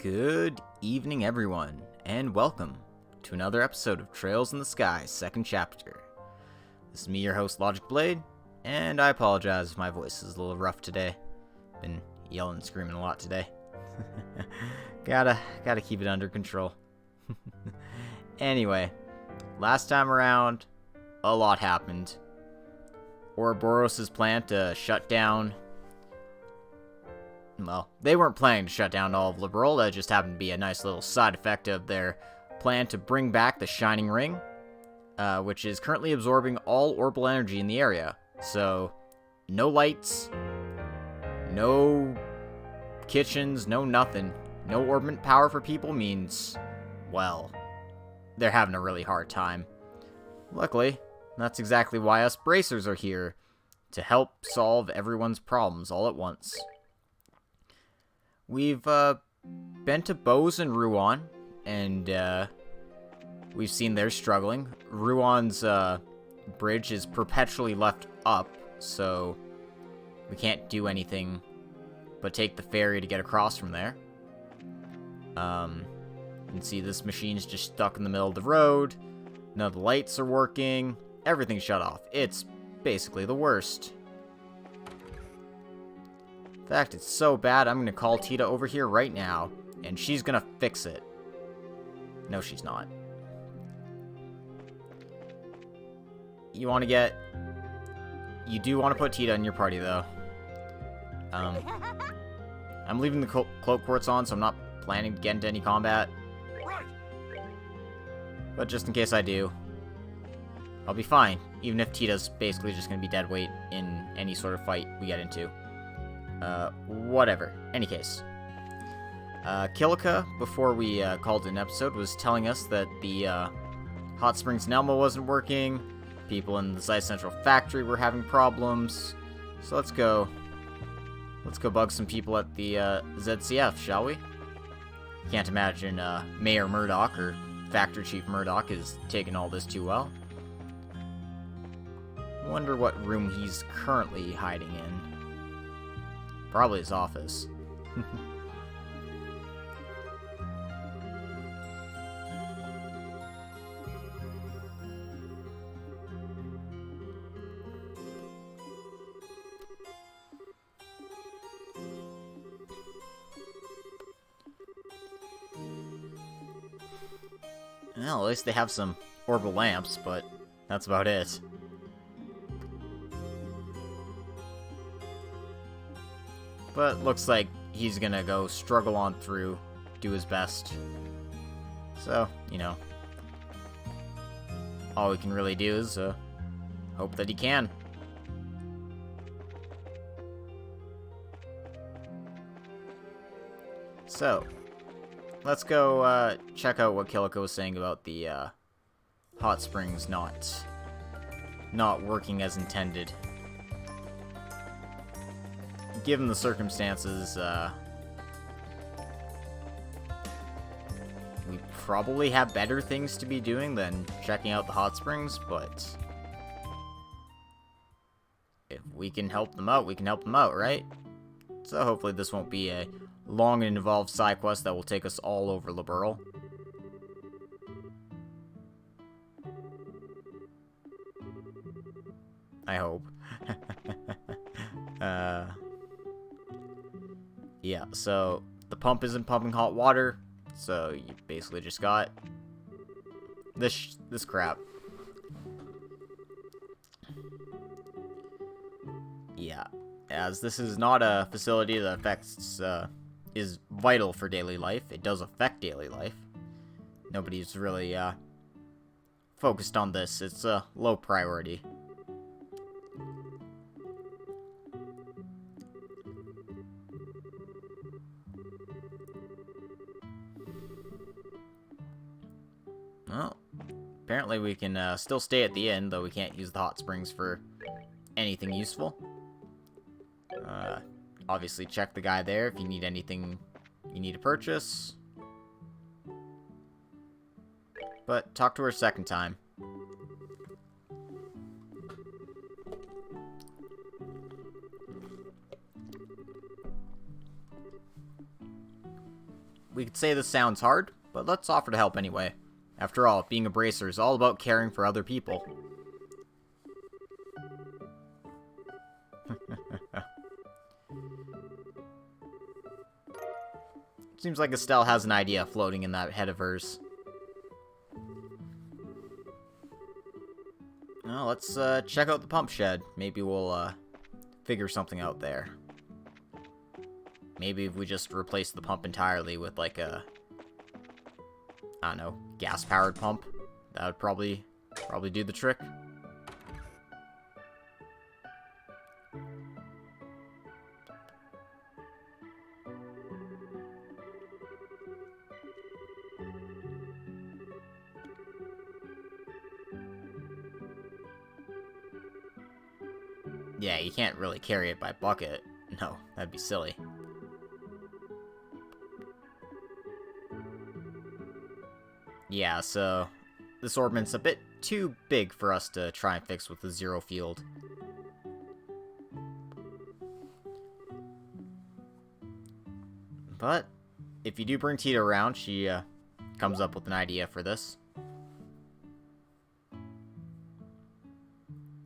Good evening, everyone, and welcome to another episode of Trails in the Sky, second chapter. This is me, your host, Logic Blade, and I apologize if my voice is a little rough today. Been yelling and screaming a lot today. Gotta keep it under control. Anyway, last time around, a lot happened. Ouroboros' plan to shut down... Well, they weren't planning to shut down all of Liberal, that just happened to be a nice little side effect of their plan to bring back the Shining Ring, which is currently absorbing all orbital energy in the area. So, no lights, no kitchens, no nothing. No orbit power for people means, well, they're having a really hard time. Luckily, that's exactly why us bracers are here, to help solve everyone's problems all at once. We've been to Bose and Ruan, and we've seen they're struggling. Ruan's bridge is perpetually left up, so we can't do anything but take the ferry to get across from there. You can see this machine's just stuck in the middle of the road. None of the lights are working. Everything's shut off. It's basically the worst. In fact, it's so bad, I'm going to call Tita over here right now, and she's going to fix it. No, she's not. You want to get... You do want to put Tita in your party, though. I'm leaving the cloak quartz on, so I'm not planning to get into any combat. But just in case I do, I'll be fine, even if Tita's basically just going to be dead weight in any sort of fight we get into. Whatever. Any case. Kilika, before we called an episode, was telling us that the Hot Springs in Elmo wasn't working. People in the Zeiss Central factory were having problems. So let's go bug some people at the ZCF, shall we? Can't imagine Mayor Murdoch or Factory Chief Murdoch is taking all this too well. Wonder what room he's currently hiding in. Probably his office. Well, at least they have some orbital lamps, but that's about it. But looks like he's gonna go struggle on through, do his best. So, you know, all we can really do is hope that he can. So, let's go check out what Kilika was saying about the hot springs not working as intended. Given the circumstances, we probably have better things to be doing than checking out the hot springs, but if we can help them out, we can help them out, right? So hopefully this won't be a long and involved side quest that will take us all over Liberal. I hope. Yeah, so the pump isn't pumping hot water, so you basically just got this crap. Yeah, as this is not a facility that affects is vital for daily life. It does affect daily life. Nobody's really focused on this. It's a low priority. Well, apparently we can still stay at the inn, though we can't use the hot springs for anything useful. Obviously check the guy there if you need anything you need to purchase. But talk to her a second time. we could say this sounds hard, but let's offer to help anyway. After all, being a bracer is all about caring for other people. Seems like Estelle has an idea floating in that head of hers. Well, let's check out the pump shed. Maybe we'll figure something out there. Maybe if we just replace the pump entirely with like a, I don't know, gas-powered pump, that would probably do the trick. Yeah, you can't really carry it by bucket. No, that'd be silly. Yeah, so this ornament's a bit too big for us to try and fix with the zero field. But if you do bring Tita around, she comes up with an idea for this.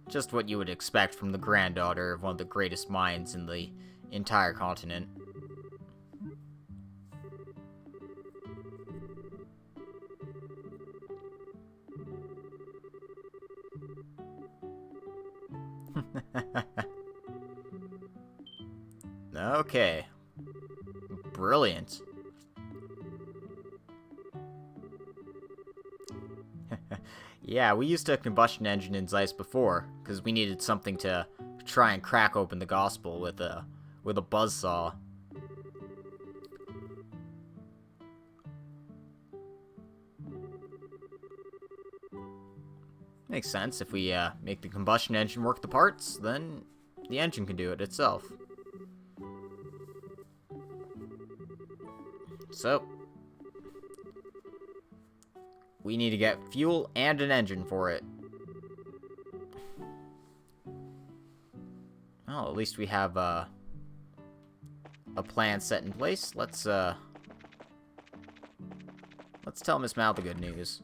Just what you would expect from the granddaughter of one of the greatest minds in the entire continent. Okay. Brilliant. Yeah, we used a combustion engine in Zeiss before, because we needed something to try and crack open the gospel with a buzzsaw. Makes sense. If we make the combustion engine work the parts, then the engine can do it itself. So, we need to get fuel and an engine for it. Well, at least we have a plan set in place. Let's tell Miss Mal the good news.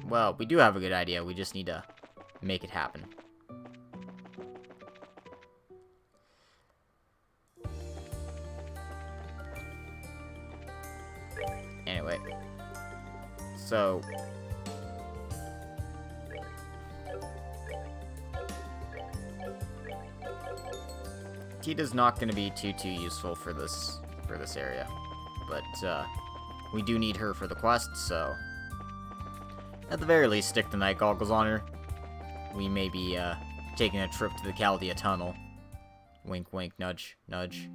Well, we do have a good idea. We just need to make it happen. Anyway, so Tita's not going to be too useful for this area, but we do need her for the quest, so at the very least, stick the night goggles on her. We may be taking a trip to the Chaldea Tunnel. Wink, wink, nudge, nudge.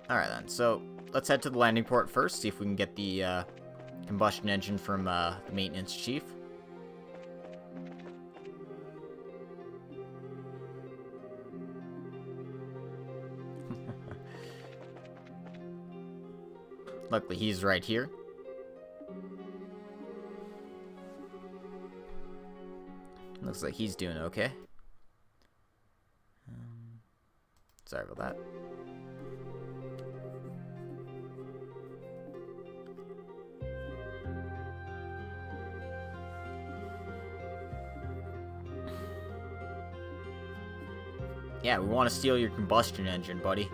Alright then, so let's head to the landing port first, see if we can get the combustion engine from the maintenance chief. Luckily, he's right here. Looks like he's doing okay. Sorry about that. Yeah, we want to steal your combustion engine, buddy.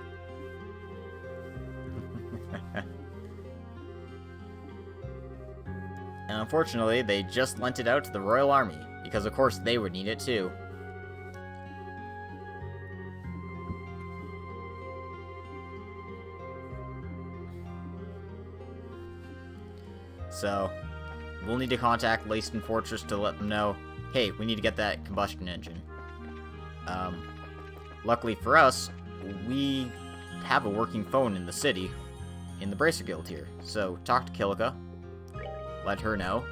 And unfortunately, they just lent it out to the Royal Army, because of course they would need it too. So, we'll need to contact Leyston Fortress to let them know, hey, we need to get that combustion engine. Luckily for us, we have a working phone in the city, in the Bracer Guild here. So, talk to Kilika, let her know.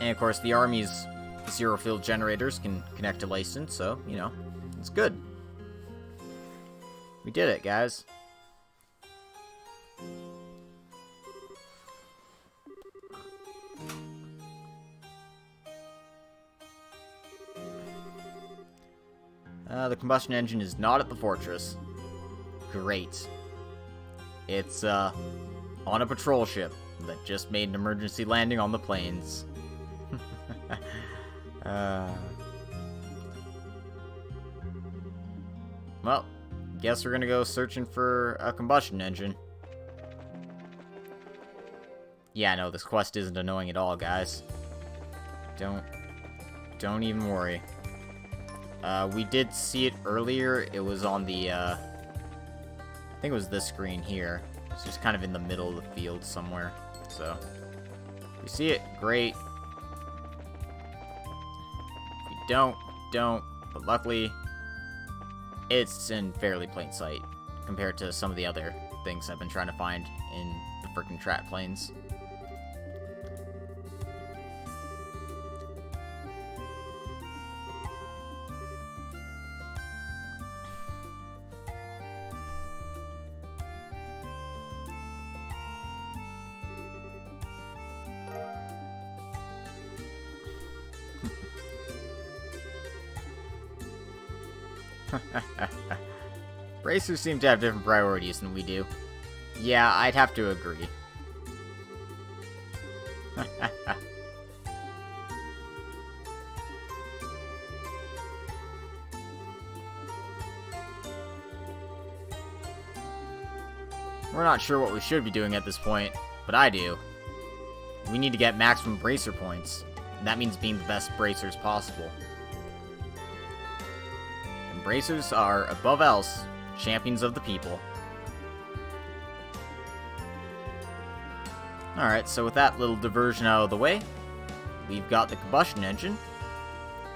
And of course, the army's zero field generators can connect to Leyston, so, you know, it's good. We did it, guys. The combustion engine is not at the fortress. Great. It's, on a patrol ship that just made an emergency landing on the plains. Well, guess we're gonna go searching for a combustion engine. Yeah, no, this quest isn't annoying at all, guys. Don't even worry. We did see it earlier. It was on the, I think it was this screen here. It's just kind of in the middle of the field somewhere. So, if we see it, great. If we don't. But luckily, it's in fairly plain sight compared to some of the other things I've been trying to find in the frickin' Strat Plains. Bracers seem to have different priorities than we do. Yeah, I'd have to agree. We're not sure what we should be doing at this point, but I do. We need to get maximum bracer points, and that means being the best bracers possible. And bracers are, above else, champions of the people. Alright, so with that little diversion out of the way, we've got the combustion engine.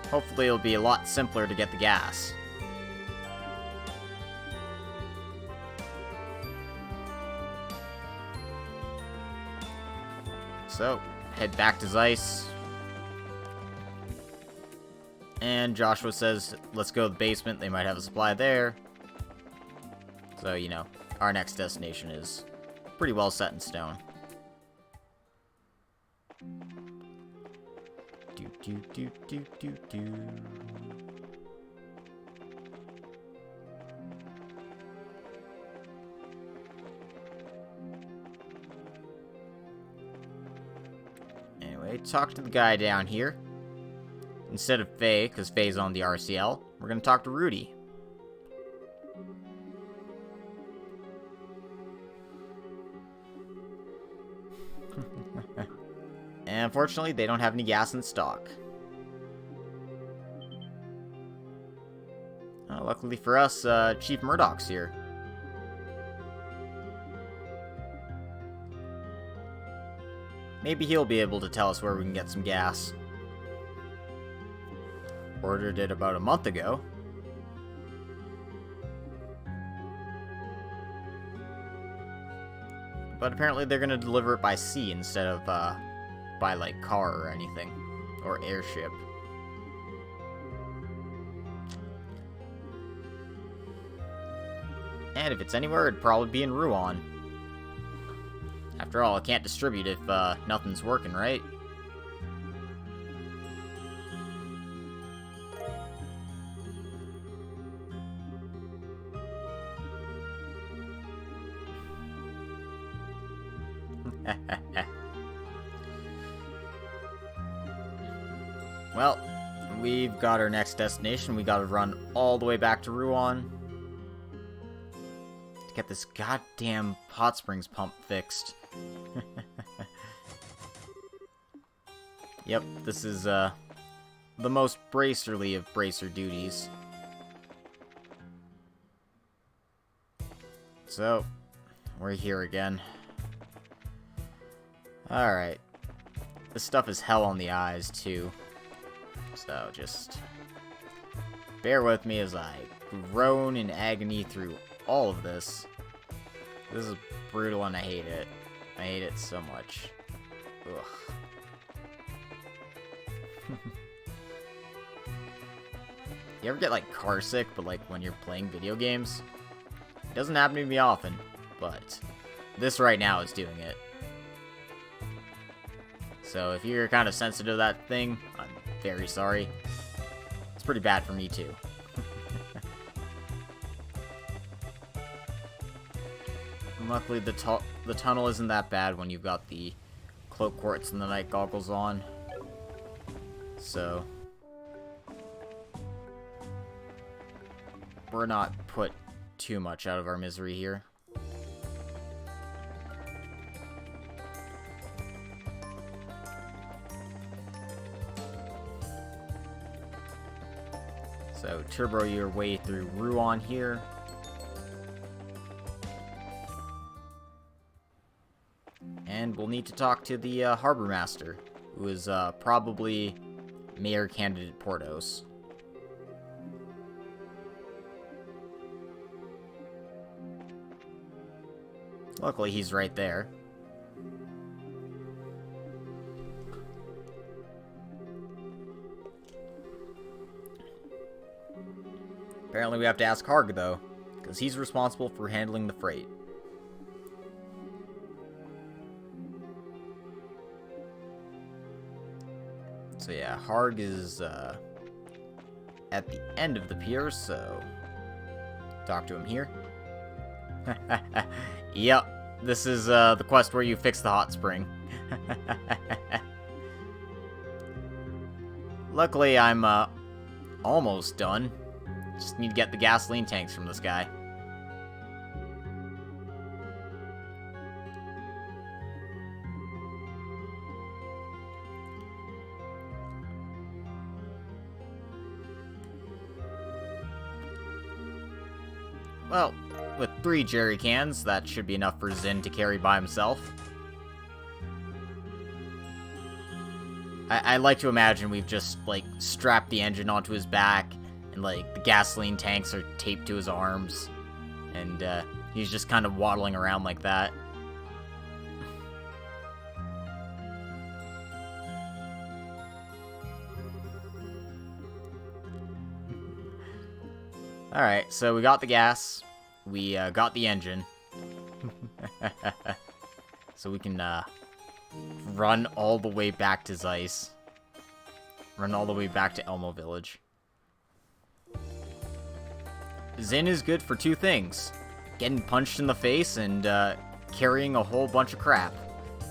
Hopefully it'll be a lot simpler to get the gas. So, head back to Zeiss. And Joshua says, let's go to the basement, they might have a supply there. So, you know, our next destination is pretty well set in stone. Do. Anyway, talk to the guy down here. Instead of Faye, because Faye's on the RCL, we're going to talk to Rudy. And unfortunately, they don't have any gas in stock. Luckily for us, Chief Murdoch's here. Maybe he'll be able to tell us where we can get some gas. Ordered it about a month ago. But apparently they're going to deliver it by sea instead of by, like, car or anything. Or airship. And if it's anywhere, it'd probably be in Rouen. After all, I can't distribute if nothing's working, right? Well, we've got our next destination. We gotta run all the way back to Rouen to get this goddamn hot springs pump fixed. Yep, this is the most bracerly of bracer duties. So, we're here again. Alright. This stuff is hell on the eyes, too. So, just bear with me as I groan in agony through all of this. This is brutal and I hate it. I hate it so much. Ugh. You ever get, like, car sick, but, like, when you're playing video games? It doesn't happen to me often, but this right now is doing it. So if you're kind of sensitive to that thing, I'm very sorry. It's pretty bad for me, too. Luckily, the tunnel isn't that bad when you've got the cloak quartz and the night goggles on. So we're not put too much out of our misery here. So turbo your way through Ruan here. And we'll need to talk to the Harbor Master, who is probably Mayor Candidate Portos. Luckily, he's right there. Apparently we have to ask Harg, though, because he's responsible for handling the freight. So yeah, Harg is at the end of the pier, so talk to him here. Yep, this is the quest where you fix the hot spring. Luckily, I'm almost done. Just need to get the gasoline tanks from this guy. Well, with 3 jerry cans, that should be enough for Zin to carry by himself. I like to imagine we've just, like, strapped the engine onto his back, and, like, the gasoline tanks are taped to his arms, and, he's just kind of waddling around like that. Alright, so we got the gas, we, got the engine. So we can, run all the way back to Zeiss. Run all the way back to Elmo Village. Zin is good for 2 things. Getting punched in the face and, carrying a whole bunch of crap.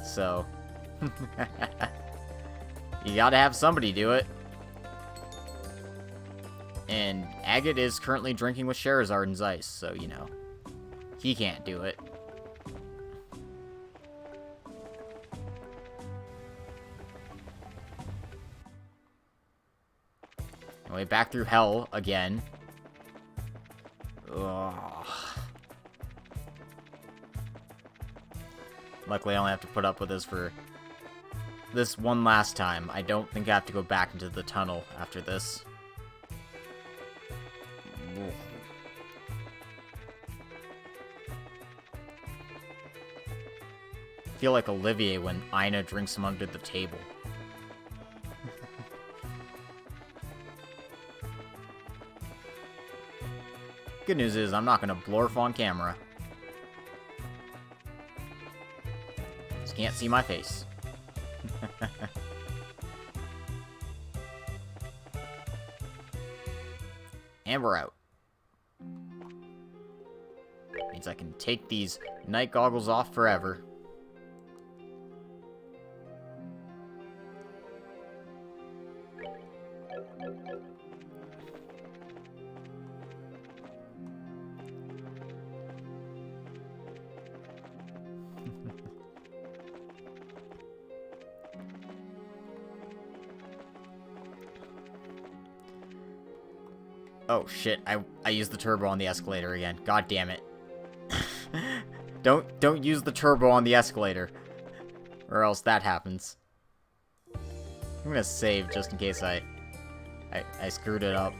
So, you gotta have somebody do it. And Agate is currently drinking with Sherazard and Zeiss, so, you know, he can't do it. Anyway, back through hell again. Ugh. Luckily, I only have to put up with this for this one last time. I don't think I have to go back into the tunnel after this. Ugh. I feel like Olivier when Ina drinks him under the table. Good news is, I'm not going to blurf on camera. Just can't see my face. And we're out. Means I can take these night goggles off forever. Oh shit, I used the turbo on the escalator again. God damn it. Don't use the turbo on the escalator. Or else that happens. I'm gonna save just in case I screwed it up.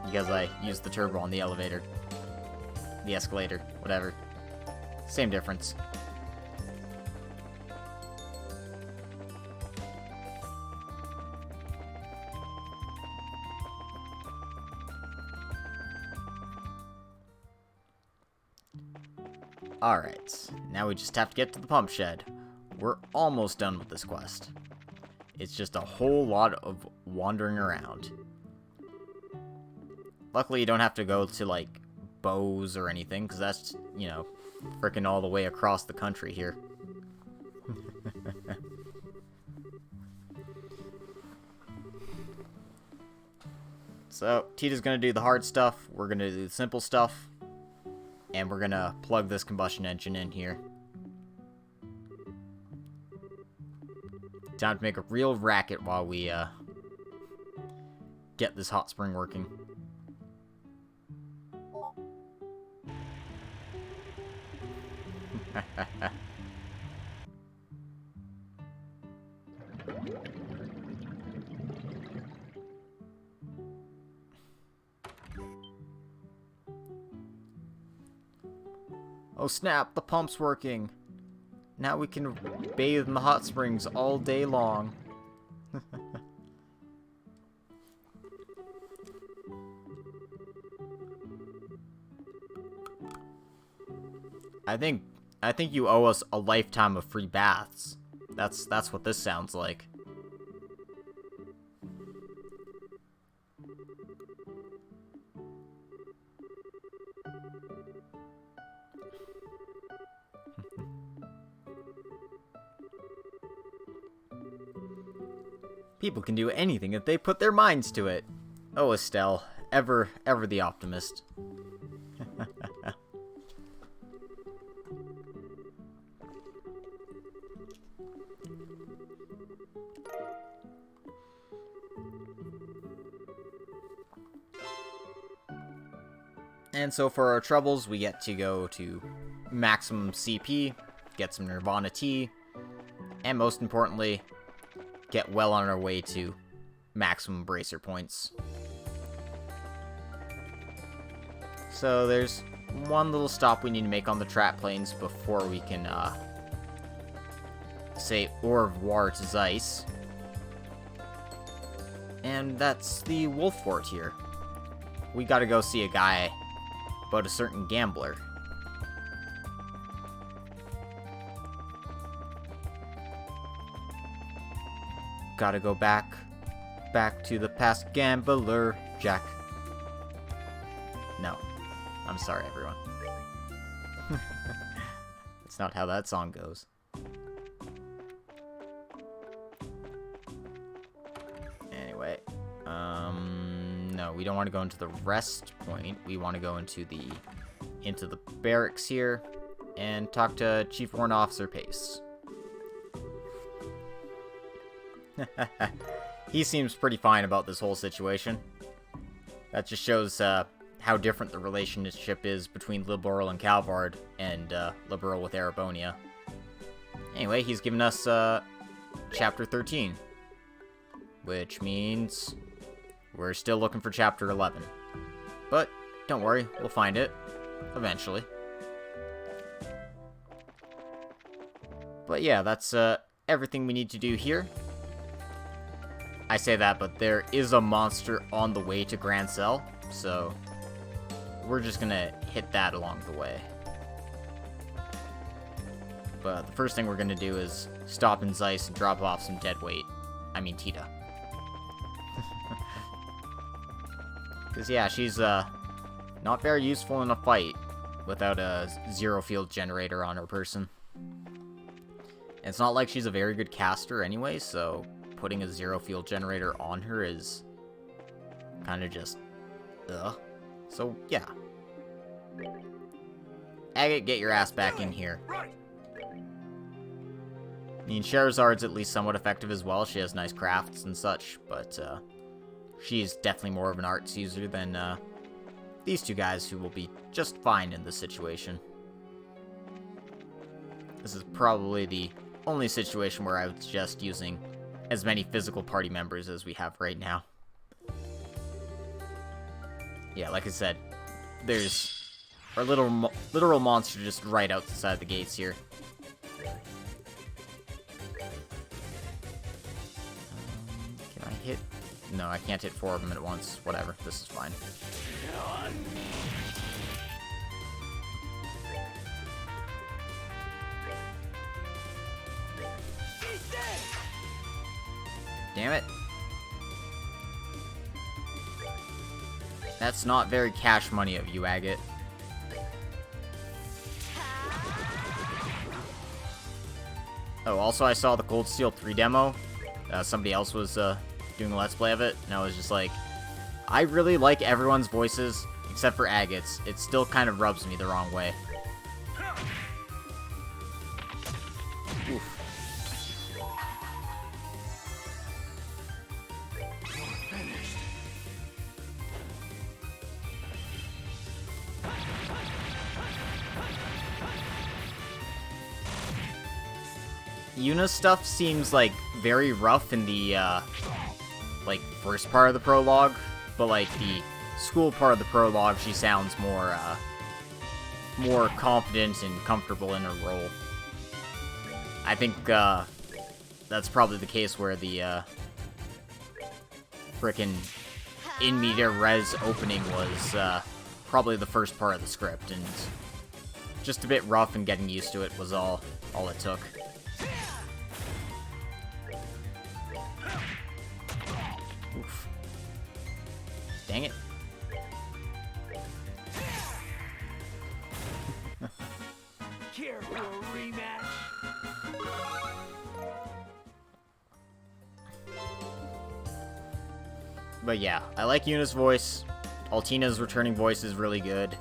Because I used the turbo on the elevator. The escalator, whatever. Same difference. Alright, now we just have to get to the pump shed. We're almost done with this quest. It's just a whole lot of wandering around. Luckily, you don't have to go to, like, Bose or anything, because that's, you know, frickin' all the way across the country here. So, Tita's gonna do the hard stuff, we're gonna do the simple stuff, and we're gonna plug this combustion engine in here. Time to make a real racket while we, get this hot spring working. Oh snap, the pump's working. Now we can bathe in the hot springs all day long. I think you owe us a lifetime of free baths. That's what this sounds like. People can do anything if they put their minds to it. Oh, Estelle, ever the optimist. And so for our troubles, we get to go to maximum CP, get some Nirvana tea, and most importantly, get well on our way to maximum bracer points. So there's one little stop we need to make on the trap planes before we can say au revoir to Zeiss. And that's the Wolf Fort here. We gotta go see a guy about a certain gambler. Gotta go back to the past gambler, Jack. No. I'm sorry, everyone. That's not how that song goes. Anyway, no, we don't want to go into the rest point. We want to go into the barracks here and talk to Chief Warrant Officer Pace. He seems pretty fine about this whole situation. That just shows how different the relationship is between Liberal and Calvard and Liberal with Arabonia. Anyway, he's given us Chapter 13, which means we're still looking for Chapter 11. But don't worry, we'll find it eventually. But yeah, that's everything we need to do here. I say that, but there is a monster on the way to Grand Cell, so we're just gonna hit that along the way. But the first thing we're gonna do is stop in Zeiss and drop off some dead weight. I mean Tita. Because yeah, she's not very useful in a fight without a zero field generator on her person. And it's not like she's a very good caster anyway, so putting a zero field generator on her is kind of just ugh. So yeah, Agate, get your ass back in here. I mean, Scheherazad's at least somewhat effective as well. She has nice crafts and such, but she's definitely more of an arts user than these two guys, who will be just fine in this situation. This is probably the only situation where I would suggest using as many physical party members as we have right now. Yeah, like I said, there's our literal monster just right outside the gates here. Can I hit? No, I can't hit 4 of them at once. Whatever, this is fine. Damn it. That's not very cash money of you, Agate. Oh, also I saw the Cold Steel 3 demo. Somebody else was doing a Let's Play of it, and I was just like, I really like everyone's voices, except for Agate's. It still kind of rubs me the wrong way. Oof. Yuna's stuff seems, like, very rough in the, like, first part of the prologue, but, like, the school part of the prologue, she sounds more, more confident and comfortable in her role. I think, that's probably the case where the, frickin' in media res opening was, probably the first part of the script, and just a bit rough and getting used to it was all it took. Oof. Dang it. Care for a rematch? But yeah, I like Yuna's voice. Altina's returning voice is really good.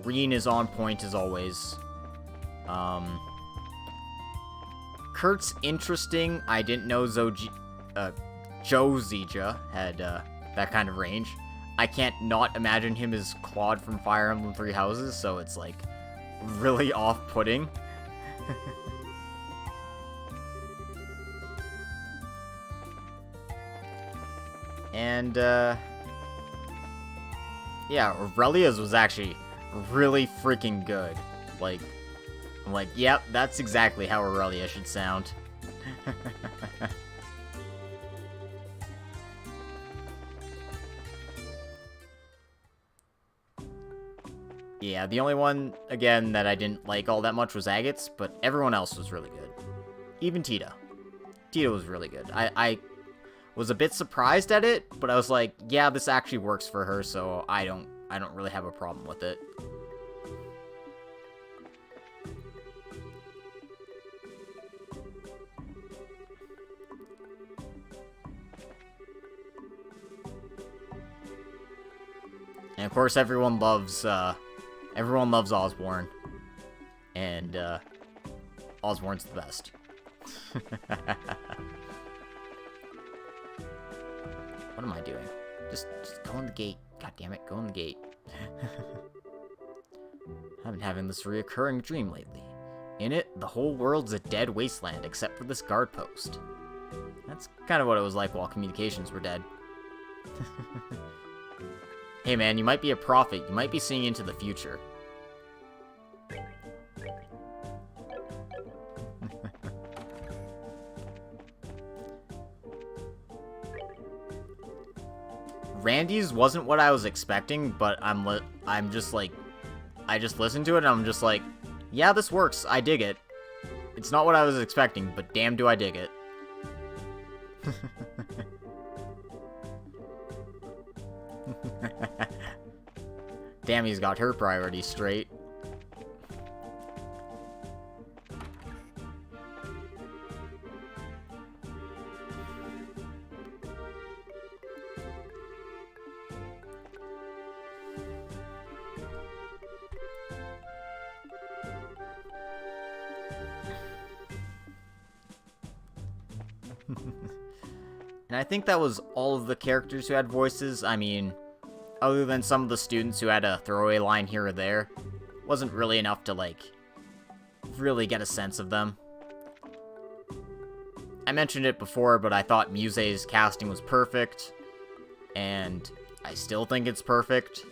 Reen is on point as always. Kurt's interesting. I didn't know Jozija had that kind of range. I can't not imagine him as Claude from Fire Emblem Three Houses, so it's like really off-putting. And yeah, Aurelia's was actually really freaking good. Like, I'm like, yep, that's exactly how Aurelia should sound. Yeah, the only one, again, that I didn't like all that much was Agate's, but everyone else was really good. Even Tita. Tita was really good. I was a bit surprised at it, but I was like, yeah, this actually works for her, so I don't really have a problem with it. And of course, everyone loves Osborne, and Osborne's the best. What am I doing? Just go in the gate. God damn it, go in the gate. I've been having this reoccurring dream lately. In it, the whole world's a dead wasteland except for this guard post. That's kind of what it was like while communications were dead. Hey man, you might be a prophet. You might be seeing into the future. Randy's wasn't what I was expecting, but I'm just like, I just listened to it and I'm just like, yeah, this works. I dig it. It's not what I was expecting, but damn do I dig it. Damn, he's got her priorities straight. And I think that was all of the characters who had voices. I mean, other than some of the students who had a throwaway line here or there, wasn't really enough to, like, really get a sense of them. I mentioned it before, but I thought Muse's casting was perfect, and I still think it's perfect.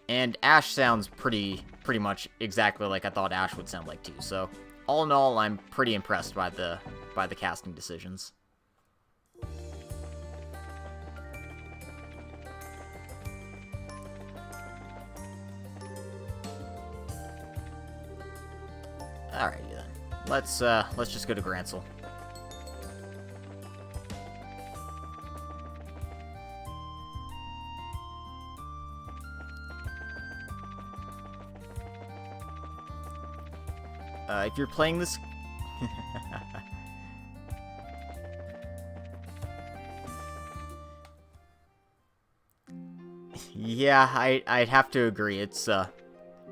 And Ash sounds pretty much exactly like I thought Ash would sound like too, so all in all, I'm pretty impressed by the casting decisions. Alrighty then. Let's just go to Grancel. If you're playing this... Yeah, I'd have to agree. It's,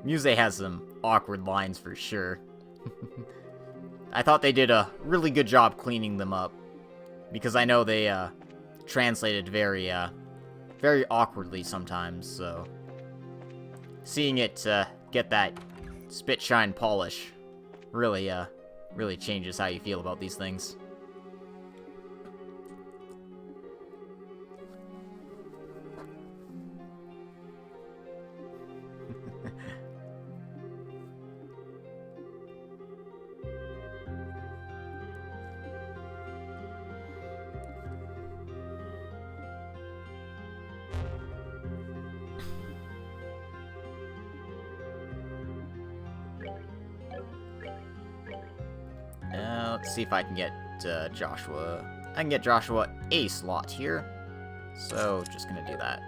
Muse has some awkward lines for sure. I thought they did a really good job cleaning them up. Because I know they, translated very, very awkwardly sometimes, so... Seeing it, get that spit shine polish really, really changes how you feel about these things. Let's see if I can get Joshua. I can get Joshua a slot here. So, just gonna do that.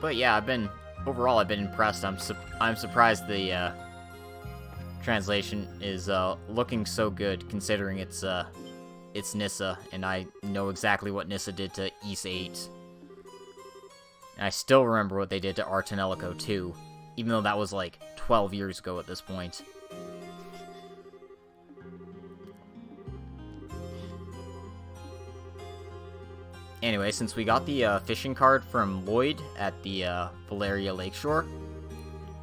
But yeah, overall I've been impressed. I'm surprised the translation is looking so good, considering it's Nissa, and I know exactly what Nissa did to Ys 8. And I still remember what they did to Artanelico 2, even though that was like 12 years ago at this point. Anyway, since we got the fishing card from Lloyd at the Valeria Lakeshore,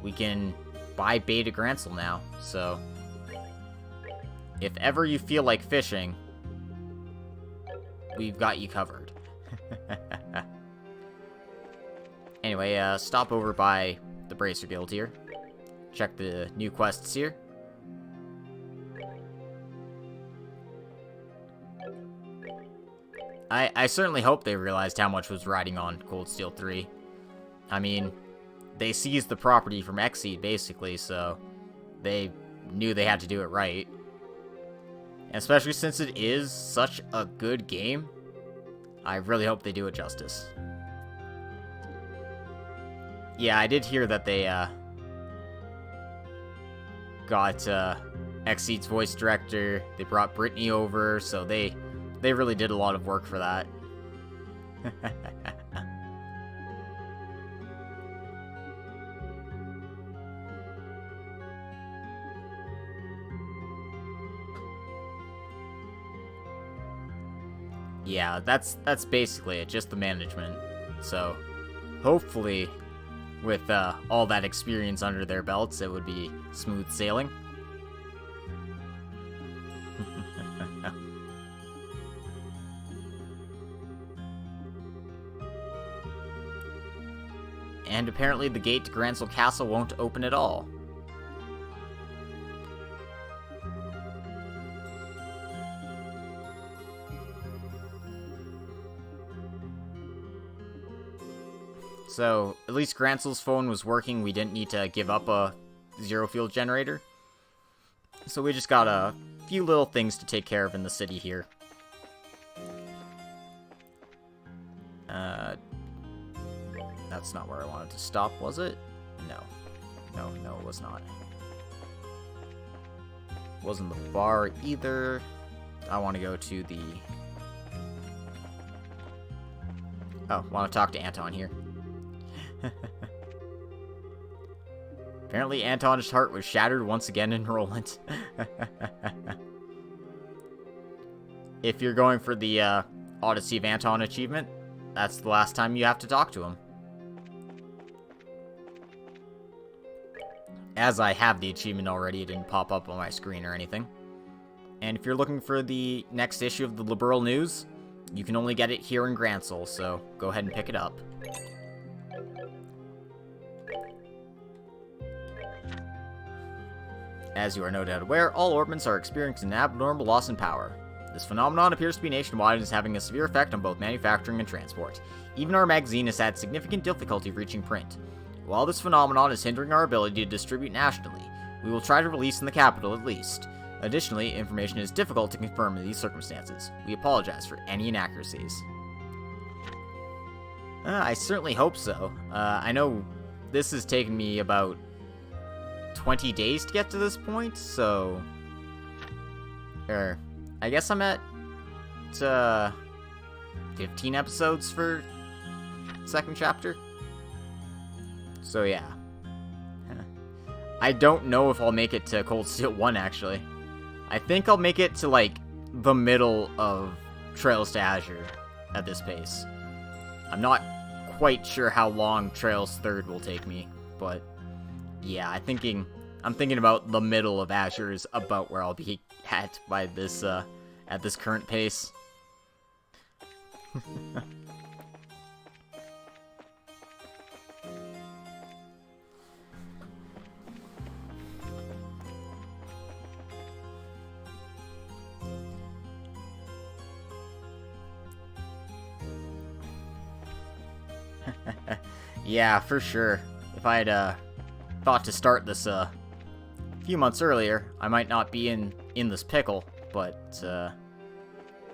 we can buy Beta Grancel now, so... If ever you feel like fishing, we've got you covered. Anyway, stop over by the Bracer Guild here. Check the new quests here. I certainly hope they realized how much was riding on Cold Steel 3. I mean, they seized the property from Exceed, basically, so they knew they had to do it right. And especially since it is such a good game, I really hope they do it justice. Yeah, I did hear that they, got, Exceed's voice director, they brought Brittany over, so they really did a lot of work for that. Yeah, that's basically it, just the management. So, hopefully, with all that experience under their belts, it would be smooth sailing. And apparently the gate to Grancel Castle won't open at all. So, at least Grancel's phone was working. We didn't need to give up a zero fuel generator. So we just got a few little things to take care of in the city here. That's not where I wanted to stop, was it? No. No, it was not. Wasn't the bar either. I want to go to the... Oh, want to talk to Anton here. Apparently Anton's heart was shattered once again in Roland. If you're going for the Odyssey of Anton achievement, that's the last time you have to talk to him. As I have the achievement already, it didn't pop up on my screen or anything. And if you're looking for the next issue of the Liberal News, you can only get it here in Grancel, so go ahead and pick it up. As you are no doubt aware, all orbments are experiencing an abnormal loss in power. This phenomenon appears to be nationwide and is having a severe effect on both manufacturing and transport. Even our magazine has had significant difficulty reaching print. While this phenomenon is hindering our ability to distribute nationally, we will try to release in the capital at least. Additionally, information is difficult to confirm in these circumstances. We apologize for any inaccuracies. I certainly hope so. I know this has taken me about 20 days to get to this point, so... I guess I'm at 15 episodes for second chapter. So yeah. I don't know if I'll make it to Cold Steel 1, actually. I think I'll make it to, like, the middle of Trails to Azure at this pace. I'm not quite sure how long Trails 3rd will take me, but yeah, I'm thinking about the middle of Azure is about where I'll be at by this, at this current pace. Yeah, for sure. If I had thought to start this a few months earlier, I might not be in this pickle, but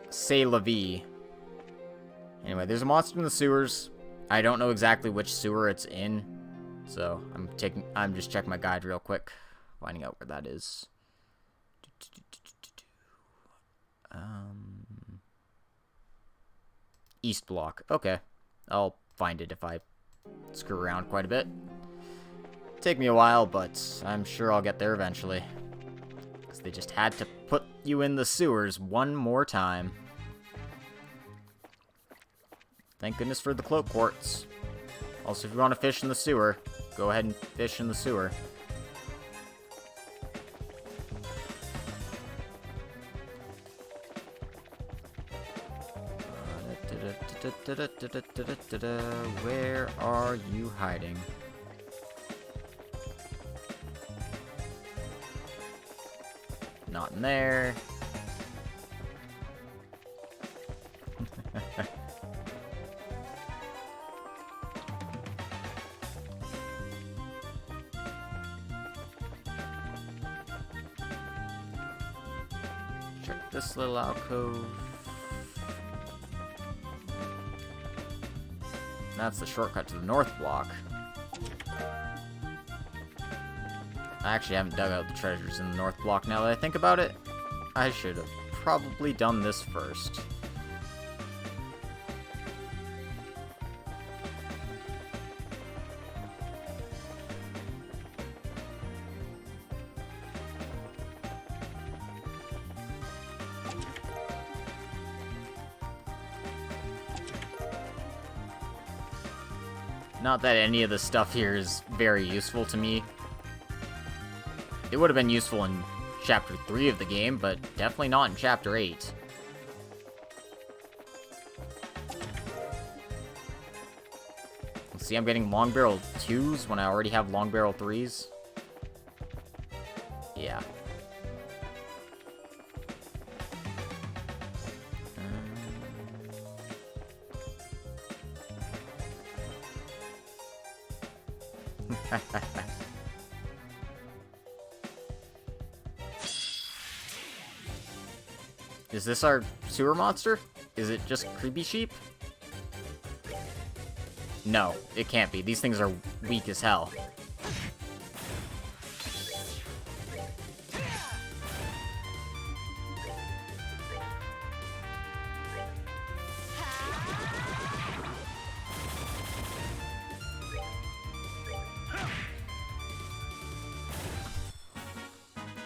c'est la vie. Anyway, there's a monster in the sewers. I don't know exactly which sewer it's in, so I'm just checking my guide real quick, finding out where that is. East block. Okay, I'll find it if I screw around quite a bit. Take me a while, but I'm sure I'll get there eventually. Because they just had to put you in the sewers one more time. Thank goodness for the cloak quartz. Also, if you want to fish in the sewer, go ahead and fish in the sewer. Where are you hiding? Not in there. Check this little alcove. That's the shortcut to the north block. I actually haven't dug out the treasures in the north block now that I think about it. I should have probably done this first. Not that any of the stuff here is very useful to me. It would have been useful in Chapter 3 of the game, but definitely not in Chapter 8. See, I'm getting long barrel 2s when I already have long barrel 3s. Yeah. Is this our sewer monster? Is it just creepy sheep? No, it can't be. These things are weak as hell.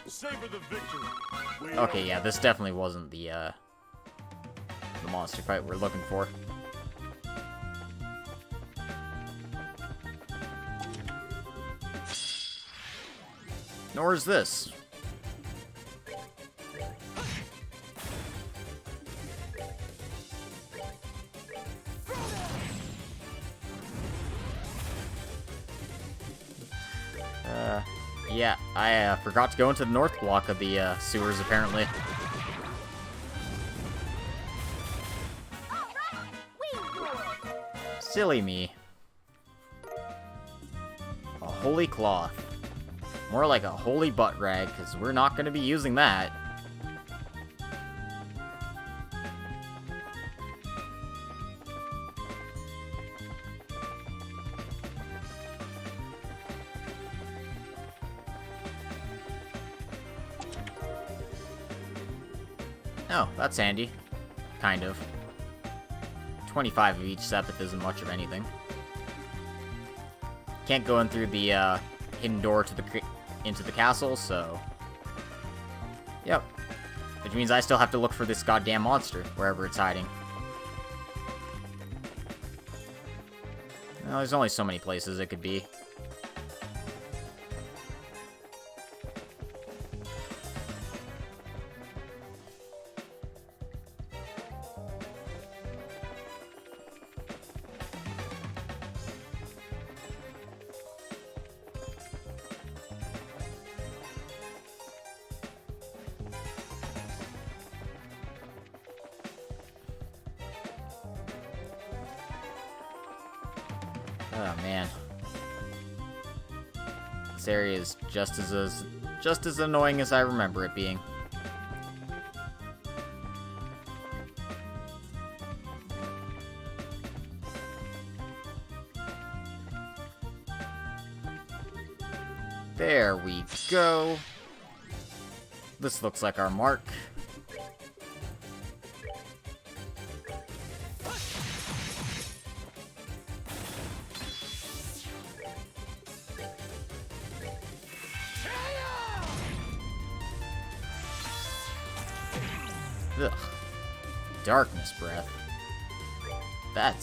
Savor the victory. Okay, yeah, this definitely wasn't the monster fight we're looking for. Nor is this. yeah, I forgot to go into the north block of the sewers, apparently. Silly me. A holy cloth. More like a holy butt rag, because we're not going to be using that. Oh, that's handy. Kind of. 25 of each sepith isn't much of anything. Can't go in through the hidden door to into the castle, so... Yep. Which means I still have to look for this goddamn monster, wherever it's hiding. Well, there's only so many places it could be. Oh man, this area is just as annoying as I remember it being. There we go. This looks like our mark. Ugh. Darkness breath. That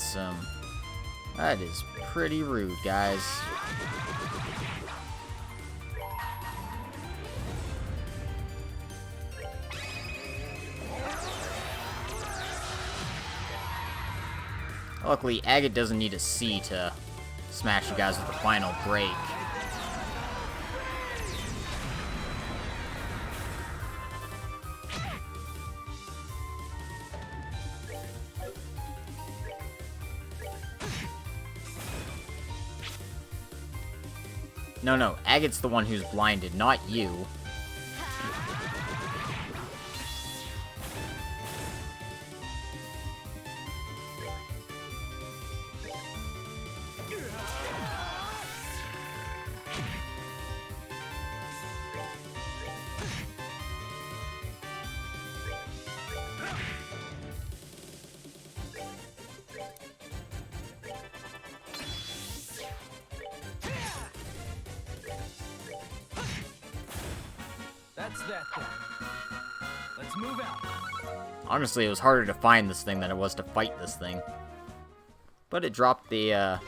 is pretty rude, guys. Luckily, Agate doesn't need a C to smash you guys with the final break. No, Agate's the one who's blinded, not you. That's that then. Let's move out. Honestly, it was harder to find this thing than it was to fight this thing. But it dropped the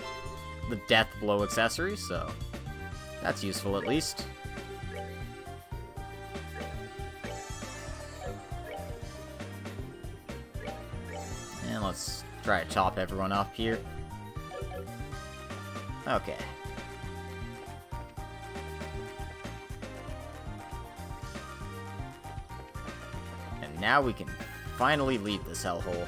death blow accessory, so that's useful at least. And let's try to chop everyone up here. Okay. Now we can finally leave this hellhole.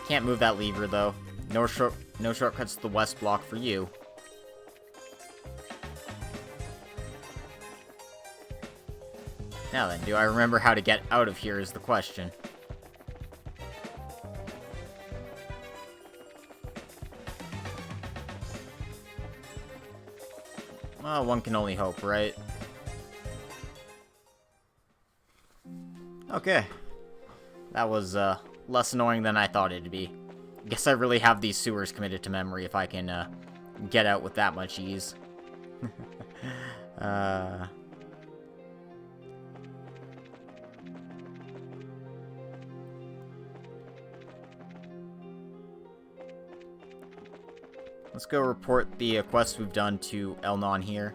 Can't move that lever though. No shortcuts to the west block for you. Now then, do I remember how to get out of here is the question. Well, one can only hope, right? Okay. That was, less annoying than I thought it'd be. Guess I really have these sewers committed to memory if I can, get out with that much ease. Let's go report the quests we've done to Elnon here.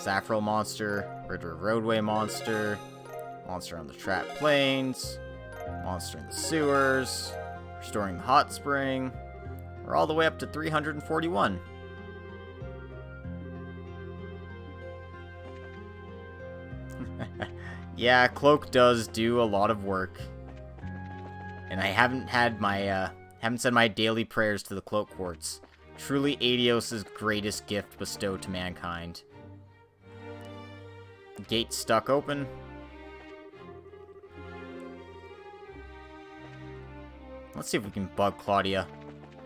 Saffron monster, River Roadway monster, monster on the Trap Plains, monster in the sewers, restoring the hot spring. We're all the way up to 341. Yeah, Cloak does do a lot of work. And I haven't said my daily prayers to the Cloak Quartz. Truly Adios' greatest gift bestowed to mankind. Gate stuck open. Let's see if we can bug Claudia.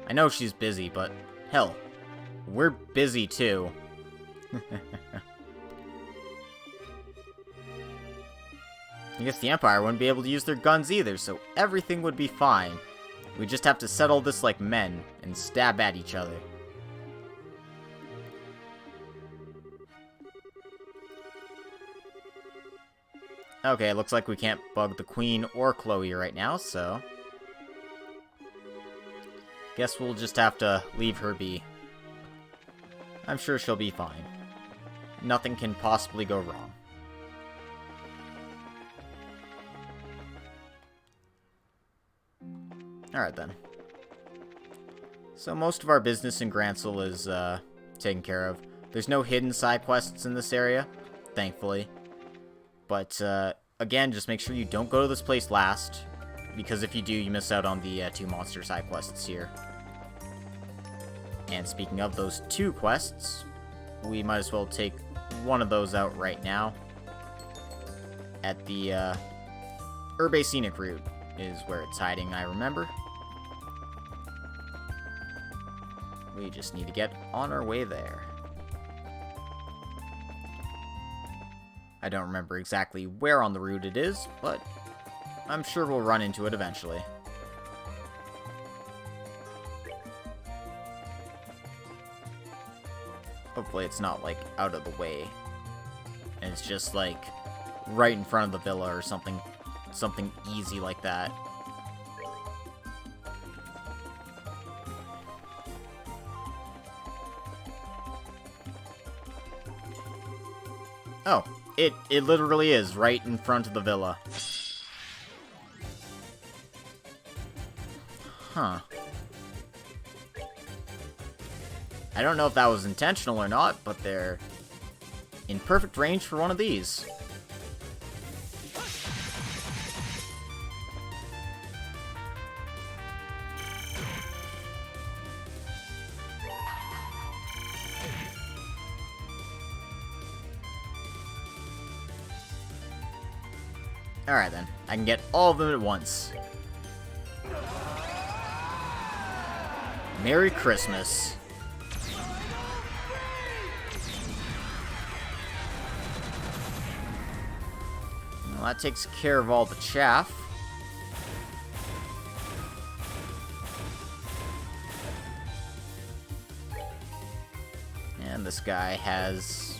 I know she's busy, but hell, we're busy too. I guess the Empire wouldn't be able to use their guns either, so everything would be fine. We just have to settle this like men and stab at each other. Okay, looks like we can't bug the Queen or Chloe right now, so guess we'll just have to leave her be. I'm sure she'll be fine. Nothing can possibly go wrong. Alright then. So most of our business in Grancel is taken care of. There's no hidden side quests in this area, thankfully. But again, just make sure you don't go to this place last, because if you do, you miss out on the 2 monster side quests here. And speaking of those 2 quests, we might as well take one of those out right now. At the Urbe Scenic Route is where it's hiding, I remember. We just need to get on our way there. I don't remember exactly where on the route it is, but I'm sure we'll run into it eventually. Hopefully it's not, like, out of the way. And it's just, like, right in front of the villa or something easy like that. Oh, it literally is right in front of the villa. Huh. I don't know if that was intentional or not, but they're in perfect range for one of these. Alright then, I can get all of them at once. Merry Christmas. Well, that takes care of all the chaff. And this guy has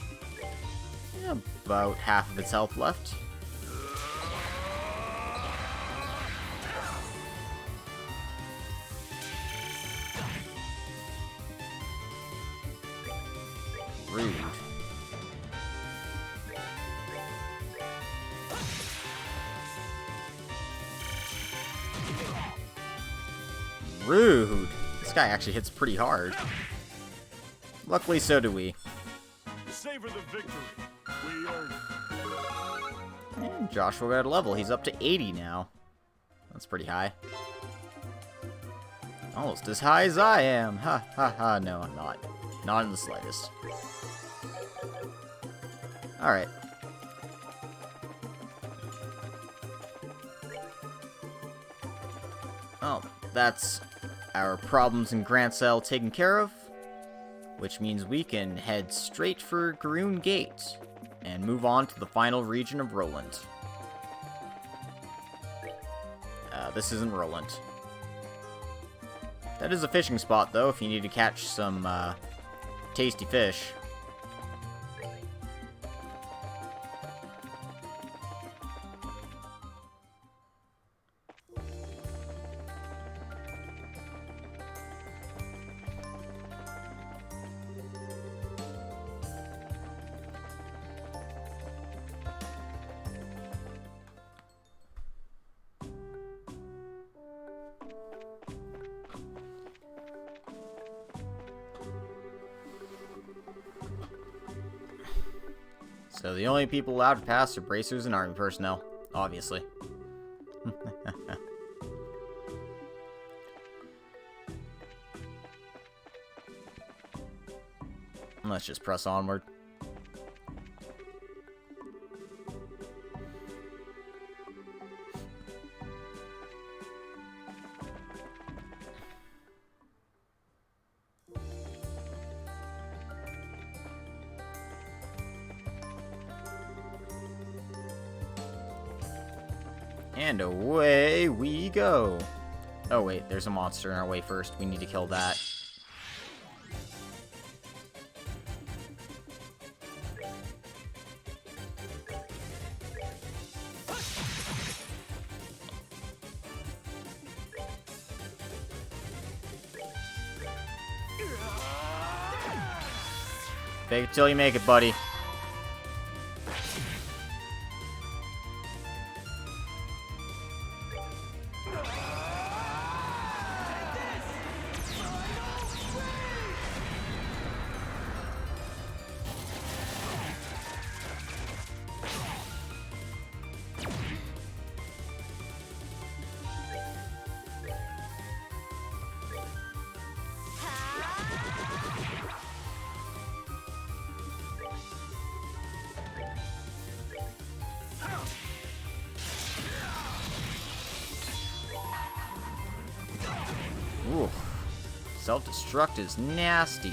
about half of its health left. Rude. Rude. This guy actually hits pretty hard. Luckily, so do we. Savor the victory. We earned it. And Joshua got a level. He's up to 80 now. That's pretty high. Almost as high as I am. Ha ha ha. No, I'm not. Not in the slightest. Alright. Well, that's our problems in Grancel taken care of, which means we can head straight for Garoon Gate and move on to the final region of Roland. This isn't Roland. That is a fishing spot, though, if you need to catch some tasty fish. So the only people allowed to pass are bracers and army personnel, obviously. Let's just press onward. And away we go. Oh wait, there's a monster in our way first. We need to kill that. Fake it till you make it, buddy. Ooh. Self-destruct is nasty.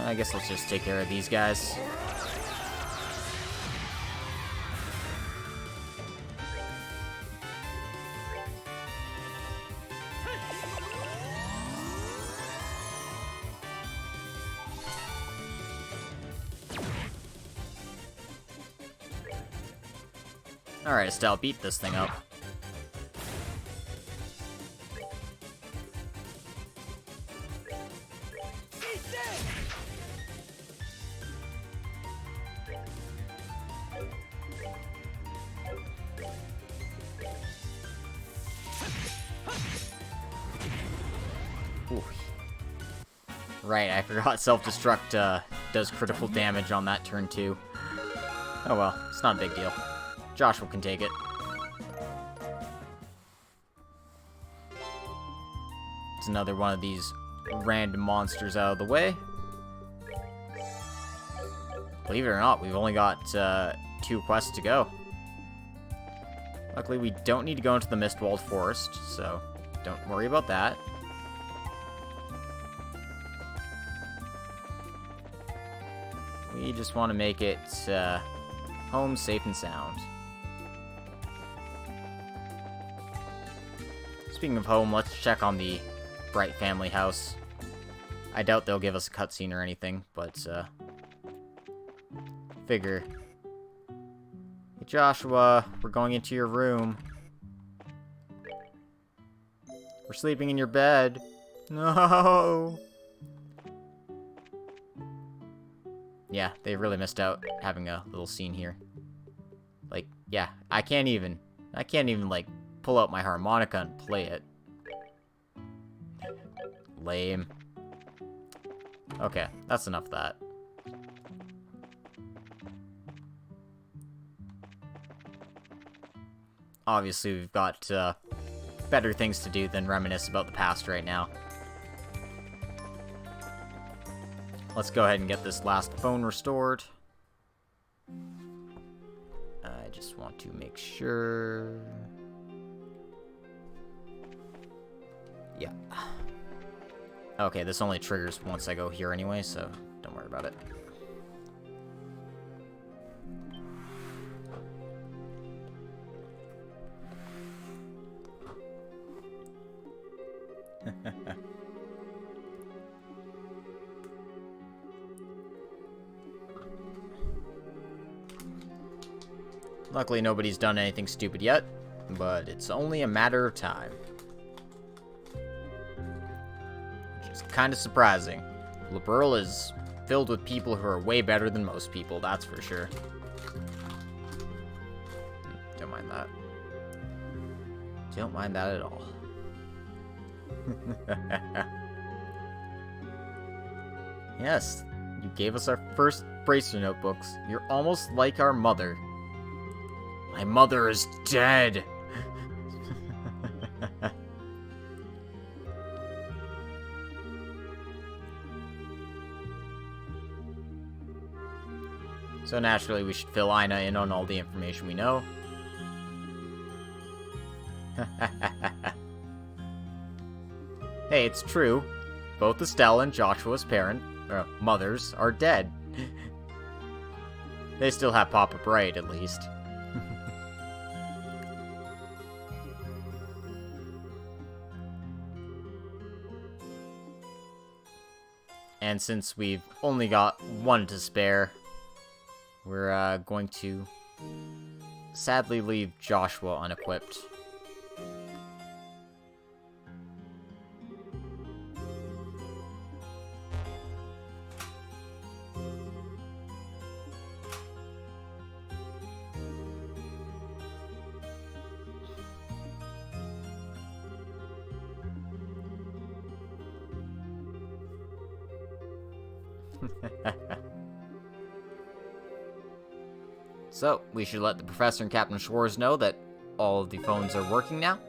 I guess let's just take care of these guys. Alright, Estelle, beat this thing up. Ooh. Right, I forgot self-destruct does critical damage on that turn too. Oh well, it's not a big deal. Joshua can take it. It's another one of these random monsters out of the way. Believe it or not, we've only got 2 quests to go. Luckily, we don't need to go into the Mistwalled Forest, so don't worry about that. We just want to make it home safe and sound. Speaking of home, let's check on the Bright family house. I doubt they'll give us a cutscene or anything, but figure. Hey Joshua, we're going into your room. We're sleeping in your bed. No! Yeah, they really missed out having a little scene here. Like, yeah, I can't even, like, pull out my harmonica and play it. Lame. Okay, that's enough of that. Obviously, we've got better things to do than reminisce about the past right now. Let's go ahead and get this last phone restored. I just want to make sure... Yeah. Okay, this only triggers once I go here anyway, so don't worry about it. Luckily, nobody's done anything stupid yet, but it's only a matter of time. Which is kind of surprising. Liberl is filled with people who are way better than most people, that's for sure. Don't mind that. Don't mind that at all. Yes, You gave us our first bracer notebooks. You're almost like our mother. My mother is dead! So naturally, we should fill Ina in on all the information we know. Hey, it's true. Both Estelle and Joshua's mothers are dead. They still have Papa Braid, at least. And since we've only got one to spare, we're going to sadly leave Joshua unequipped. So, we should let the Professor and Captain Schwartz know that all of the phones are working now.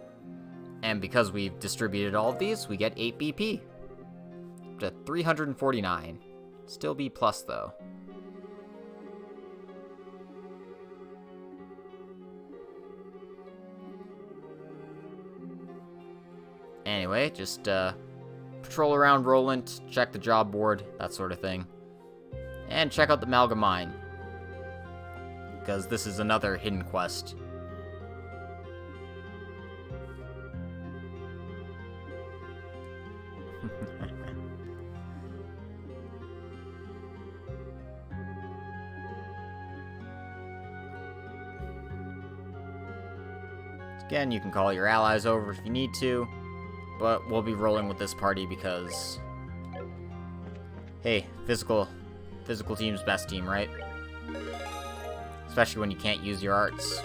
And because we've distributed all of these, we get 8 BP. To 349. Still B+, though. Anyway, just patrol around Roland, check the job board, that sort of thing. And check out the Malga Mine, because this is another hidden quest. Again, you can call your allies over if you need to, but we'll be rolling with this party because, hey, physical team's best team, right? Especially when you can't use your arts.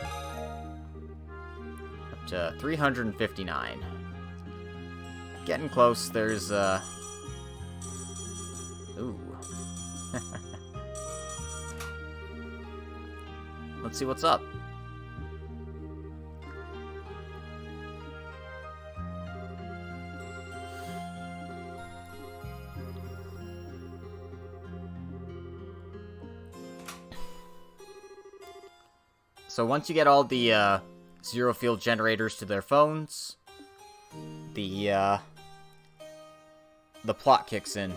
Up to 359. Getting close, there's, ooh. Let's see what's up. So once you get all the zero field generators to their phones, the plot kicks in.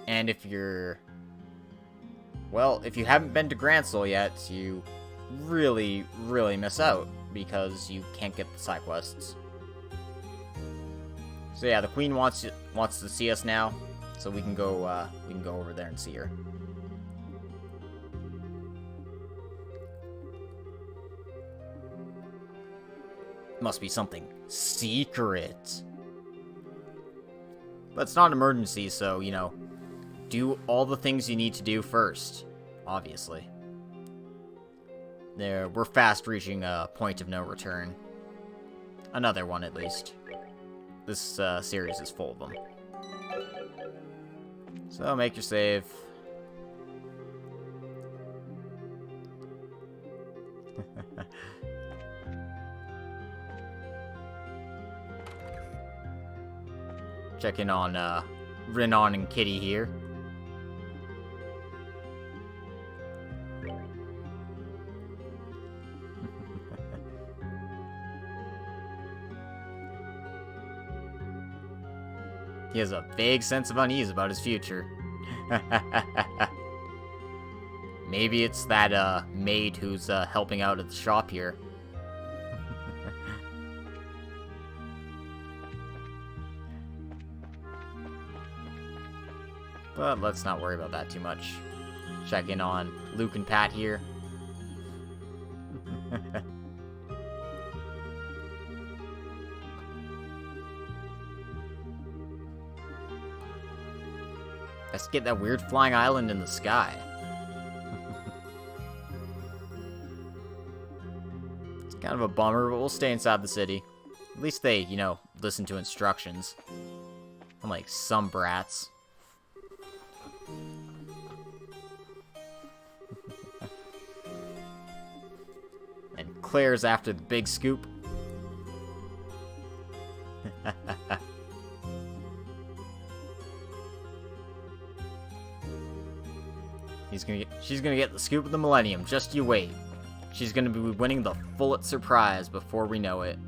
And if you haven't been to Gransel yet, you really, really miss out because you can't get the side quests. So yeah, the Queen wants to see us now, so we can go over there and see her. Must be something secret. But it's not an emergency, so, you know, do all the things you need to do first, obviously. We're fast reaching a point of no return. Another one, at least. This series is full of them. So, make your save. Checking on Renan and Kitty here. He has a vague sense of unease about his future. Maybe it's that maid who's helping out at the shop here. But let's not worry about that too much. Check in on Luke and Pat here. Let's get that weird flying island in the sky. It's kind of a bummer, but we'll stay inside the city. At least they, you know, listen to instructions. Unlike some brats. declares after the big scoop. She's gonna get the scoop of the millennium, just you wait. She's gonna be winning the Pulitzer Prize before we know it.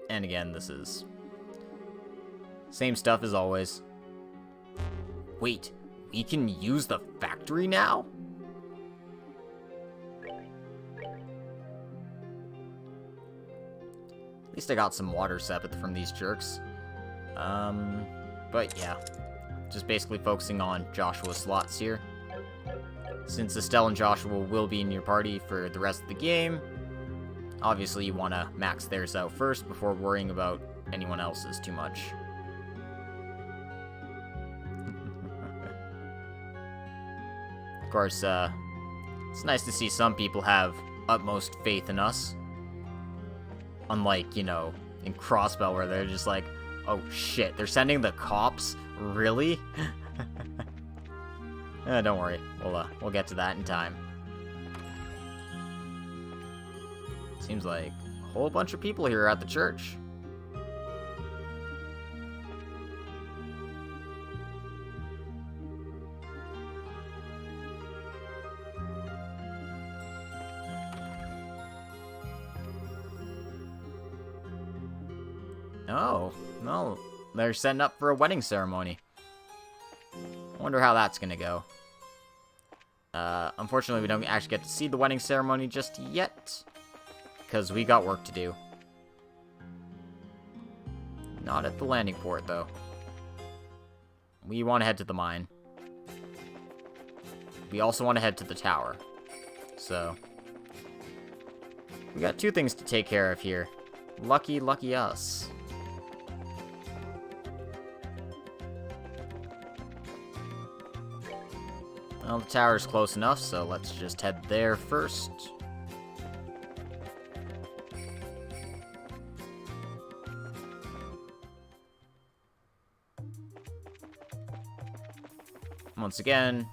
And again, this is same stuff as always. Wait, we can use the factory now? At least I got some water sepith from these jerks. But yeah, just basically focusing on Joshua's slots here. Since Estelle and Joshua will be in your party for the rest of the game, obviously you want to max theirs out first before worrying about anyone else's too much. Of course, it's nice to see some people have utmost faith in us. Unlike, you know, in Crossbell where they're just like, oh shit, they're sending the cops? Really? Don't worry, we'll get to that in time. Seems like a whole bunch of people here at the church. Oh, no, they're setting up for a wedding ceremony. I wonder how that's gonna go. Unfortunately, we don't actually get to see the wedding ceremony just yet, because we got work to do. Not at the landing port, though. We want to head to the mine. We also want to head to the tower. So, we got two things to take care of here. Lucky, lucky us. Well, the tower's close enough, so let's just head there first. Once again,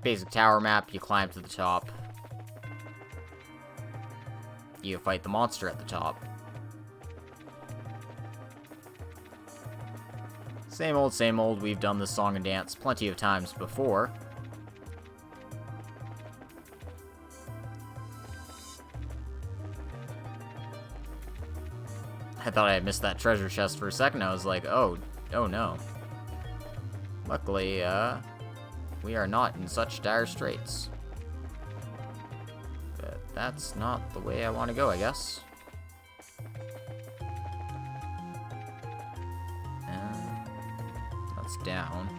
basic tower map, you climb to the top. You fight the monster at the top. Same old, we've done this song and dance plenty of times before. I thought I had missed that treasure chest for a second. I was like, oh no. Luckily, we are not in such dire straits. But that's not the way I want to go, I guess. Down.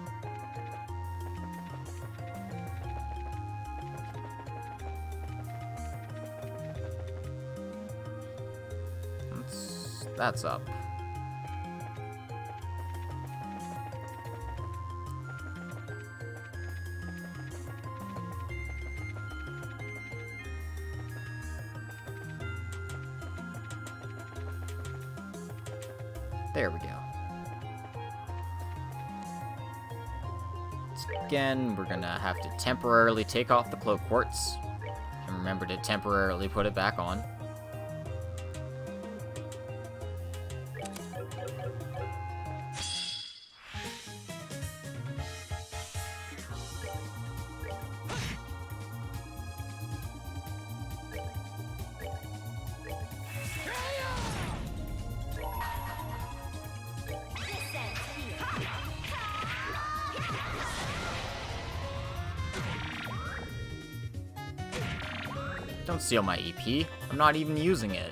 That's up. There we go. Again, we're gonna have to temporarily take off the cloak quartz and remember to temporarily put it back on. Don't steal my EP. I'm not even using it.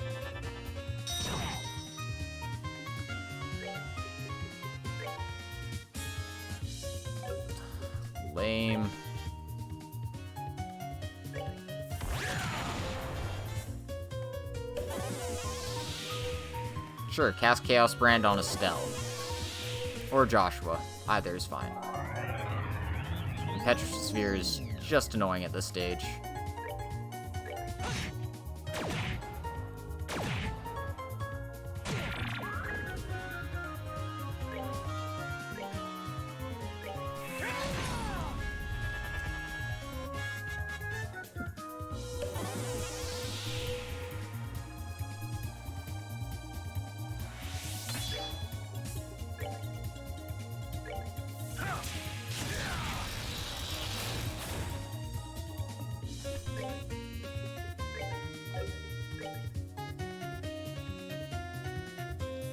Lame. Sure, cast Chaos Brand on Estelle. Or Joshua. Either is fine. And Petrified Spheres just annoying at this stage.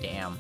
Damn.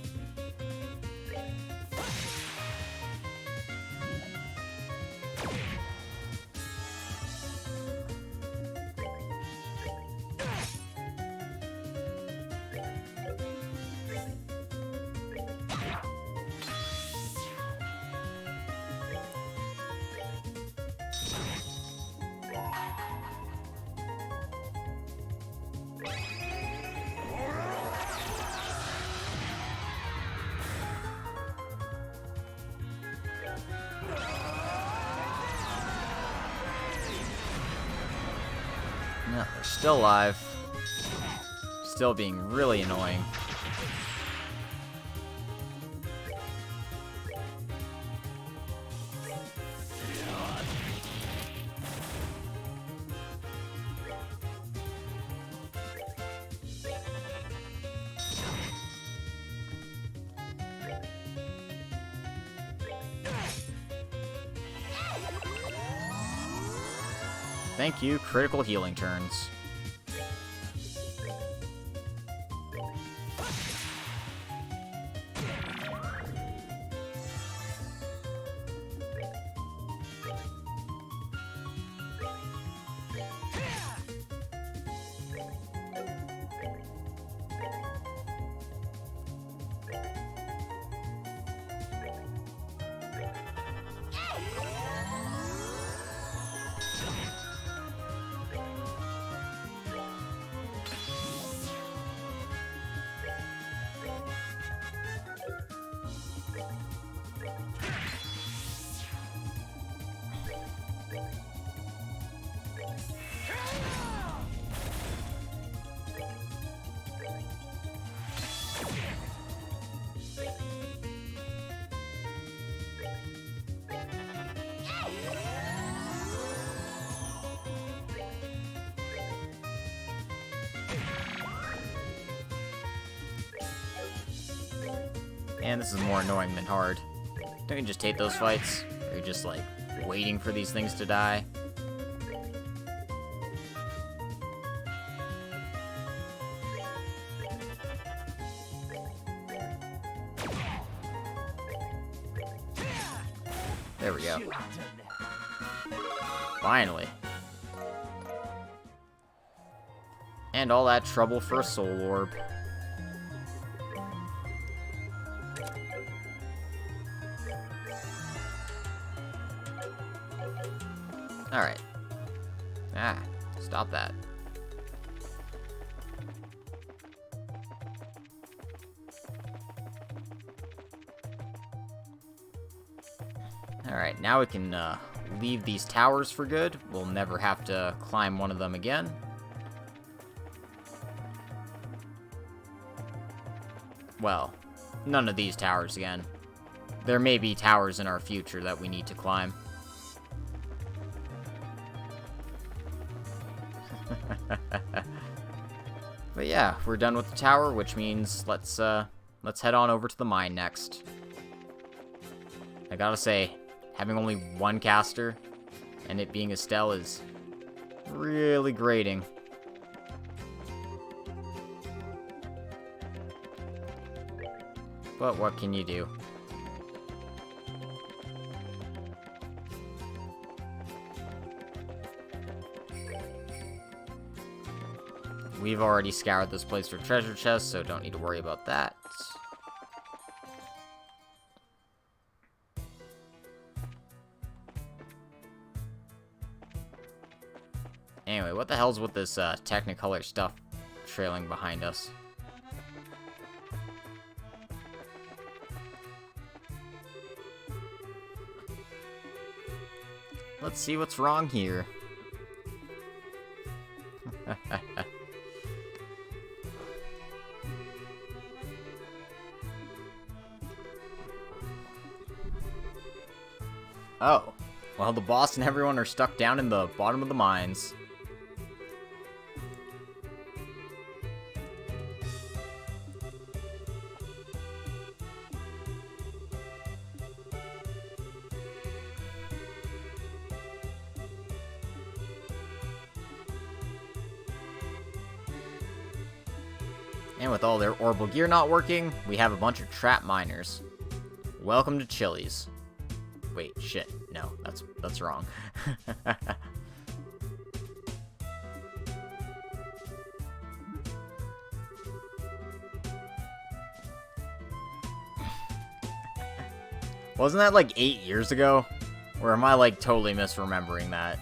No, they're still alive. Still being really annoying. Thank you, critical healing turns. And this is more annoying than hard. Don't you just hate those fights? Or you're just, like, waiting for these things to die? There we go. Finally. And all that trouble for a soul orb. Alright. Ah, stop that. Alright, now we can leave these towers for good. We'll never have to climb one of them again. Well, none of these towers again. There may be towers in our future that we need to climb. But yeah, we're done with the tower, which means let's head on over to the mine next. I gotta say, having only one caster, and it being Estelle, is really grating. But what can you do? We've already scoured this place for treasure chests, so don't need to worry about that. Anyway, what the hell's with this Technicolor stuff trailing behind us? Let's see what's wrong here. Oh. Well, the boss and everyone are stuck down in the bottom of the mines. And with all their orbital gear not working, we have a bunch of trap miners. Welcome to Chili's. Wait, shit. No, that's wrong. Wasn't that like 8 years ago? Or am I like totally misremembering that?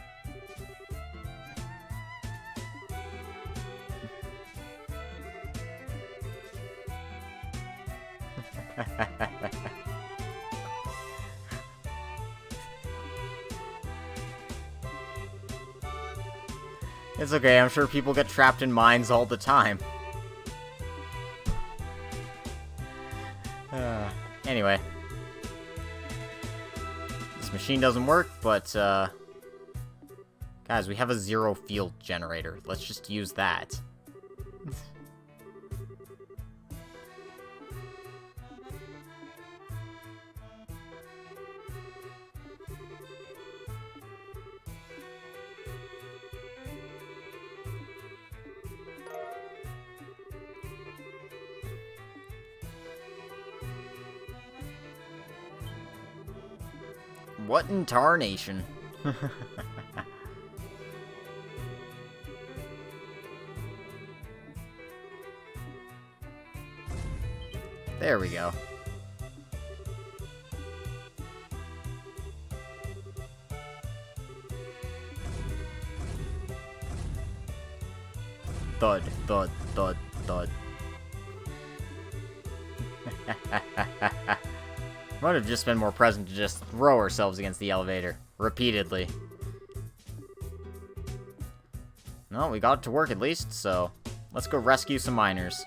It's okay, I'm sure people get trapped in mines all the time. Anyway. This machine doesn't work, but, guys, we have a zero field generator. Let's just use that. What in tarnation? There we go. Thud, thud, thud, thud. Might have just been more present to just throw ourselves against the elevator repeatedly. No, we got it to work at least, so let's go rescue some miners.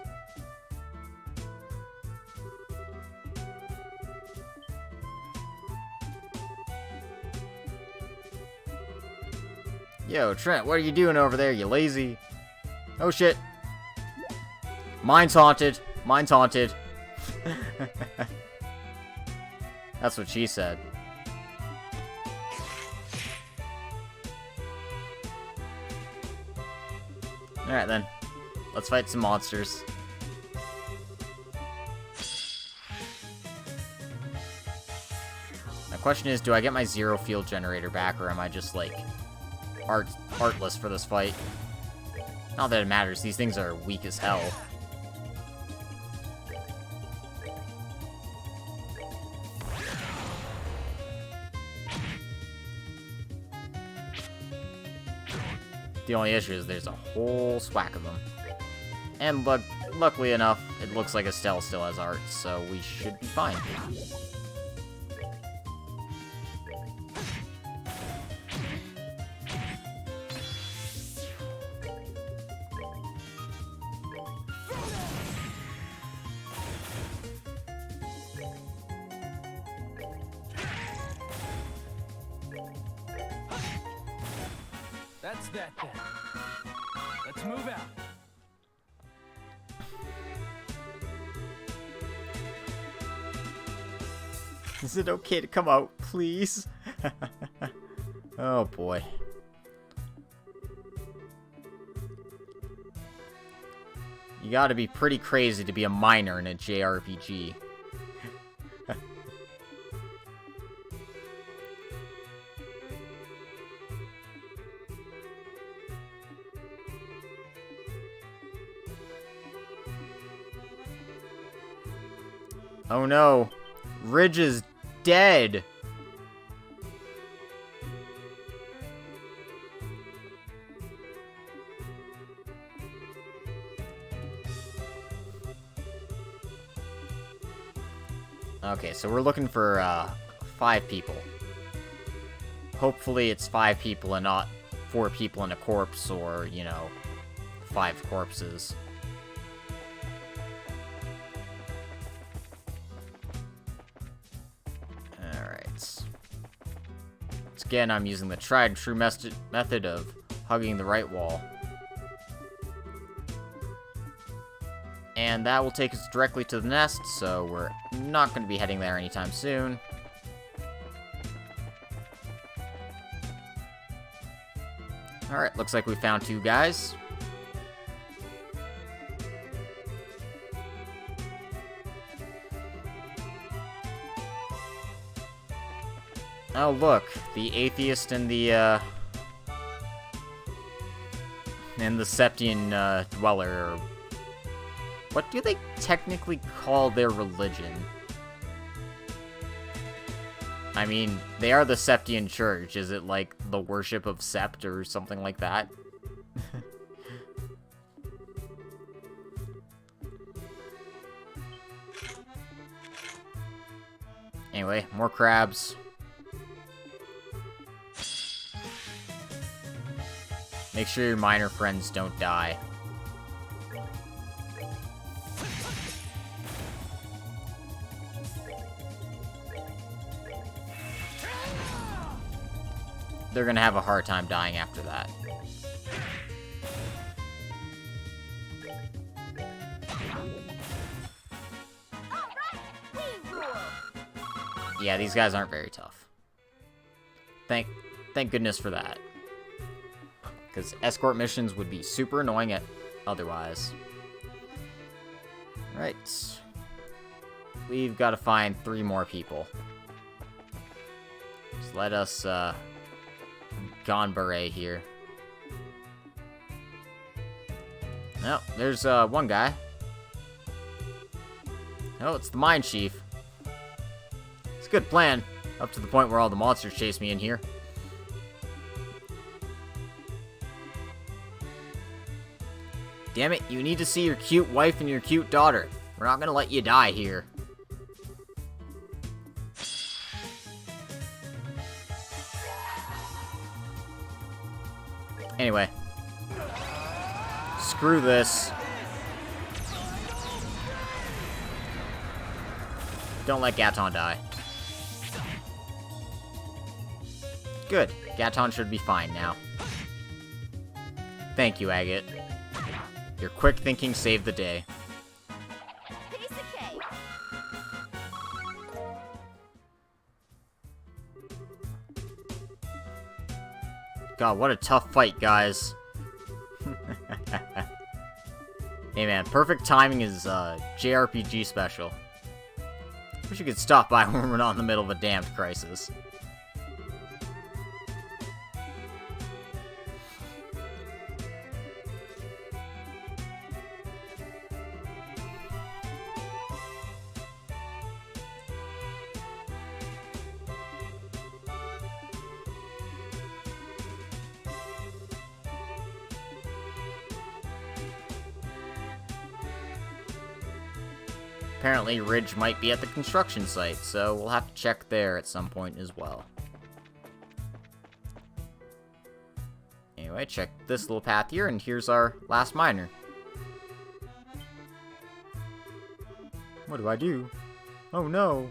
Yo, Trent, what are you doing over there, you lazy? Oh shit. Mine's haunted. Mine's haunted. That's what she said. Alright then. Let's fight some monsters. My question is, do I get my zero field generator back, or am I just, like, heartless for this fight? Not that it matters, these things are weak as hell. The only issue is there's a whole swack of them. And luckily enough, it looks like Estelle still has art, so we should be fine. That's that then. Let's move out. Is it okay to come out, please? Oh boy. You gotta be pretty crazy to be a miner in a JRPG. Oh no, Ridge is dead. Okay, so we're looking for 5 people. Hopefully it's 5 people and not 4 people in a corpse, or, you know, 5 corpses. Alright. Once again, I'm using the tried and true method of hugging the right wall. And that will take us directly to the nest, so we're not going to be heading there anytime soon. Alright, looks like we found 2 guys. Oh look, the atheist and the Septian dweller. What do they technically call their religion? I mean, they are the Septian Church. Is it like the worship of Sept or something like that? Anyway, more crabs. Make sure your miner friends don't die. They're gonna have a hard time dying after that. Yeah, these guys aren't very tough. Thank goodness for that. Because escort missions would be super annoying otherwise. Right. We've got to find 3 more people. Just let us, Gonbare here. No, there's, one guy. Oh, it's the mine chief. It's a good plan, up to the point where all the monsters chase me in here. Damn it, you need to see your cute wife and your cute daughter. We're not gonna let you die here. Anyway. Screw this. Don't let Gaton die. Good. Gaton should be fine now. Thank you, Agate. Your quick thinking saved the day. Kiseki. God, what a tough fight, guys. Hey man, perfect timing is JRPG special. Wish you could stop by when we're not in the middle of a damned crisis. Apparently, Ridge might be at the construction site, so we'll have to check there at some point as well. Anyway, check this little path here, and here's our last miner. What do I do? Oh no!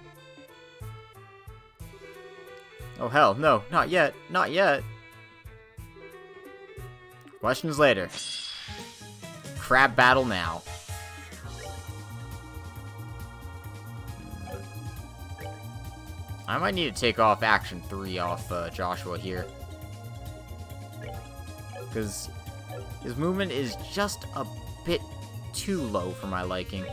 Oh hell, no, not yet, not yet! Questions later. Crab battle now. I might need to take off Action 3 off Joshua here. Because his movement is just a bit too low for my liking.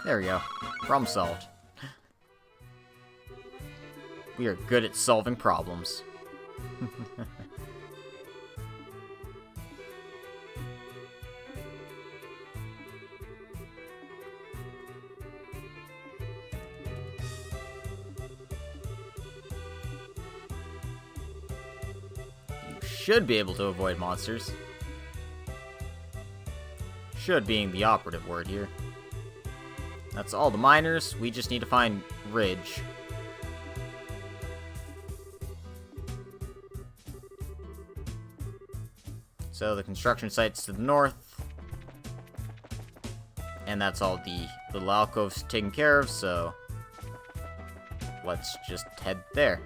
There we go. Problem solved. We are good at solving problems. You should be able to avoid monsters. Should being the operative word here. That's all the miners. We just need to find Ridge. So the construction site's to the north. And that's all the little alcoves taken care of, so let's just head there.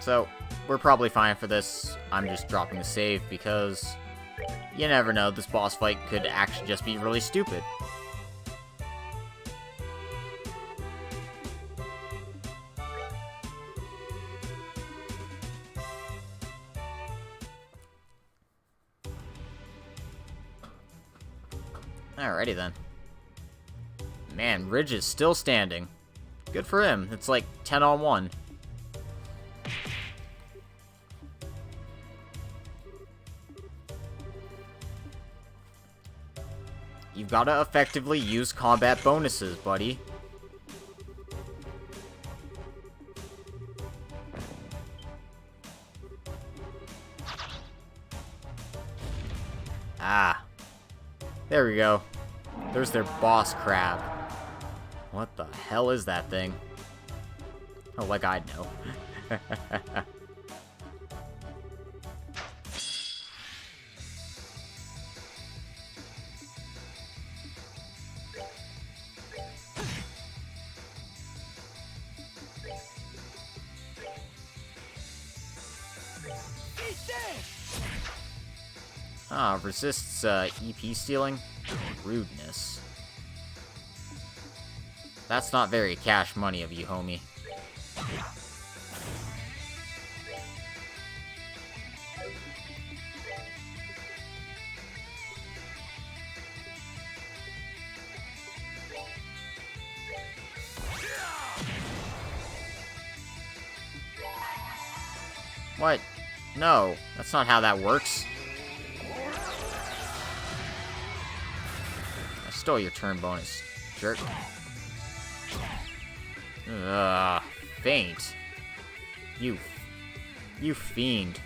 So, we're probably fine for this. I'm just dropping the save because you never know, this boss fight could actually just be really stupid. Alrighty then. Man, Ridge is still standing. Good for him. It's like 10 on 1. You've got to effectively use combat bonuses, buddy. Ah. There we go. There's their boss crab. What the hell is that thing? Oh, like I'd know. Ah, resists EP stealing. Rudeness. That's not very cash money of you, homie. What? No, that's not how that works. I stole your turn bonus, jerk. Ugh, faint. You fiend.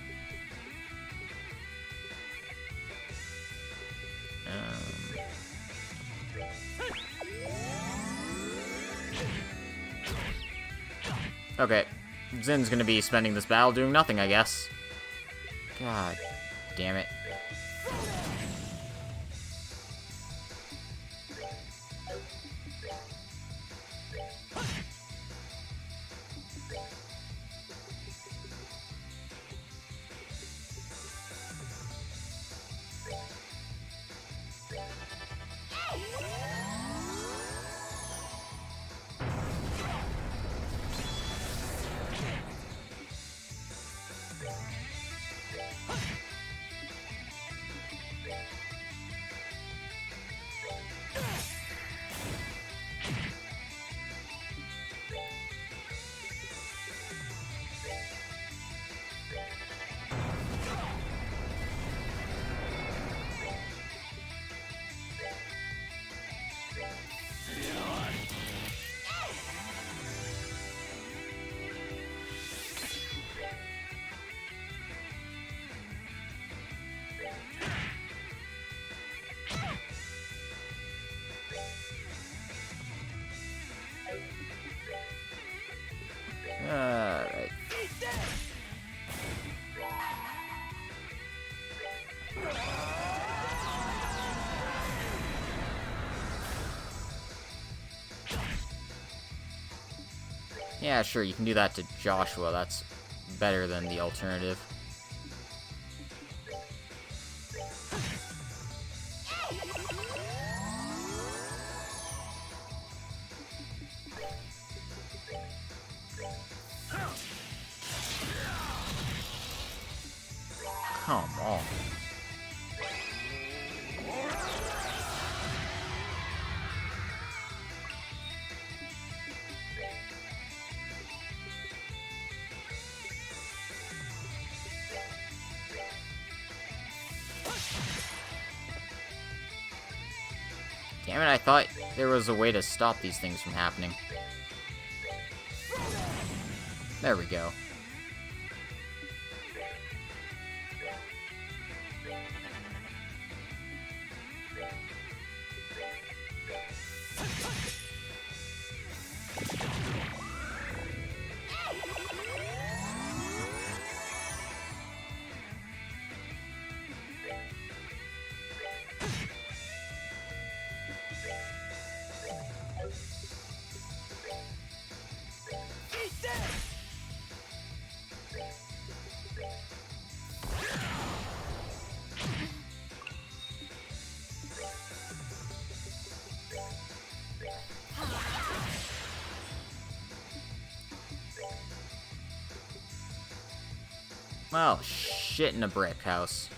Okay, Zin's gonna be spending this battle doing nothing, I guess. God damn it. Alright. Yeah, sure, you can do that to Joshua. That's better than the alternative. Damn it, I thought there was a way to stop these things from happening. There we go. Well, shit in a brick house.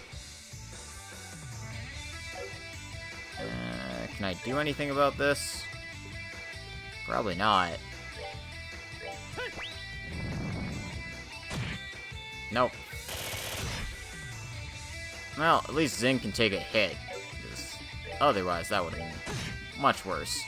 Can I do anything about this? Probably not. Nope. Well, at least Zing can take a hit. 'Cause otherwise, that would have been much worse.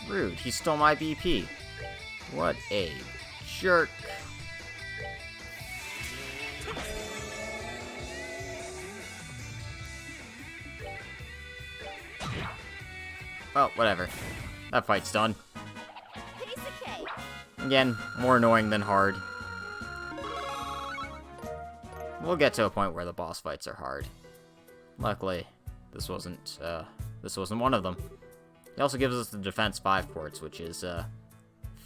Rude, he stole my BP. What a jerk. Well, whatever. That fight's done. Kiseki. Again, more annoying than hard. We'll get to a point where the boss fights are hard. Luckily, this wasn't one of them. He also gives us the defense 5 ports, which is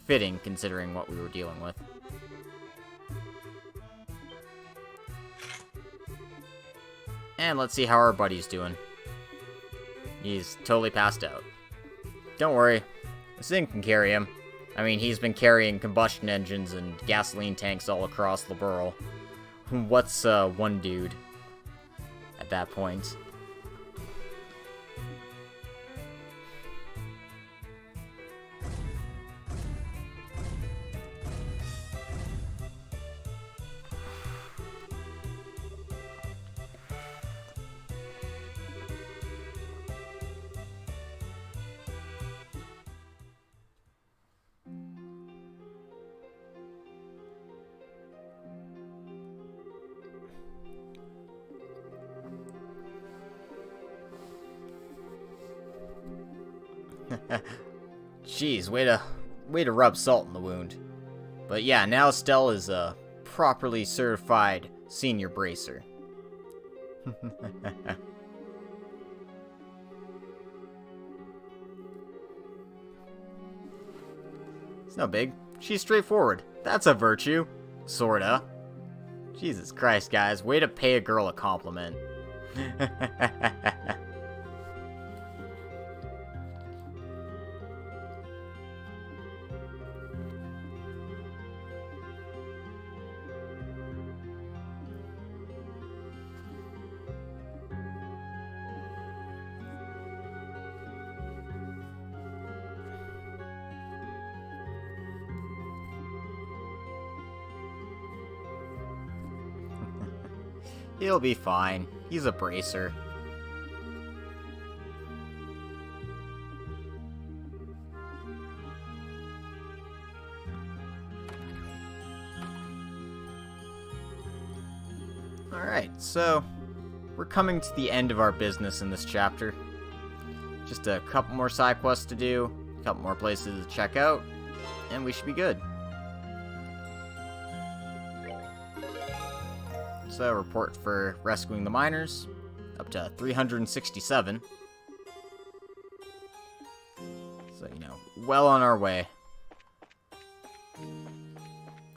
fitting considering what we were dealing with. And let's see how our buddy's doing. He's totally passed out. Don't worry, Zing can carry him. I mean, he's been carrying combustion engines and gasoline tanks all across the borough. What's one dude at that point? Jeez, way to rub salt in the wound. But yeah, now Stell is a properly certified senior bracer. It's no big. She's straightforward. That's a virtue. Sorta. Jesus Christ, guys. Way to pay a girl a compliment. He'll be fine. He's a bracer. Alright, so we're coming to the end of our business in this chapter. Just a couple more side quests to do, a couple more places to check out, and we should be good. So, report for rescuing the miners, up to 367. So, well on our way.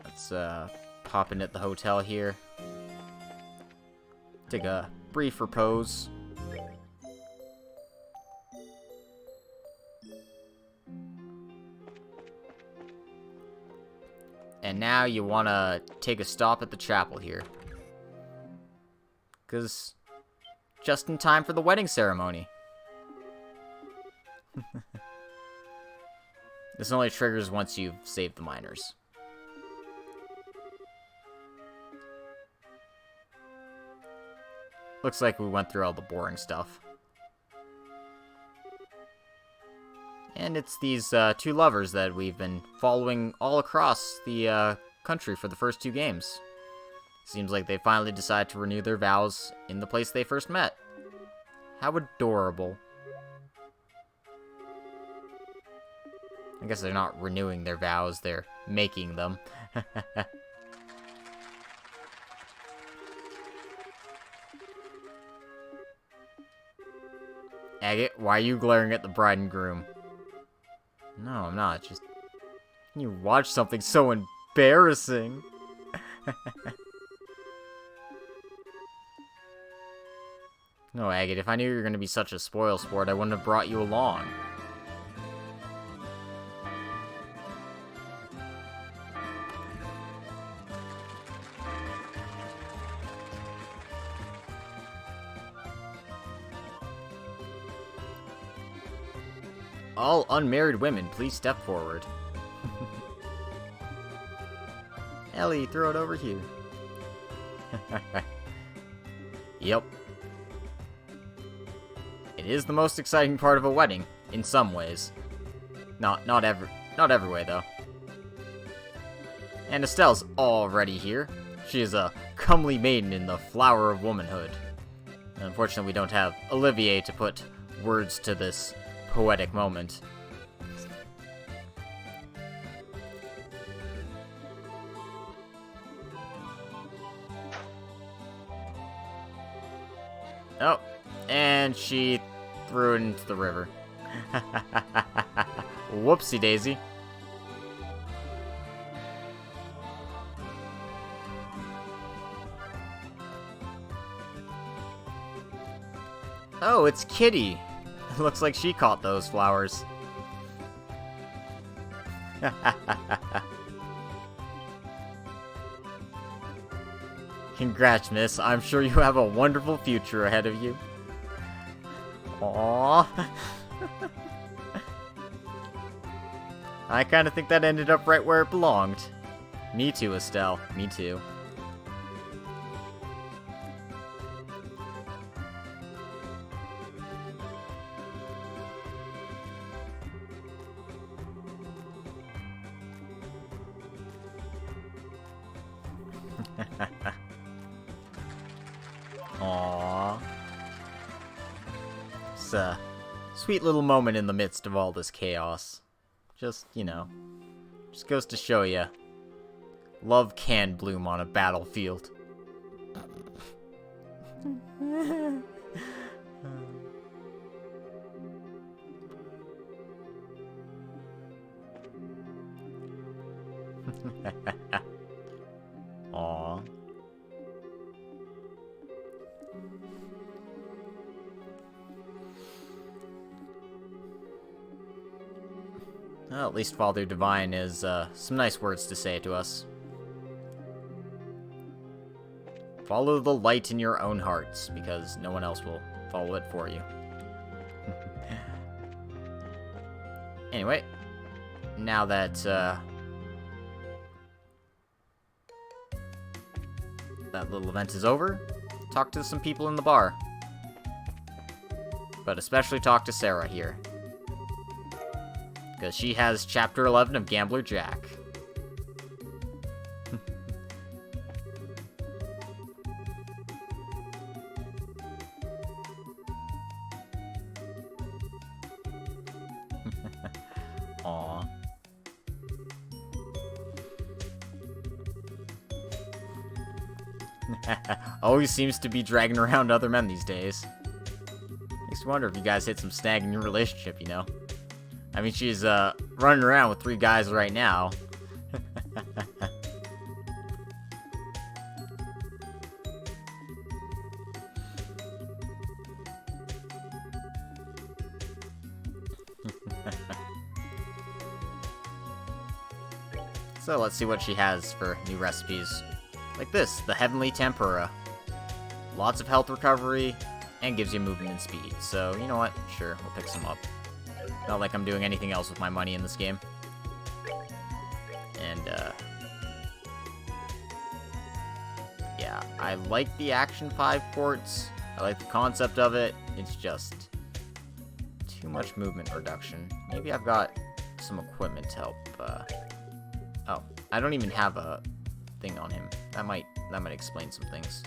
Let's pop in at the hotel here. Take a brief repose. And now you want to take a stop at the chapel here. Because just in time for the wedding ceremony. This only triggers once you've saved the miners. Looks like we went through all the boring stuff. And it's these two lovers that we've been following all across the country for the first two games. Seems like they finally decided to renew their vows in the place they first met. How adorable. I guess they're not renewing their vows, they're making them. Agate, why are you glaring at the bride and groom? No, I'm not. Just... You watch something so embarrassing. No, Agate, if I knew you were going to be such a spoil sport, I wouldn't have brought you along. All unmarried women, please step forward. Ellie, throw it over here. Yep. It is the most exciting part of a wedding, in some ways. Not every way, though. And Estelle's already here. She is a comely maiden in the flower of womanhood. Unfortunately, we don't have Olivier to put words to this poetic moment. Oh, and she threw it into the river. Whoopsie daisy. Oh, it's Kitty. Looks like she caught those flowers. Congrats, miss. I'm sure you have a wonderful future ahead of you. Aww. I kind of think that ended up right where it belonged. Me too, Estelle. Me too. Aww. It's a sweet little moment in the midst of all this chaos. Just, just goes to show you, love can bloom on a battlefield. Aww. Well, at least Father Divine has some nice words to say to us. Follow the light in your own hearts, because no one else will follow it for you. Anyway, now that that little event is over, talk to some people in the bar. But especially talk to Sarah here. Because she has Chapter 11 of Gambler Jack. Always seems to be dragging around other men these days. Makes me wonder if you guys hit some snag in your relationship, you know? I mean, she's, running around with 3 guys right now. So let's see what she has for new recipes. Like this, the Heavenly Tempura. Lots of health recovery, and gives you movement and speed. So, you know what? Sure, we'll pick some up. Not like I'm doing anything else with my money in this game. And, yeah, I like the Action 5 ports. I like the concept of it. It's just too much movement reduction. Maybe I've got some equipment to help, oh, I don't even have a thing on him. That might explain some things.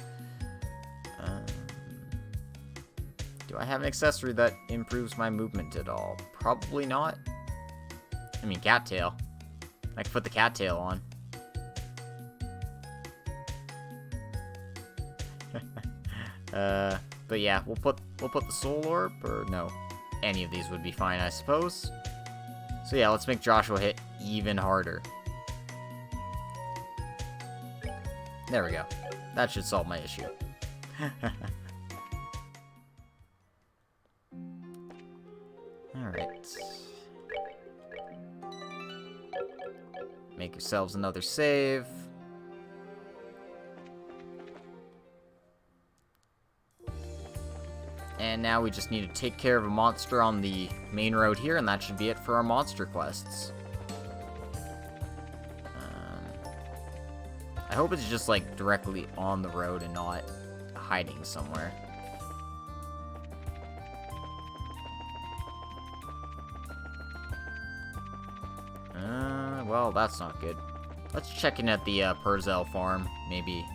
Do I have an accessory that improves my movement at all? Probably not. I mean, cattail. I can put the cattail on. But yeah, we'll put the soul orb, or no, any of these would be fine, I suppose. So yeah, let's make Joshua hit even harder. There we go. That should solve my issue. Alright. Make yourselves another save. And now we just need to take care of a monster on the main road here, and that should be it for our monster quests. I hope it's just, like, directly on the road and not hiding somewhere. Well, that's not good. Let's check in at the Purzel farm. Maybe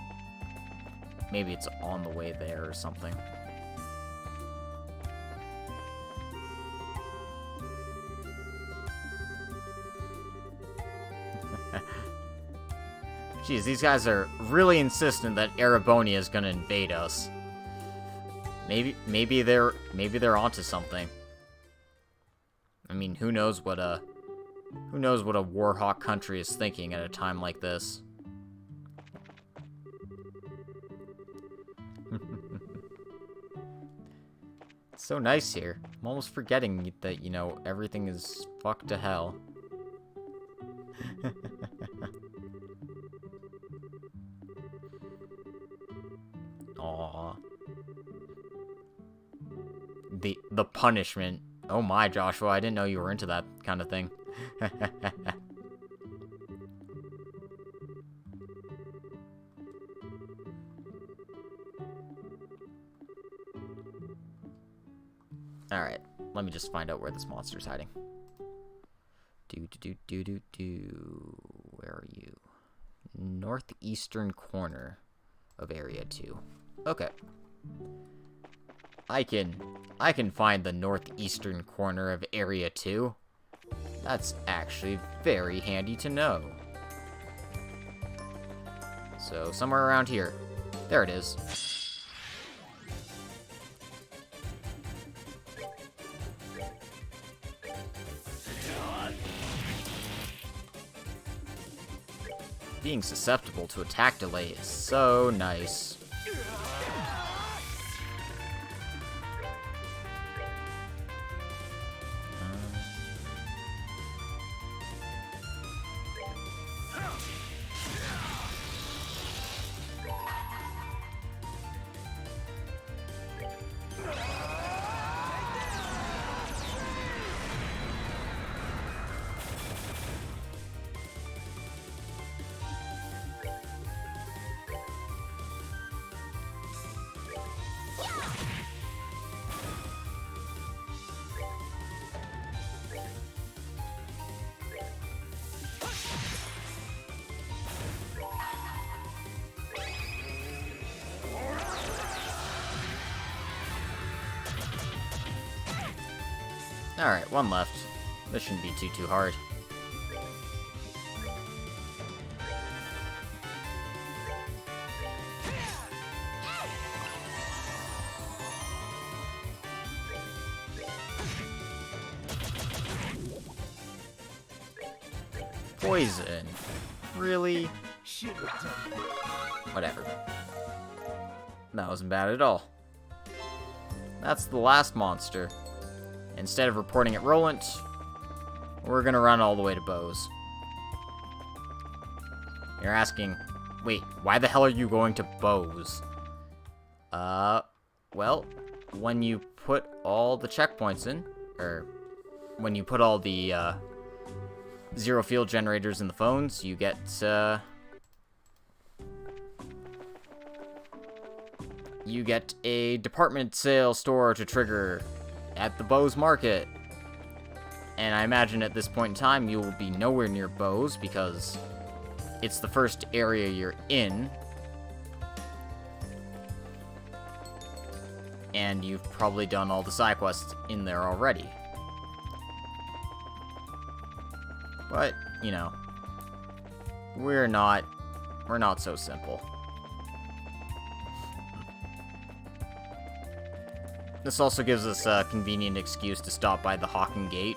it's on the way there or something. Jeez, these guys are really insistent that Erebonia is gonna invade us. Maybe they're onto something. I mean, who knows what a Warhawk country is thinking at a time like this. It's so nice here. I'm almost forgetting that, you know, everything is fucked to hell. Aww. The punishment. Oh my, Joshua, I didn't know you were into that kind of thing. Alright, let me just find out where this monster's hiding. Where are you? Northeastern corner of Area 2. Okay. I can find the northeastern corner of Area 2. That's actually very handy to know. So, somewhere around here. There it is. Being susceptible to attack delay is so nice. Alright, one left. This shouldn't be too hard. Poison. Really? Should have done that. Whatever. That wasn't bad at all. That's the last monster. Instead of reporting at Roland, we're gonna run all the way to Bose. You're asking, wait, why the hell are you going to Bose? Well, when you put all the checkpoints in, or when you put all the, zero field generators in the phones, you get, a department sale store to trigger at the Bose Market. And I imagine at this point in time, you will be nowhere near Bose because it's the first area you're in. And you've probably done all the side quests in there already. But, you know, we're not so simple. This also gives us a convenient excuse to stop by the Hawking Gate.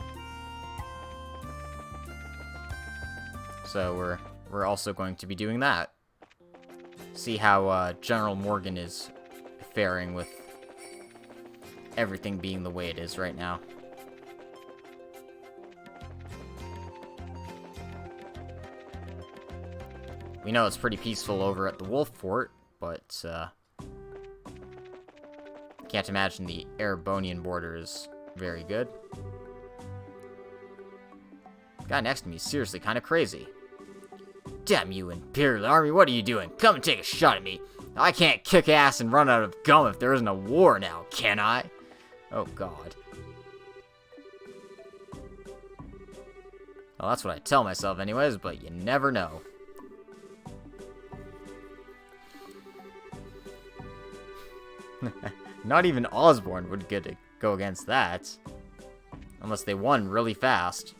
So we're also going to be doing that. See how General Morgan is faring with everything being the way it is right now. We know it's pretty peaceful over at the Wolf Fort, but can't imagine the Erebonian border is very good. The guy next to me is seriously kind of crazy. Damn you, Imperial Army, what are you doing? Come and take a shot at me. I can't kick ass and run out of gum if there isn't a war now, can I? Oh, God. Well, that's what I tell myself anyways, but you never know. Not even Osborne would get to go against that. Unless they won really fast.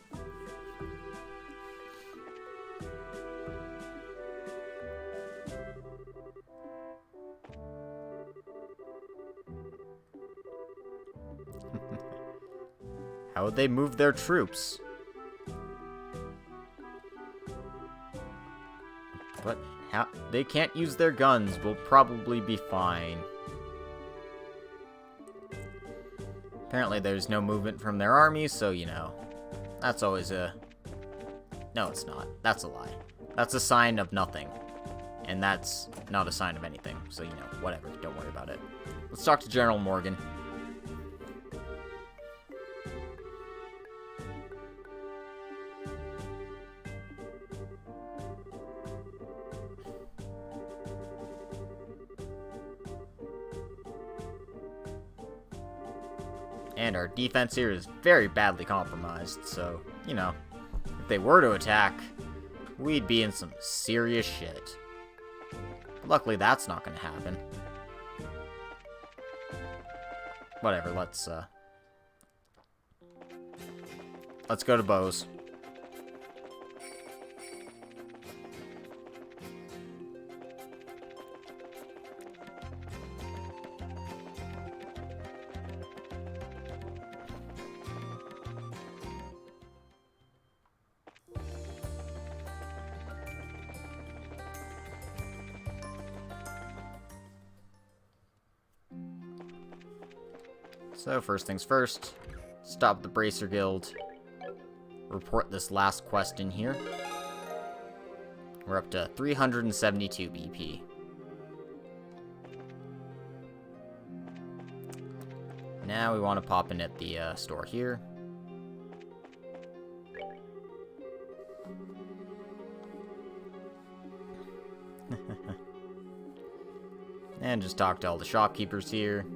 How would they move their troops? But how they can't use their guns. We'll probably be fine. Apparently there's no movement from their army, so, you know, that's always a... No, it's not. That's a lie. That's a sign of nothing. And that's not a sign of anything. So, you know, whatever. Don't worry about it. Let's talk to General Morgan. And our defense here is very badly compromised, so, you know, if they were to attack, we'd be in some serious shit. Luckily, that's not going to happen. Whatever, let's go to Bose. So, first things first, stop the Bracer Guild, report this last quest in here. We're up to 372 BP. Now we want to pop in at the store here. And just talk to all the shopkeepers here.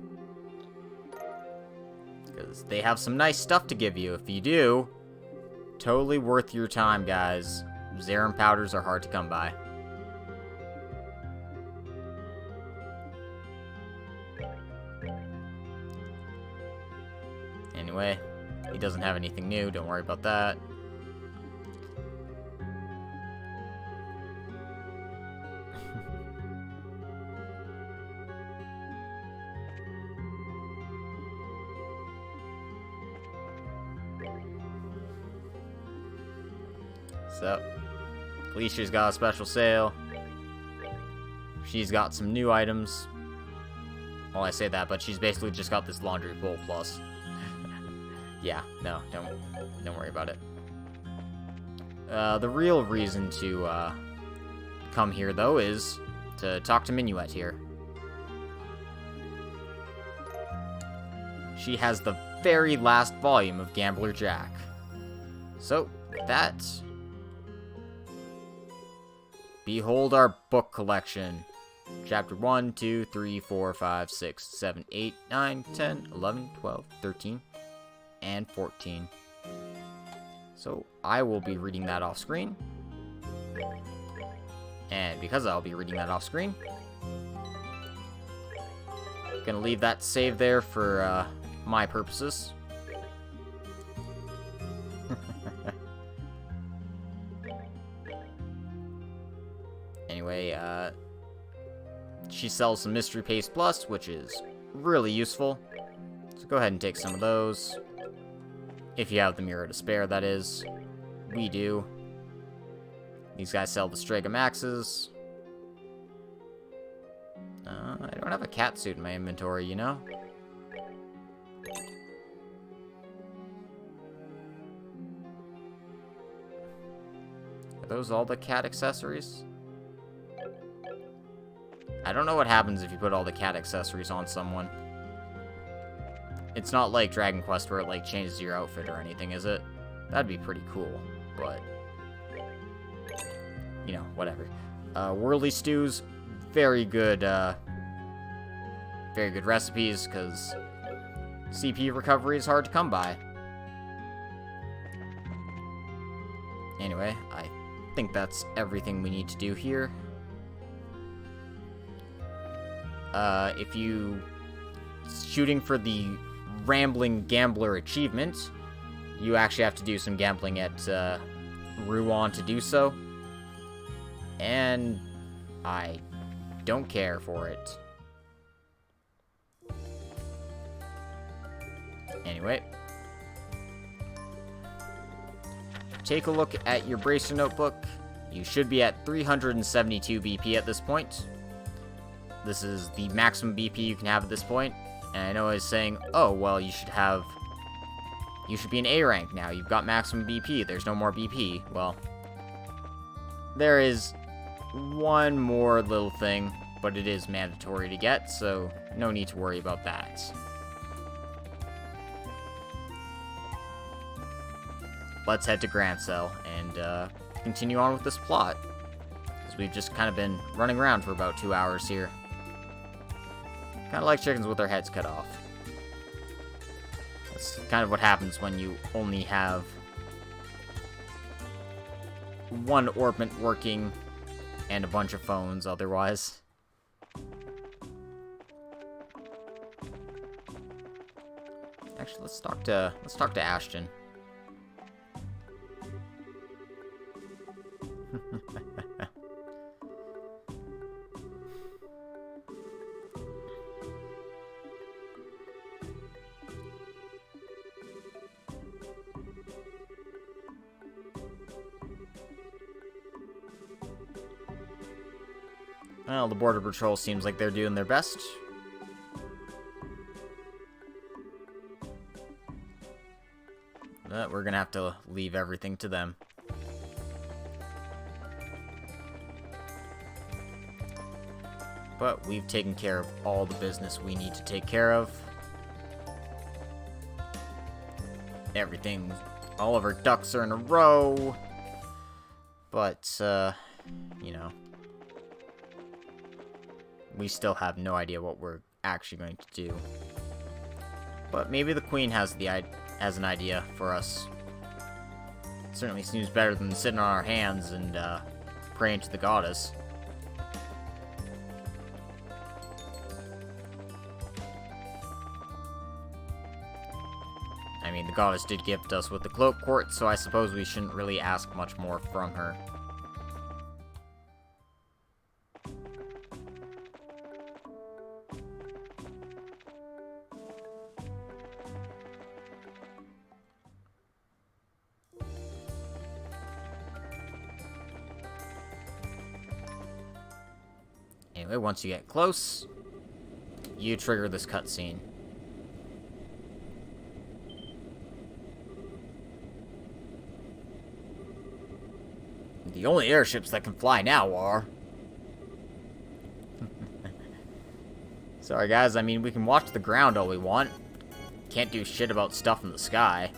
Because they have some nice stuff to give you. If you do, totally worth your time, guys. Zerum powders are hard to come by. Anyway, he doesn't have anything new. Don't worry about that. So, Alicia's got a special sale. She's got some new items. Well, I say that, but she's basically just got this laundry bowl plus. Yeah, no, don't worry about it. The real reason to come here, though, is to talk to Minuet here. She has the very last volume of Gambler Jack. So, with that, behold our book collection. Chapter 1, 2, 3, 4, 5, 6, 7, 8, 9, 10, 11, 12, 13, and 14. So, I will be reading that off screen. And because I'll be reading that off screen, I'm gonna leave that saved there for my purposes. Anyway, she sells some Mystery Paste Plus, which is really useful. So go ahead and take some of those. If you have the Mirror to spare, that is. We do. These guys sell the Strega Maxes. I don't have a cat suit in my inventory, you know? Are those all the cat accessories? I don't know what happens if you put all the cat accessories on someone. It's not like Dragon Quest where it, like, changes your outfit or anything, is it? That'd be pretty cool, but... you know, whatever. Whirly Stews, very good recipes, because CP recovery is hard to come by. Anyway, I think that's everything we need to do here. If you shooting for the Rambling Gambler achievement, you actually have to do some gambling at Rouen to do so. And I don't care for it. Anyway, take a look at your Bracer notebook. You should be at 372 BP at this point. This is the maximum BP you can have at this point. And I know I was saying, oh, well, you should be an A rank now. You've got maximum BP. There's no more BP. Well, there is one more little thing, but it is mandatory to get, so no need to worry about that. Let's head to Grand Cell and continue on with this plot, because we've just kind of been running around for about 2 hours here. Kind of like chickens with their heads cut off. That's kind of what happens when you only have one orbment working and a bunch of phones otherwise. Actually, let's talk to Ashton. Well, the Border Patrol seems like they're doing their best. But we're gonna have to leave everything to them. But we've taken care of all the business we need to take care of. Everything, all of our ducks are in a row. But, you know, we still have no idea what we're actually going to do. But maybe the Queen has an idea for us. It certainly seems better than sitting on our hands and praying to the goddess. I mean, the goddess did gift us with the Cloak Court, so I suppose we shouldn't really ask much more from her. Anyway, once you get close, you trigger this cutscene. The only airships that can fly now are... Sorry guys, I mean, we can watch the ground all we want. Can't do shit about stuff in the sky.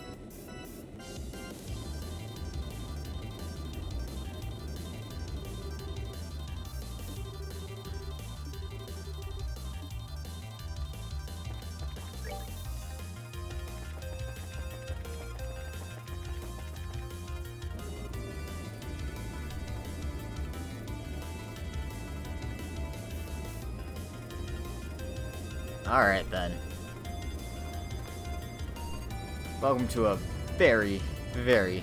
Alright then. Welcome to a very, very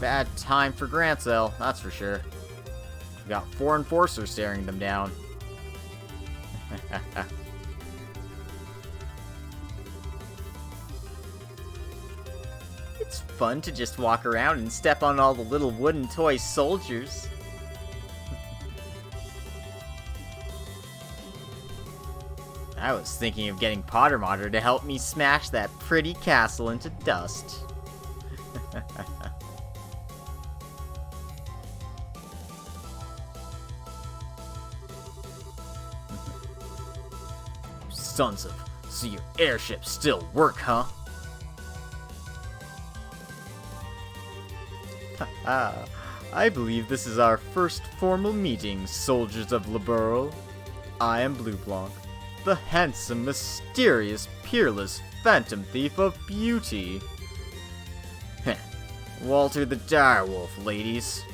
bad time for Grancel, that's for sure. We got 4 enforcers staring them down. It's fun to just walk around and step on all the little wooden toy soldiers. I was thinking of getting Pottermodder to help me smash that pretty castle into dust. Sons of... So your airships still work, huh? I believe this is our first formal meeting, soldiers of Liberl. I am Blue Blanc, the handsome, mysterious, peerless phantom thief of beauty. Heh. Walter the Direwolf, ladies.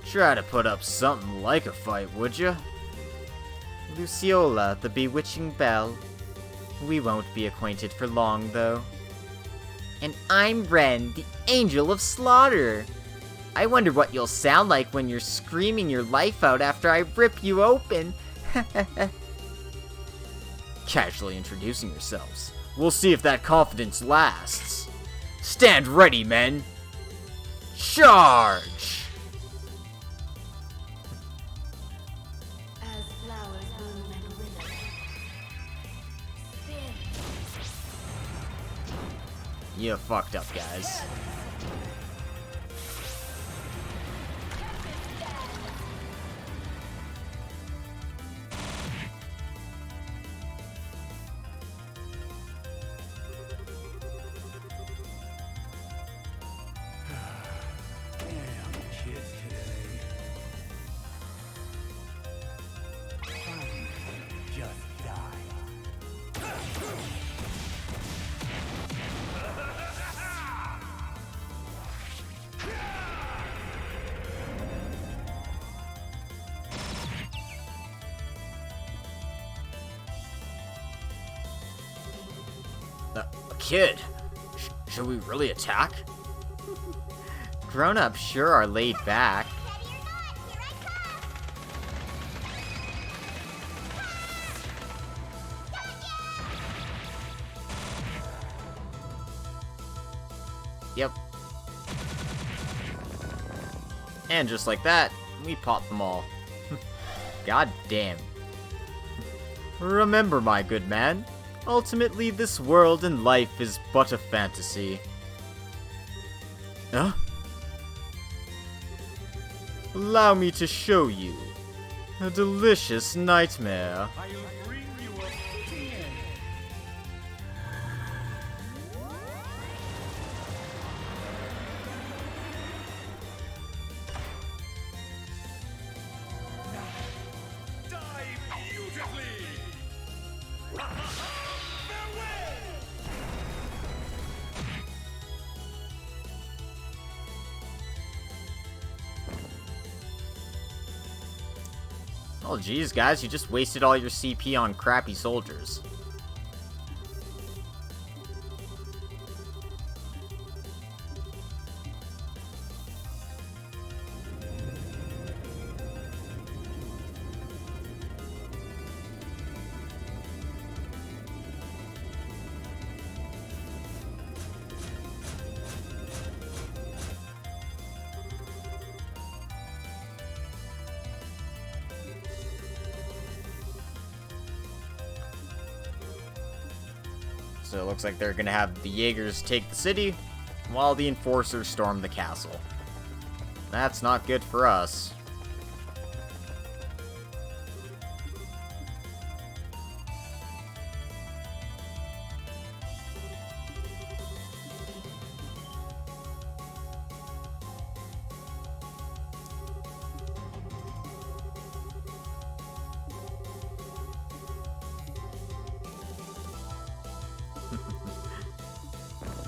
Try to put up something like a fight, would ya? Luciola, the bewitching belle. We won't be acquainted for long, though. And I'm Ren, the angel of slaughter. I wonder what you'll sound like when you're screaming your life out after I rip you open. Casually introducing yourselves. We'll see if that confidence lasts. Stand ready, men. Charge! As flowers bloom and wither. Spin. You fucked up, guys. A kid? Should we really attack? Grown-ups sure are laid back. Yep. And just like that, we pop them all. God damn. Remember, my good man, ultimately this world and life is but a fantasy. Huh? Allow me to show you a delicious nightmare. I'll bring you a fitting end. Die beautifully! Farewell! Oh geez, guys, you just wasted all your CP on crappy soldiers. So it looks like they're gonna have the Jaegers take the city, while the enforcers storm the castle. That's not good for us.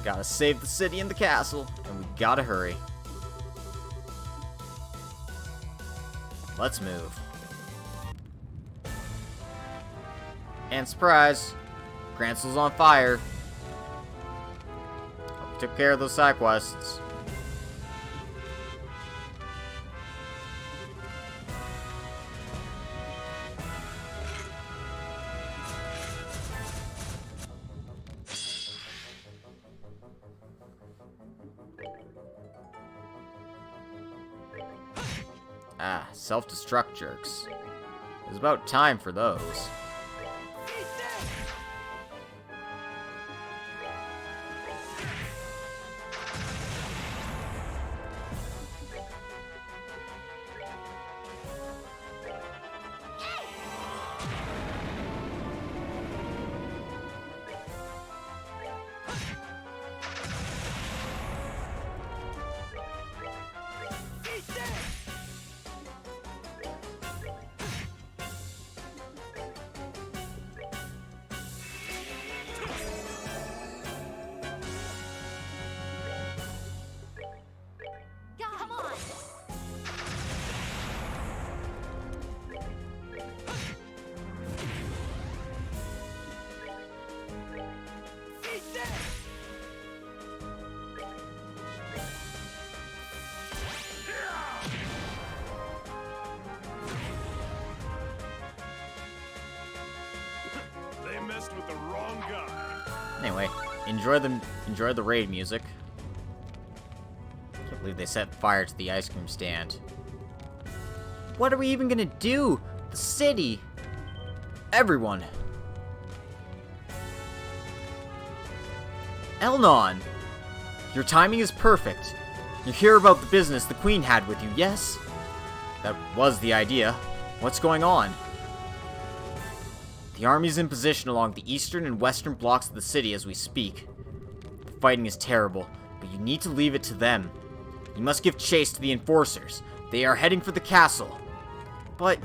Gotta save the city and the castle, and we gotta hurry. Let's move. And surprise, Gransel's on fire. Hope we took care of those side quests. Ah, self-destruct jerks. It was about time for those. Come on! They messed with the wrong guy. Anyway, enjoy the raid music. Can't believe they set fire to the ice cream stand. What are we even gonna do? The city! Everyone! Elnon! Your timing is perfect. You hear about the business the Queen had with you, yes? That was the idea. What's going on? The army's in position along the eastern and western blocks of the city as we speak. The fighting is terrible, but you need to leave it to them. You must give chase to the enforcers. They are heading for the castle. But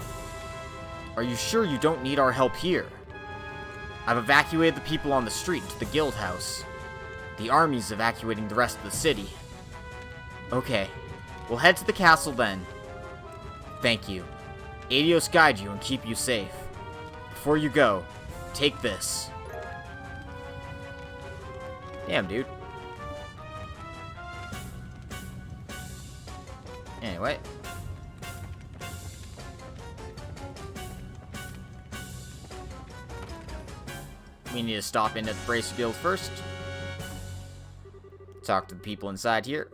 are you sure you don't need our help here? I've evacuated the people on the street to the guild house. The army's evacuating the rest of the city. Okay, we'll head to the castle then. Thank you. Adios guide you and keep you safe. Before you go, take this. Damn, dude. Anyway. We need to stop in at the Bracer Guild first. Talk to the people inside here.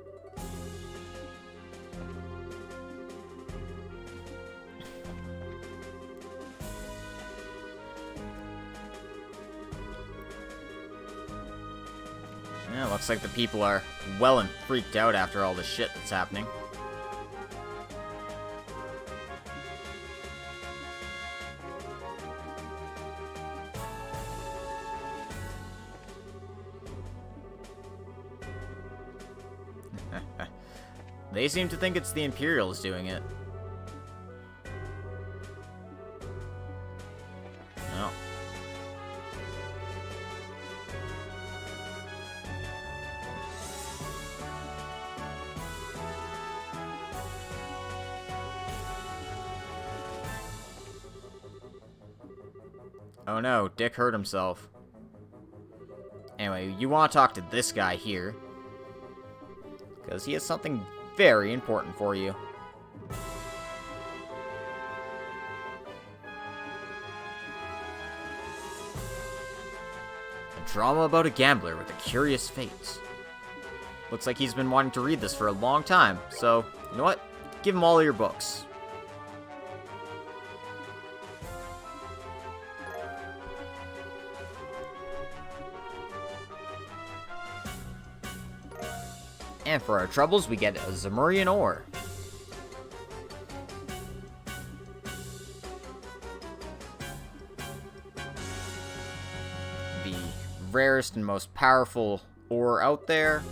Yeah, looks like the people are well and freaked out after all the shit that's happening. They seem to think it's the Imperials doing it. No. Oh no, Dick hurt himself. Anyway, you want to talk to this guy here. Because he has something very important for you. A drama about a gambler with a curious fate. Looks like he's been wanting to read this for a long time, so, you know what? Give him all of your books. And for our troubles, we get a Zemurian ore. The rarest and most powerful ore out there.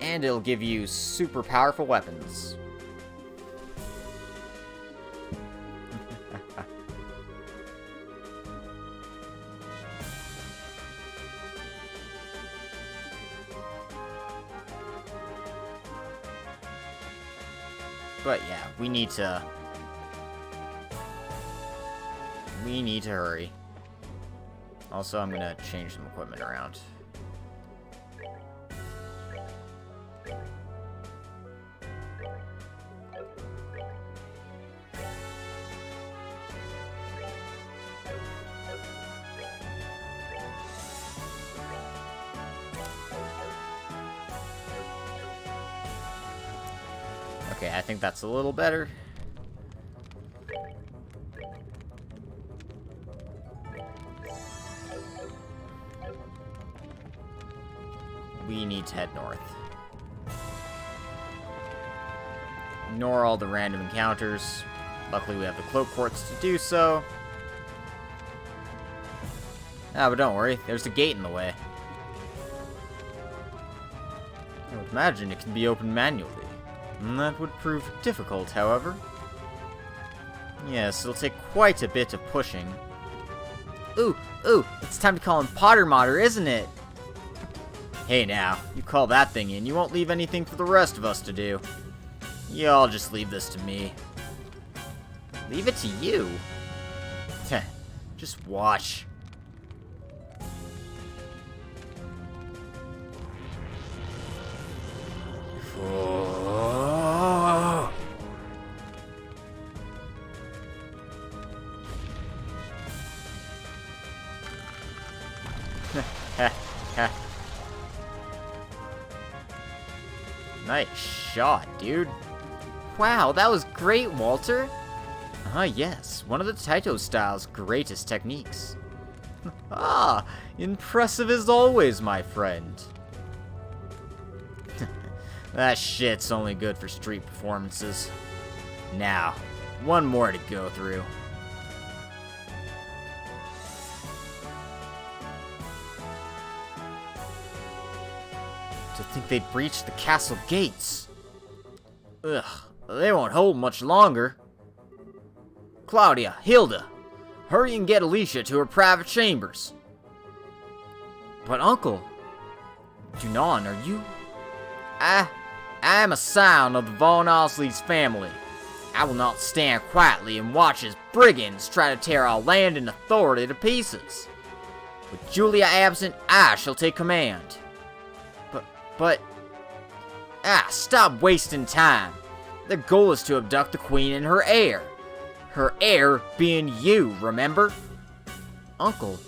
And it'll give you super powerful weapons. But yeah, we need to hurry. Also, I'm gonna change some equipment around. Okay, I think that's a little better. We need to head north. Ignore all the random encounters. Luckily, we have the cloak quartz to do so. Ah, but don't worry, there's a gate in the way. I would imagine it can be opened manually. That would prove difficult, however. Yes, it'll take quite a bit of pushing. Ooh, it's time to call him Potter Modder, isn't it? Hey now, you call that thing in, you won't leave anything for the rest of us to do. Y'all just leave this to me. Leave it to you? Heh, just watch. Oh. Nice shot, dude. Wow, that was great, Walter. Yes, one of the Taito style's greatest techniques. Ah, impressive as always, my friend. That shit's only good for street performances. Now, one more to go through. To think they'd breach the castle gates. Ugh, they won't hold much longer. Claudia, Hilda, hurry and get Alicia to her private chambers. But Uncle, Dunan, are you? I am a scion of the Von Osley's family. I will not stand quietly and watch as brigands try to tear our land and authority to pieces. With Julia absent, I shall take command. But... stop wasting time. Their goal is to abduct the queen and her heir. Her heir being you, remember? Uncle,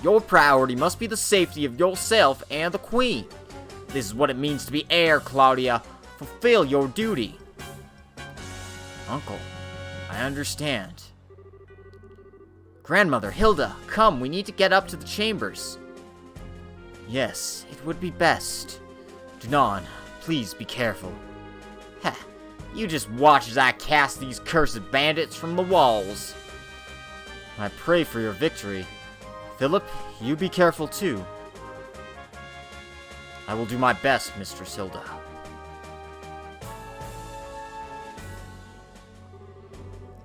your priority must be the safety of yourself and the queen. This is what it means to be heir, Claudia. Fulfill your duty. Uncle, I understand. Grandmother, Hilda, come, we need to get up to the chambers. Yes, it would be best. Dunan, please be careful. Heh, you just watch as I cast these cursed bandits from the walls. I pray for your victory. Philip, you be careful too. I will do my best, Mistress Hilda.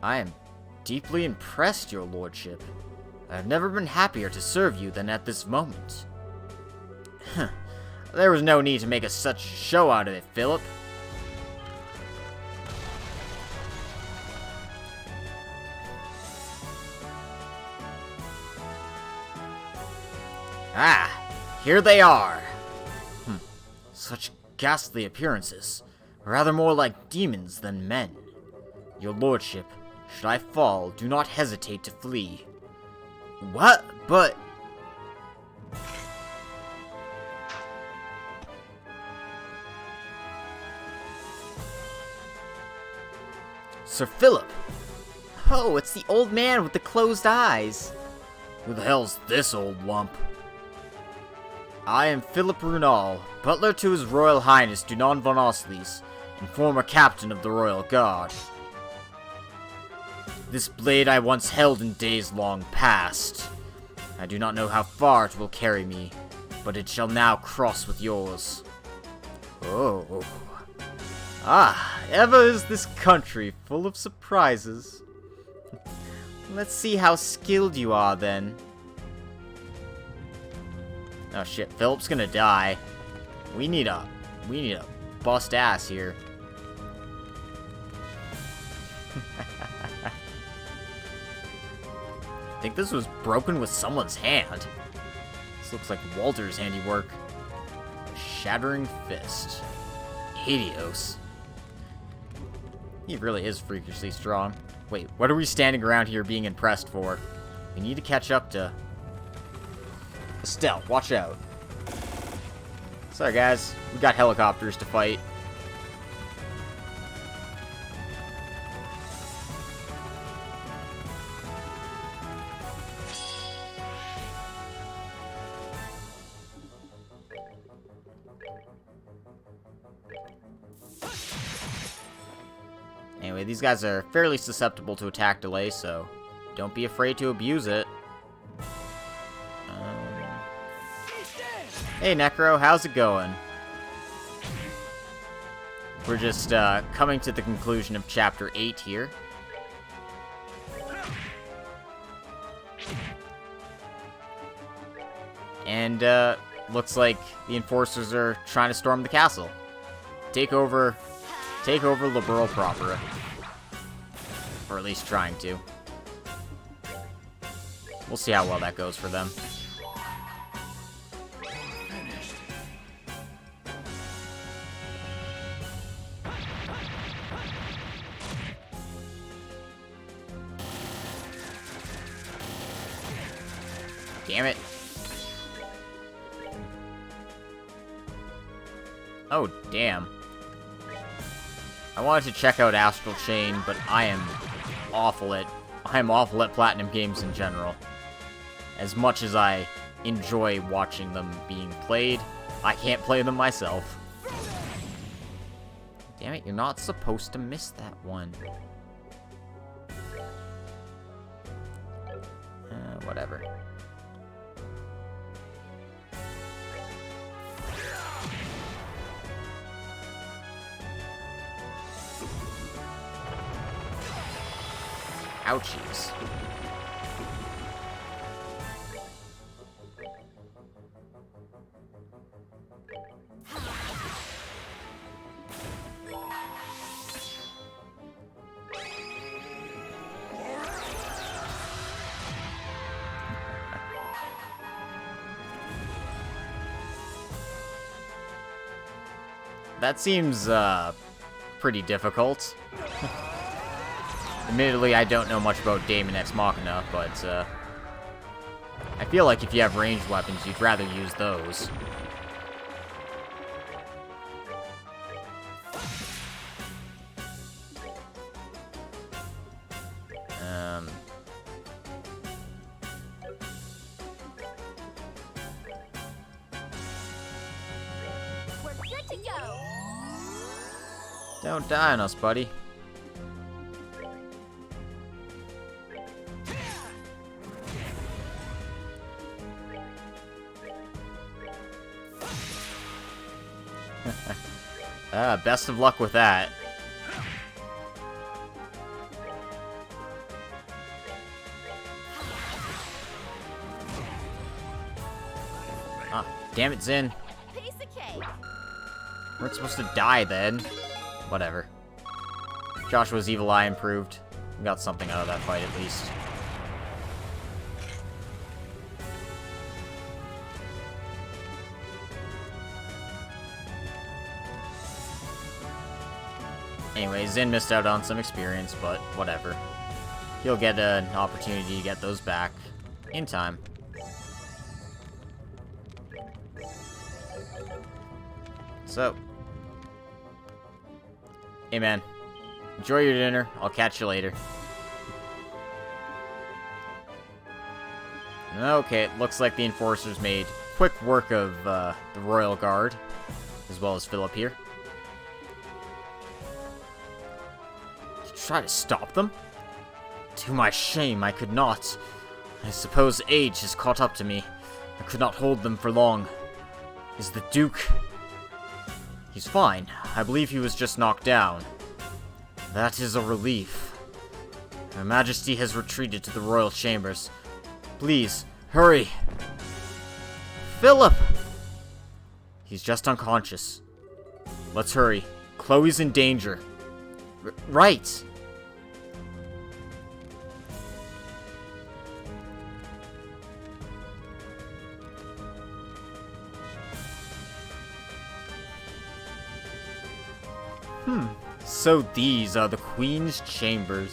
I am deeply impressed, your lordship. I have never been happier to serve you than at this moment. There was no need to make such a show out of it, Philip. Here they are. Such ghastly appearances. Rather more like demons than men. Your lordship, should I fall, do not hesitate to flee. What? But... Sir Philip! Oh, it's the old man with the closed eyes. Who the hell's this old lump? I am Philip Runal, butler to His Royal Highness Dunon von Oslis, and former captain of the Royal Guard. This blade I once held in days long past. I do not know how far it will carry me, but it shall now cross with yours. Oh. Ah, ever is this country full of surprises. Let's see how skilled you are, then. Oh shit, Philip's gonna die. We need a bust ass here. I think this was broken with someone's hand. This looks like Walter's handiwork. Shattering Fist. Helios. He really is freakishly strong. Wait, what are we standing around here being impressed for? We need to catch up to... Estelle, watch out. Sorry guys, we got helicopters to fight. Anyway, these guys are fairly susceptible to attack delay, so don't be afraid to abuse it. Hey Necro, how's it going? We're just coming to the conclusion of Chapter 8 here. And looks like the Enforcers are trying to storm the castle. Take over Liberal proper. Or at least trying to. We'll see how well that goes for them. Damn it. Oh, damn. I wanted to check out Astral Chain, but I am awful at Platinum games in general. As much as I enjoy watching them being played, I can't play them myself. Damn it, you're not supposed to miss that one. Whatever. Ouchies. That seems, pretty difficult. Admittedly, I don't know much about Daemon Ex Machina, but, I feel like if you have ranged weapons, you'd rather use those. We're good to go. Don't die on us, buddy. Best of luck with that. Ah, damn it, Zin. Piece of cake. We're supposed to die then. Whatever. Joshua's evil eye improved. We got something out of that fight at least. Anyway, Zin missed out on some experience, but whatever. He'll get an opportunity to get those back in time. So, hey man, enjoy your dinner. I'll catch you later. Okay, it looks like the Enforcers made quick work of the Royal Guard, as well as Philip here. Try to stop them? To my shame, I could not. I suppose age has caught up to me. I could not hold them for long. Is the Duke... He's fine. I believe he was just knocked down. That is a relief. Her Majesty has retreated to the royal chambers. Please, hurry! Philip! He's just unconscious. Let's hurry. Chloe's in danger. Right! So these are the Queen's chambers.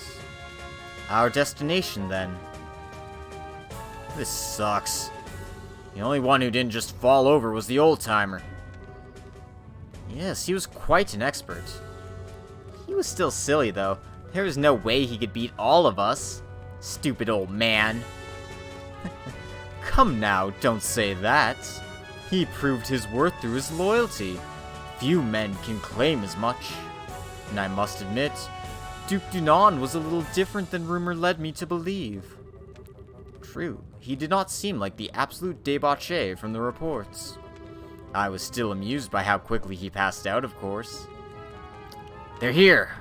Our destination, then. This sucks. The only one who didn't just fall over was the old-timer. Yes, he was quite an expert. He was still silly, though. There was no way he could beat all of us. Stupid old man. Come now, don't say that. He proved his worth through his loyalty. Few men can claim as much. And I must admit, Duke Dunan was a little different than rumor led me to believe. True, he did not seem like the absolute debauchee from the reports. I was still amused by how quickly he passed out, of course. They're here!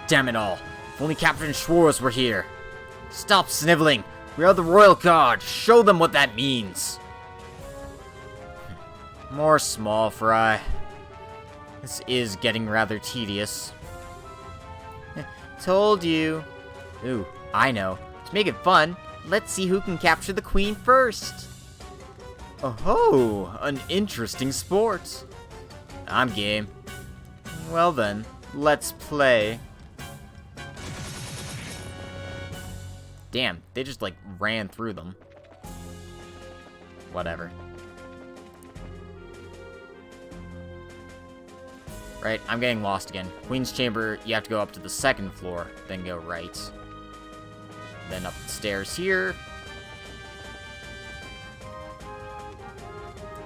Damn it all! If only Captain Schwartz were here! Stop sniveling! We are the Royal Guard! Show them what that means! More small fry. This is getting rather tedious. Told you. Ooh, I know. To make it fun, let's see who can capture the Queen first. Oh, an interesting sport. I'm game. Well then, let's play. Damn, they just like ran through them. Whatever. Right, I'm getting lost again. Queen's Chamber, you have to go up to the second floor, then go right. Then up the stairs here.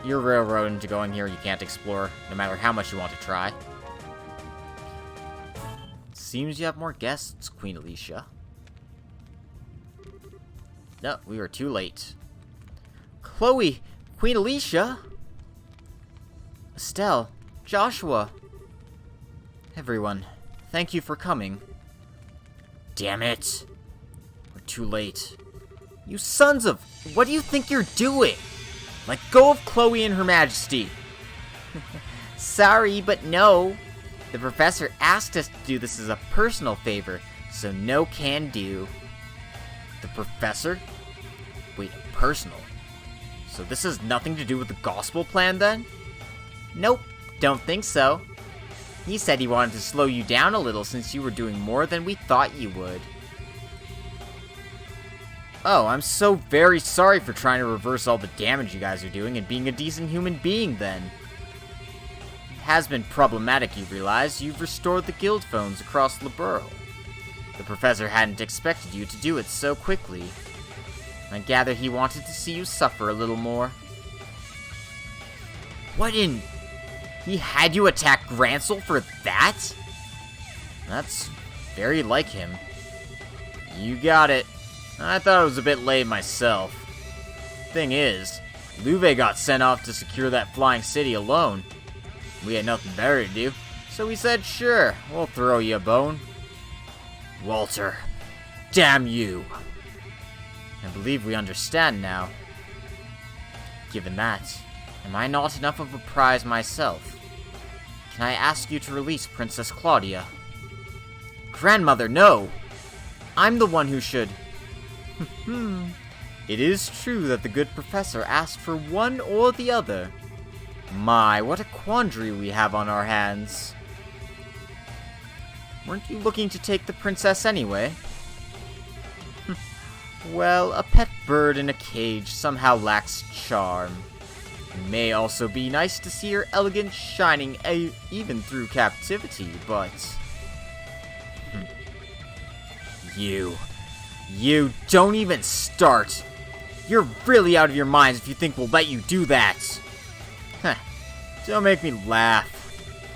You're railroaded into going here, you can't explore, no matter how much you want to try. Seems you have more guests, Queen Alicia. No, we were too late. Chloe! Queen Alicia! Estelle! Joshua! Everyone, thank you for coming. Damn it! We're too late. You sons of... What do you think you're doing? Let go of Chloe and Her Majesty. Sorry, but no. The professor asked us to do this as a personal favor, so no can do. The professor? Wait, personal? So this has nothing to do with the gospel plan, then? Nope, don't think so. He said he wanted to slow you down a little since you were doing more than we thought you would. Oh, I'm so very sorry for trying to reverse all the damage you guys are doing and being a decent human being, then. It has been problematic, you realize. You've restored the guild phones across Liberl. The professor hadn't expected you to do it so quickly. I gather he wanted to see you suffer a little more. What in... He had you attack Grancel for that? That's very like him. You got it. I thought it was a bit lame myself. Thing is, Louve got sent off to secure that flying city alone. We had nothing better to do, so we said, sure, we'll throw you a bone. Walter, damn you. I believe we understand now. Given that, am I not enough of a prize myself? Can I ask you to release Princess Claudia? Grandmother, no! I'm the one who should. It is true that the good professor asked for one or the other. My, what a quandary we have on our hands. Weren't you looking to take the princess anyway? Well, a pet bird in a cage somehow lacks charm. It may also be nice to see her elegance shining even through captivity, but... You You don't even start. You're really out of your minds if you think we'll let you do that. Huh. Don't make me laugh.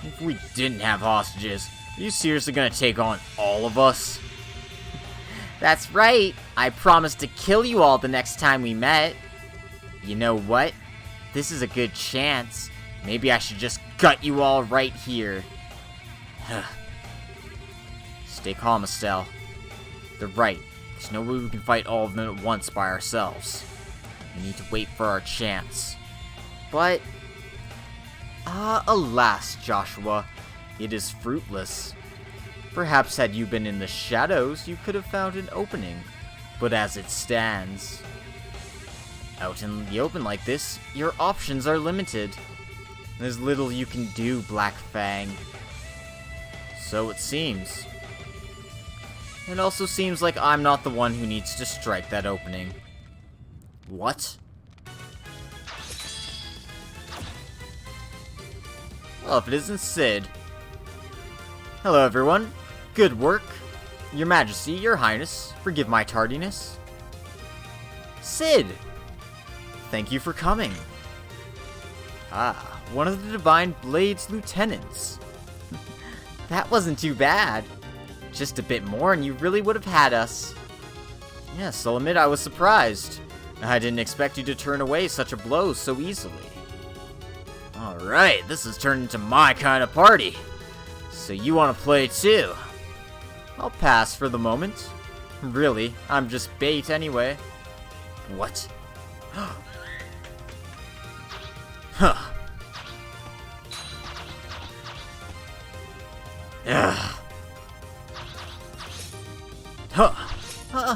If we didn't have hostages, are you seriously gonna take on all of us? That's right. I promised to kill you all the next time we met. You know what? This is a good chance. Maybe I should just gut you all right here. Stay calm, Estelle. They're right. There's no way we can fight all of them at once by ourselves. We need to wait for our chance. But, alas, Joshua, it is fruitless. Perhaps had you been in the shadows, you could have found an opening. But as it stands, out in the open like this, your options are limited. There's little you can do, Black Fang. So it seems. It also seems like I'm not the one who needs to strike that opening. What? Well, if it isn't Sid. Hello, everyone. Good work. Your Majesty, Your Highness, forgive my tardiness. Sid! Thank you for coming. Ah, one of the Divine Blade's lieutenants. That wasn't too bad. Just a bit more and you really would have had us. Yes, I'll admit I was surprised. I didn't expect you to turn away such a blow so easily. Alright, this has turned into my kind of party. So you want to play too? I'll pass for the moment. Really, I'm just bait anyway. What? Huh. Ugh. Huh. Huh.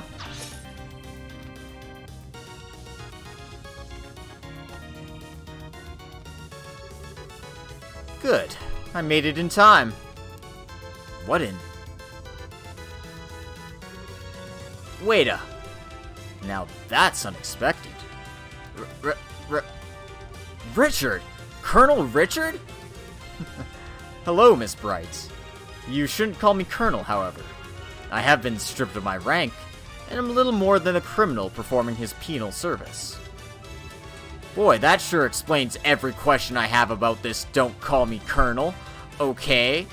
Good. I made it in time. What in? Wait a... Now that's unexpected. Richard? Colonel Richard? Hello, Miss Bright. You shouldn't call me Colonel, however. I have been stripped of my rank, and I'm little more than a criminal performing his penal service. Boy, that sure explains every question I have about this don't call me Colonel. Okay.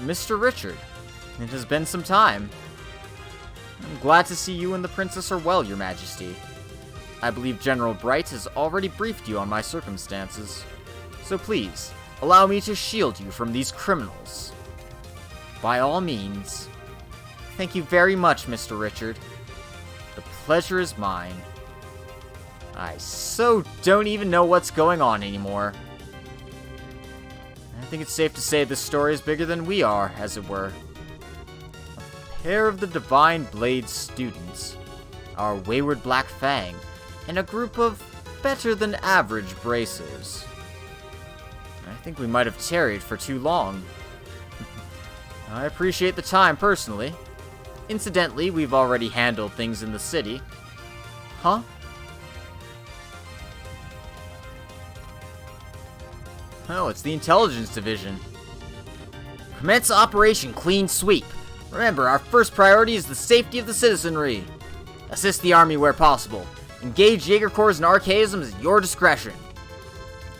Mr. Richard, it has been some time. I'm glad to see you and the princess are well, Your Majesty. I believe General Bright has already briefed you on my circumstances. So please, allow me to shield you from these criminals. By all means. Thank you very much, Mr. Richard. The pleasure is mine. I so don't even know what's going on anymore. I think it's safe to say this story is bigger than we are, as it were. A pair of the Divine Blade students, our wayward Black Fang, and a group of better-than-average bracers. I think we might have tarried for too long. I appreciate the time, personally. Incidentally, we've already handled things in the city. Huh? Oh, it's the Intelligence Division. Commence Operation Clean Sweep. Remember, our first priority is the safety of the citizenry. Assist the army where possible. Engage Jaeger Corps and Archaisms at your discretion.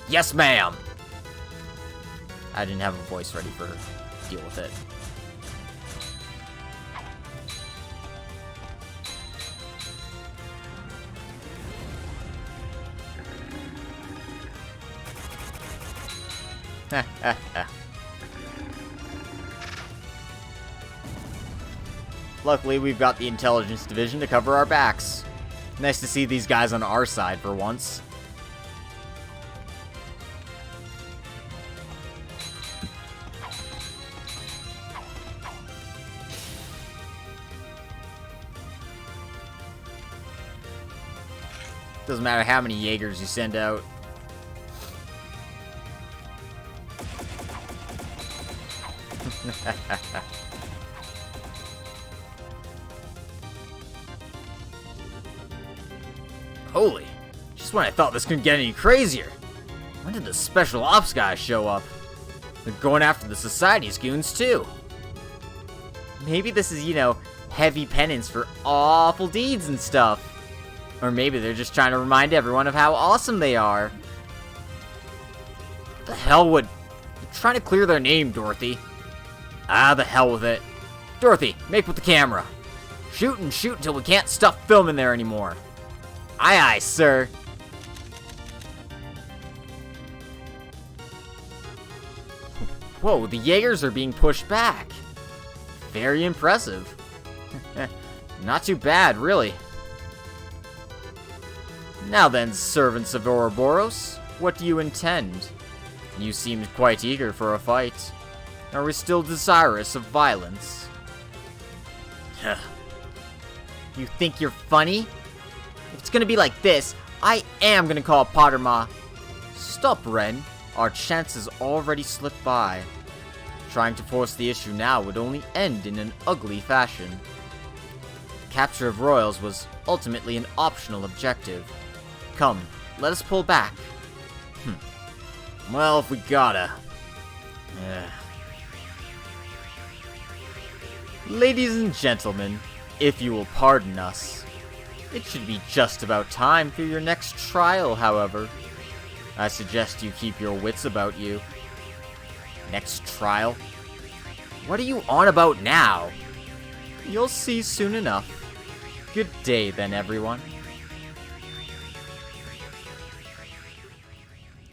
Yes, ma'am. I didn't have a voice ready for her to deal with it. Luckily, we've got the Intelligence Division to cover our backs. Nice to see these guys on our side for once. Doesn't matter how many Jaegers you send out. Holy, just when I thought this couldn't get any crazier. When did the special ops guys show up? They're going after the Society's goons too. Maybe this is, heavy penance for awful deeds and stuff. Or maybe they're just trying to remind everyone of how awesome they are. The hell would... You're trying to clear their name, Dorothy. Ah, the hell with it. Dorothy, make with the camera. Shoot and shoot until we can't stuff film in there anymore. Aye aye, sir. Whoa, the Jaegers are being pushed back. Very impressive. Not too bad, really. Now then, servants of Ouroboros, what do you intend? You seemed quite eager for a fight. Are we still desirous of violence? You think you're funny? If it's gonna be like this, I am gonna call Potterma. Stop, Ren. Our chances already slipped by. Trying to force the issue now would only end in an ugly fashion. The capture of royals was ultimately an optional objective. Come, let us pull back. Well, if we gotta. Ladies and gentlemen, if you will pardon us, it should be just about time for your next trial, however. I suggest you keep your wits about you. Next trial? What are you on about now? You'll see soon enough. Good day then, everyone.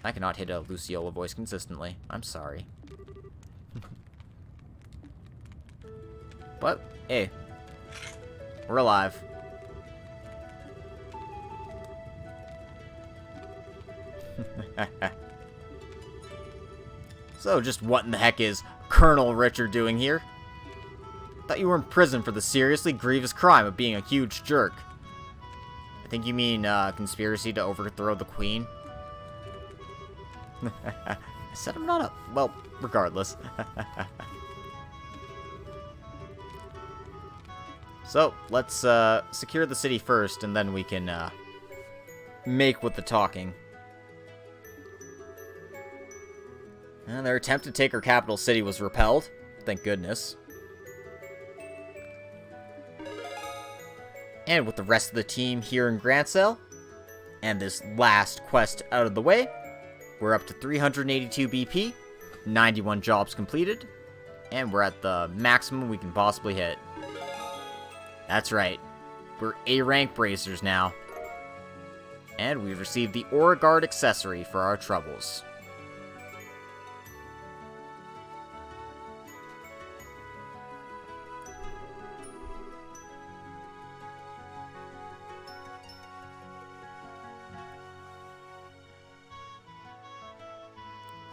I cannot hit a Luciola voice consistently. I'm sorry. But, hey. We're alive. So, just what in the heck is Colonel Richard doing here? Thought you were in prison for the seriously grievous crime of being a huge jerk. I think you mean, conspiracy to overthrow the Queen? I said I'm not a... Well, regardless. So, let's, secure the city first, and then we can, make with the talking. And their attempt to take our capital city was repelled. Thank goodness. And with the rest of the team here in Grancel, and this last quest out of the way, we're up to 382 BP, 91 jobs completed, and we're at the maximum we can possibly hit. That's right, we're A-rank bracers now. And we've received the Aura Guard accessory for our troubles.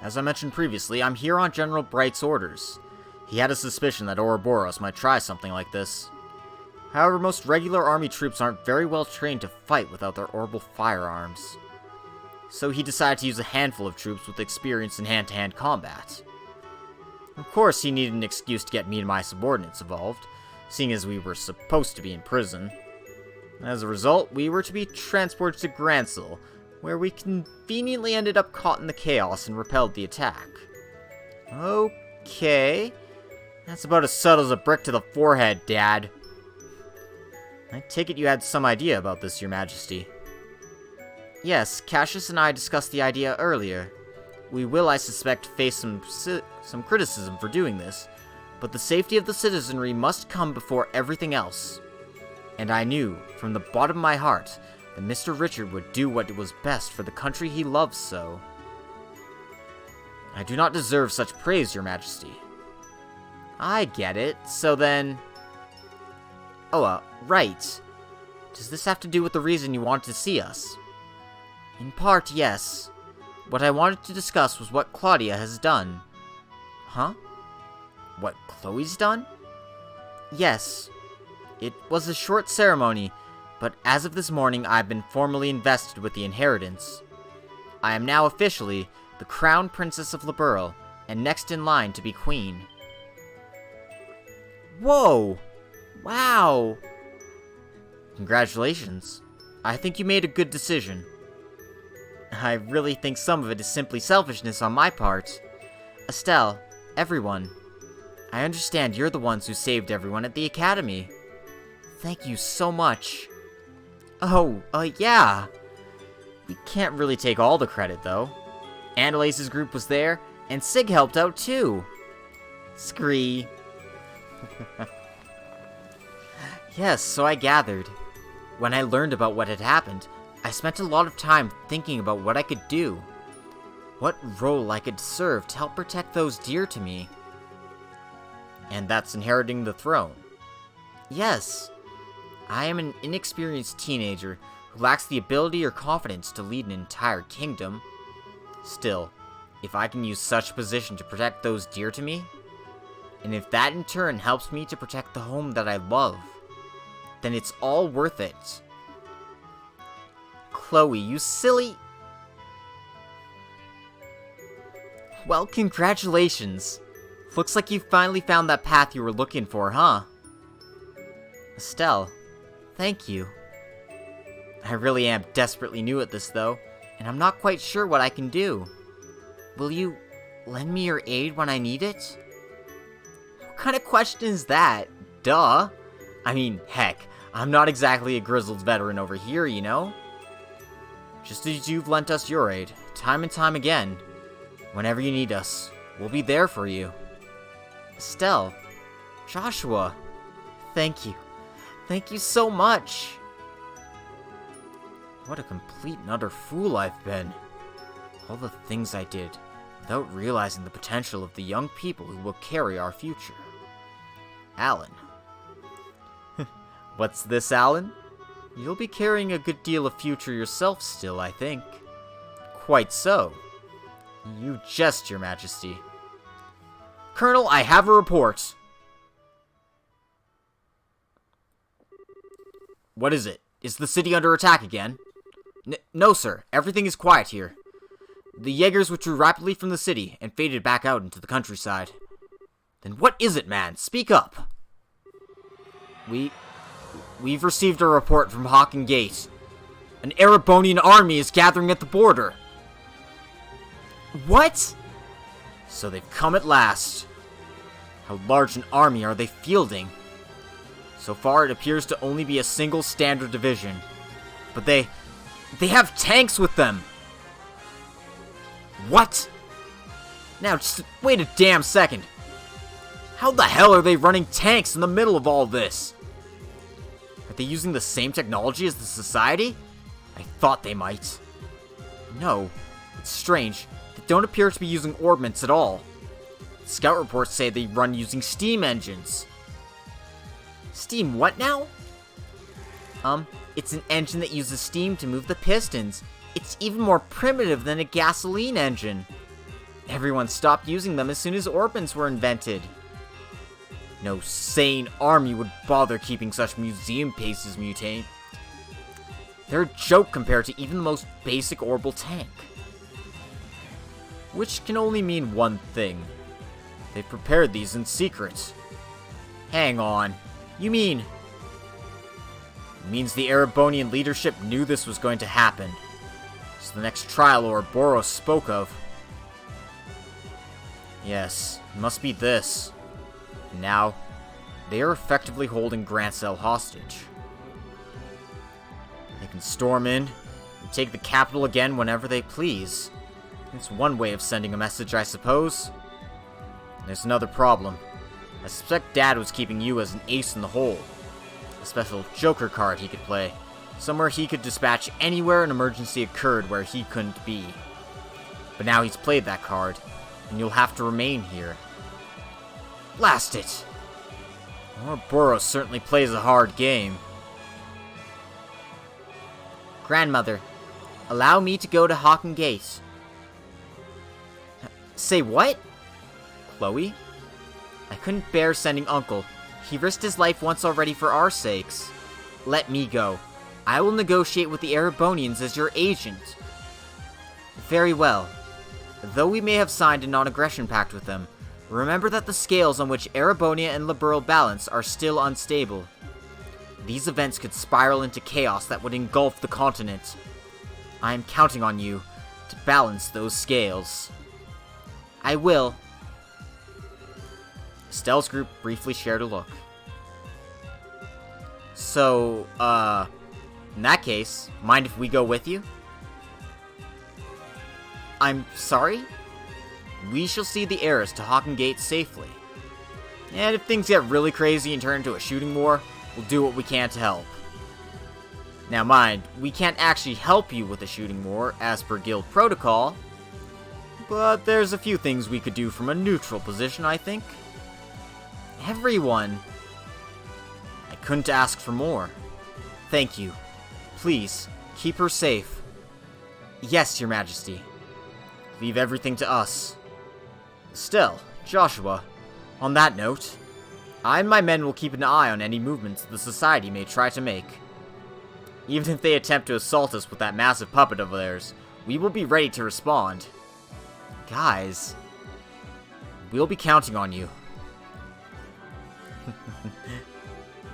As I mentioned previously, I'm here on General Bright's orders. He had a suspicion that Ouroboros might try something like this. However, most regular army troops aren't very well trained to fight without their orbital firearms. So he decided to use a handful of troops with experience in hand-to-hand combat. Of course, he needed an excuse to get me and my subordinates involved, seeing as we were supposed to be in prison. As a result, we were to be transported to Grancel, where we conveniently ended up caught in the chaos and repelled the attack. Okay. That's about as subtle as a brick to the forehead, Dad. I take it you had some idea about this, Your Majesty. Yes, Cassius and I discussed the idea earlier. We will, I suspect, face some criticism for doing this, but the safety of the citizenry must come before everything else. And I knew, from the bottom of my heart, that Mr. Richard would do what was best for the country he loves so. I do not deserve such praise, Your Majesty. I get it, so then... Oh, right. Does this have to do with the reason you wanted to see us? In part, yes. What I wanted to discuss was what Claudia has done. Huh? What Chloe's done? Yes. It was a short ceremony, but as of this morning, I've been formally invested with the inheritance. I am now officially the Crown Princess of Liberl, and next in line to be Queen. Whoa! Wow! Congratulations. I think you made a good decision. I really think some of it is simply selfishness on my part. Estelle, everyone. I understand you're the ones who saved everyone at the academy. Thank you so much. Oh, yeah. We can't really take all the credit, though. Andalace's group was there, and Sig helped out, too. Scree. Yes, so I gathered. When I learned about what had happened, I spent a lot of time thinking about what I could do. What role I could serve to help protect those dear to me. And that's inheriting the throne. Yes. I am an inexperienced teenager who lacks the ability or confidence to lead an entire kingdom. Still, if I can use such a position to protect those dear to me, and if that in turn helps me to protect the home that I love, then it's all worth it. Chloe, you silly... Well, congratulations. Looks like you finally found that path you were looking for, huh? Estelle, thank you. I really am desperately new at this, though, and I'm not quite sure what I can do. Will you lend me your aid when I need it? What kind of question is that? Duh. I mean, heck, I'm not exactly a grizzled veteran over here, you know? Just as you've lent us your aid, time and time again. Whenever you need us, we'll be there for you. Estelle, Joshua, thank you. Thank you so much. What a complete and utter fool I've been. All the things I did, without realizing the potential of the young people who will carry our future. Alan. What's this, Alan? You'll be carrying a good deal of future yourself still, I think. Quite so. You jest, Your Majesty. Colonel, I have a report. What is it? Is the city under attack again? No, sir. Everything is quiet here. The Jaegers withdrew rapidly from the city and faded back out into the countryside. Then what is it, man? Speak up. We've received a report from Hawken Gate. An Erebonian army is gathering at the border. What? So they've come at last. How large an army are they fielding? So far, it appears to only be a single standard division. But they have tanks with them! What? Now, just wait a damn second. How the hell are they running tanks in the middle of all this? Are they using the same technology as the Society? I thought they might. No, it's strange. They don't appear to be using orbments at all. Scout reports say they run using steam engines. Steam what now? It's an engine that uses steam to move the pistons. It's even more primitive than a gasoline engine. Everyone stopped using them as soon as orbments were invented. No sane army would bother keeping such museum pieces, mutate. They're a joke compared to even the most basic orbital tank. Which can only mean one thing. They prepared these in secret. Hang on. You mean... It means the Erebonian leadership knew this was going to happen. So the next trial Ouroboros spoke of. Yes, it must be this. And now, they are effectively holding Grancel hostage. They can storm in and take the capital again whenever they please. It's one way of sending a message, I suppose. There's another problem. I suspect Dad was keeping you as an ace in the hole. A special Joker card he could play. Somewhere he could dispatch anywhere an emergency occurred where he couldn't be. But now he's played that card, and you'll have to remain here. Blast it! Ouroboros certainly plays a hard game. Grandmother, allow me to go to Hawken Gate. Say what? Chloe? I couldn't bear sending Uncle. He risked his life once already for our sakes. Let me go. I will negotiate with the Erebonians as your agent. Very well. Though we may have signed a non-aggression pact with them, remember that the scales on which Erebonia and Liberal balance are still unstable. These events could spiral into chaos that would engulf the continent. I am counting on you to balance those scales. I will. Estelle's group briefly shared a look. So, in that case, mind if we go with you? I'm sorry? We shall see the heirs to Hawken Gate safely. And if things get really crazy and turn into a shooting war, we'll do what we can to help. Now mind, we can't actually help you with a shooting war as per guild protocol, but there's a few things we could do from a neutral position, I think. Everyone. I couldn't ask for more. Thank you. Please, keep her safe. Yes, Your Majesty. Leave everything to us. Still, Joshua, on that note, I and my men will keep an eye on any movements the Society may try to make. Even if they attempt to assault us with that massive puppet of theirs, we will be ready to respond. Guys, we'll be counting on you.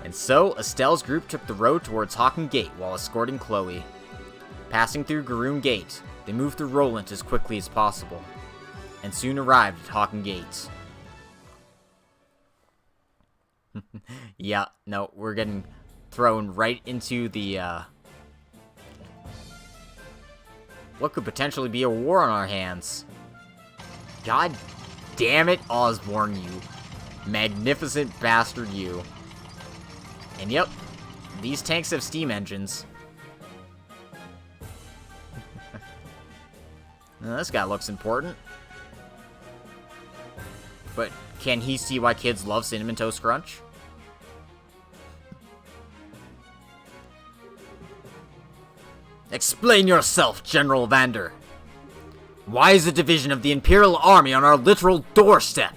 And so, Estelle's group took the road towards Hawken Gate while escorting Chloe. Passing through Garoon Gate, they moved through Roland as quickly as possible, and soon arrived at Hawken Gate. Yeah, no, we're getting thrown right into the, what could potentially be a war on our hands. God damn it, Osborne, you magnificent bastard, you. And yep, these tanks have steam engines. Now, this guy looks important. But can he see why kids love Cinnamon Toast Crunch? Explain yourself, General Vander. Why is a division of the Imperial Army on our literal doorstep?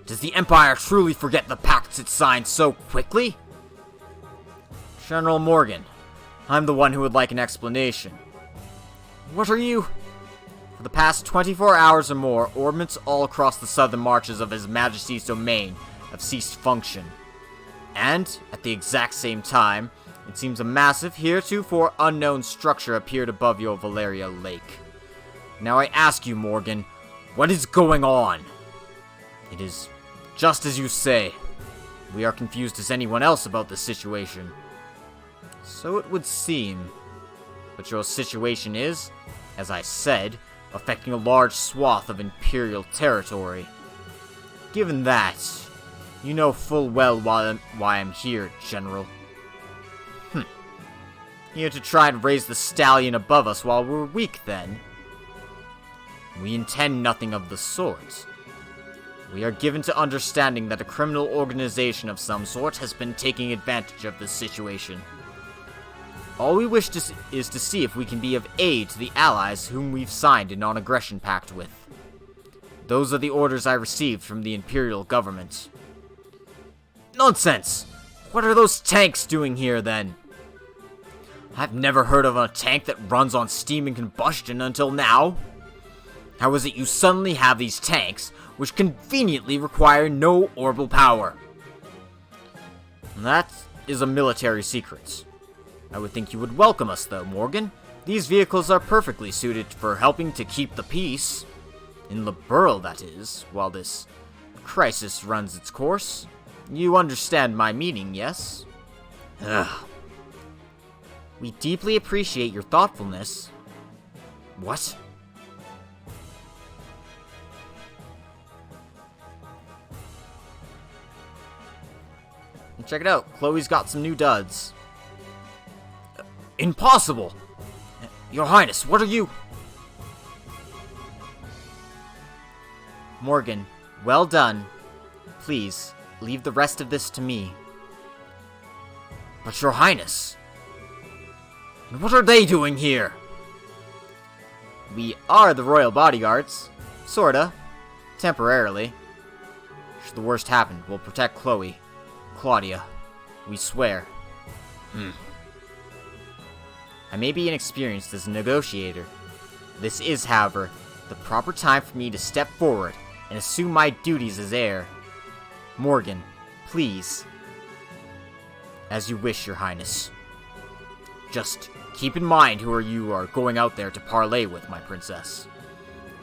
Does the Empire truly forget the pacts it signed so quickly? General Morgan, I'm the one who would like an explanation. What are you? For the past 24 hours or more, orbits all across the southern marches of His Majesty's domain have ceased function. And, at the exact same time, it seems a massive, heretofore unknown structure appeared above your Valeria Lake. Now I ask you, Morgan, what is going on? It is just as you say. We are confused as anyone else about this situation. So it would seem. But your situation is, as I said, affecting a large swath of Imperial territory. Given that, you know full well why I'm here, General. Here to try and raise the stallion above us while we're weak, then? We intend nothing of the sort. We are given to understanding that a criminal organization of some sort has been taking advantage of this situation. All we wish is to see if we can be of aid to the allies whom we've signed a non-aggression pact with. Those are the orders I received from the Imperial government. Nonsense! What are those tanks doing here, then? I've never heard of a tank that runs on steam and combustion until now. How is it you suddenly have these tanks, which conveniently require no orbital power? That is a military secret. I would think you would welcome us, though, Morgan. These vehicles are perfectly suited for helping to keep the peace. In Liberl, that is, while this crisis runs its course. You understand my meaning, yes? Ugh. We deeply appreciate your thoughtfulness. What? Check it out. Chloe's got some new duds. Impossible! Your Highness, what are you? Morgan, well done. Please, leave the rest of this to me. But Your Highness... What are they doing here? We are the royal bodyguards. Sorta. Temporarily. Should the worst happen, we'll protect Chloe. Claudia. We swear. I may be inexperienced as a negotiator. This is, however, the proper time for me to step forward and assume my duties as heir. Morgan, please. As you wish, Your Highness. Just keep in mind who you are going out there to parley with, my princess.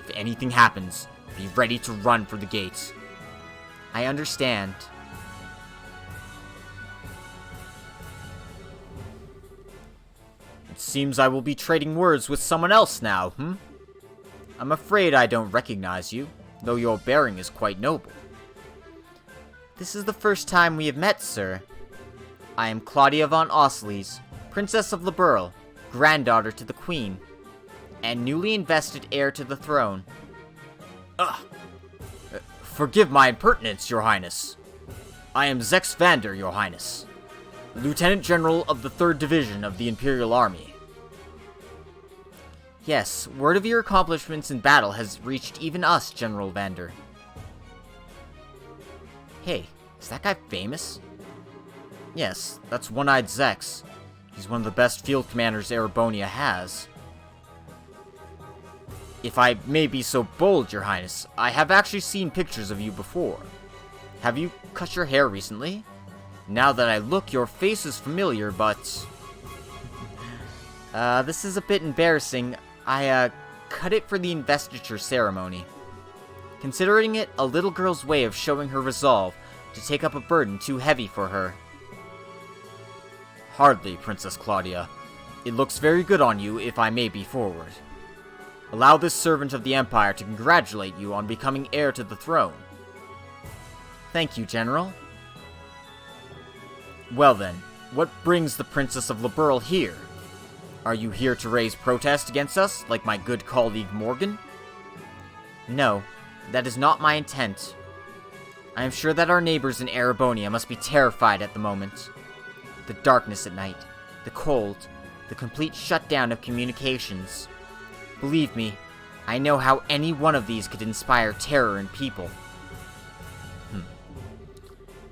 If anything happens, be ready to run for the gates. I understand. It seems I will be trading words with someone else now, I'm afraid I don't recognize you, though your bearing is quite noble. This is the first time we have met, sir. I am Claudia von Osleys, Princess of Liberl, granddaughter to the Queen, and newly invested heir to the throne. Forgive my impertinence, Your Highness. I am Zex Vander, Your Highness, Lieutenant General of the 3rd Division of the Imperial Army. Yes, word of your accomplishments in battle has reached even us, General Vander. Hey, is that guy famous? Yes, that's One-Eyed Zex. He's one of the best field commanders Erebonia has. If I may be so bold, Your Highness, I have actually seen pictures of you before. Have you cut your hair recently? Now that I look, your face is familiar, but... this is a bit embarrassing. I, cut it for the investiture ceremony. Considering it a little girl's way of showing her resolve to take up a burden too heavy for her. Hardly, Princess Claudia. It looks very good on you, if I may be forward. Allow this servant of the Empire to congratulate you on becoming heir to the throne. Thank you, General. Well then, what brings the Princess of Liberl here? Are you here to raise protest against us, like my good colleague Morgan? No, that is not my intent. I am sure that our neighbors in Erebonia must be terrified at the moment. The darkness at night, the cold, the complete shutdown of communications. Believe me, I know how any one of these could inspire terror in people.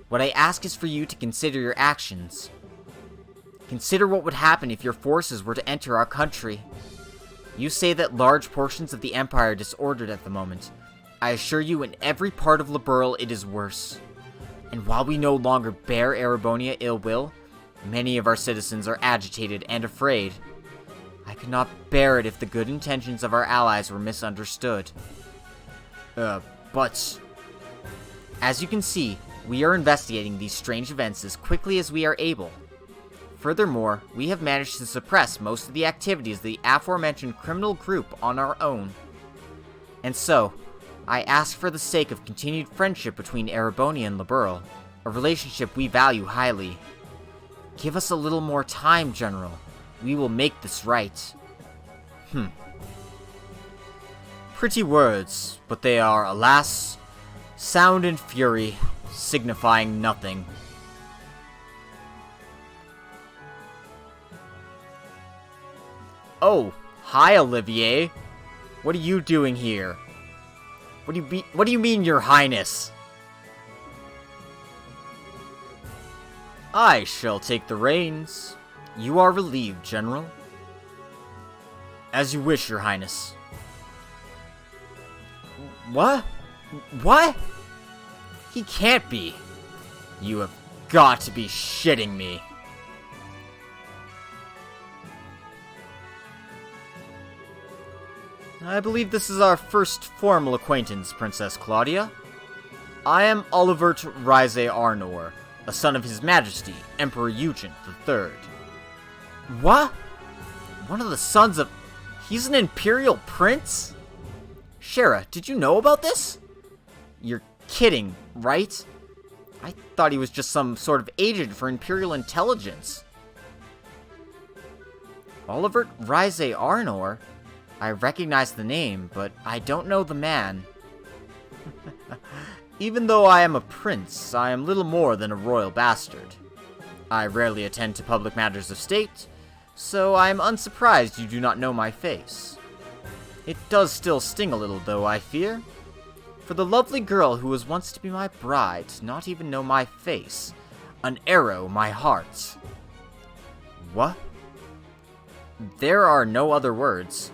What I ask is for you to consider your actions. Consider what would happen if your forces were to enter our country. You say that large portions of the Empire are disordered at the moment. I assure you, in every part of Liberl it is worse. And while we no longer bear Erebonia ill will, many of our citizens are agitated and afraid. I could not bear it if the good intentions of our allies were misunderstood. But... As you can see, we are investigating these strange events as quickly as we are able. Furthermore, we have managed to suppress most of the activities of the aforementioned criminal group on our own. And so, I ask for the sake of continued friendship between Erebonia and Liberl, a relationship we value highly. Give us a little more time, General. We will make this right. Pretty words, but they are, alas, sound and fury, signifying nothing. Oh, hi, Olivier. What are you doing here? What do you mean, Your Highness? I shall take the reins. You are relieved, General. As you wish, Your Highness. What? What? He can't be. You have got to be shitting me. I believe this is our first formal acquaintance, Princess Claudia. I am Olivert Rise Arnor, a son of His Majesty, Emperor Eugent III. What? One of the sons of... He's an Imperial Prince? Shara, did you know about this? You're kidding, right? I thought he was just some sort of agent for Imperial intelligence. Olivert Rise Arnor? I recognize the name, but I don't know the man. Even though I am a prince, I am little more than a royal bastard. I rarely attend to public matters of state, so I am unsurprised you do not know my face. It does still sting a little, though, I fear. For the lovely girl who was once to be my bride to not even know my face. An arrow, my heart. What? There are no other words.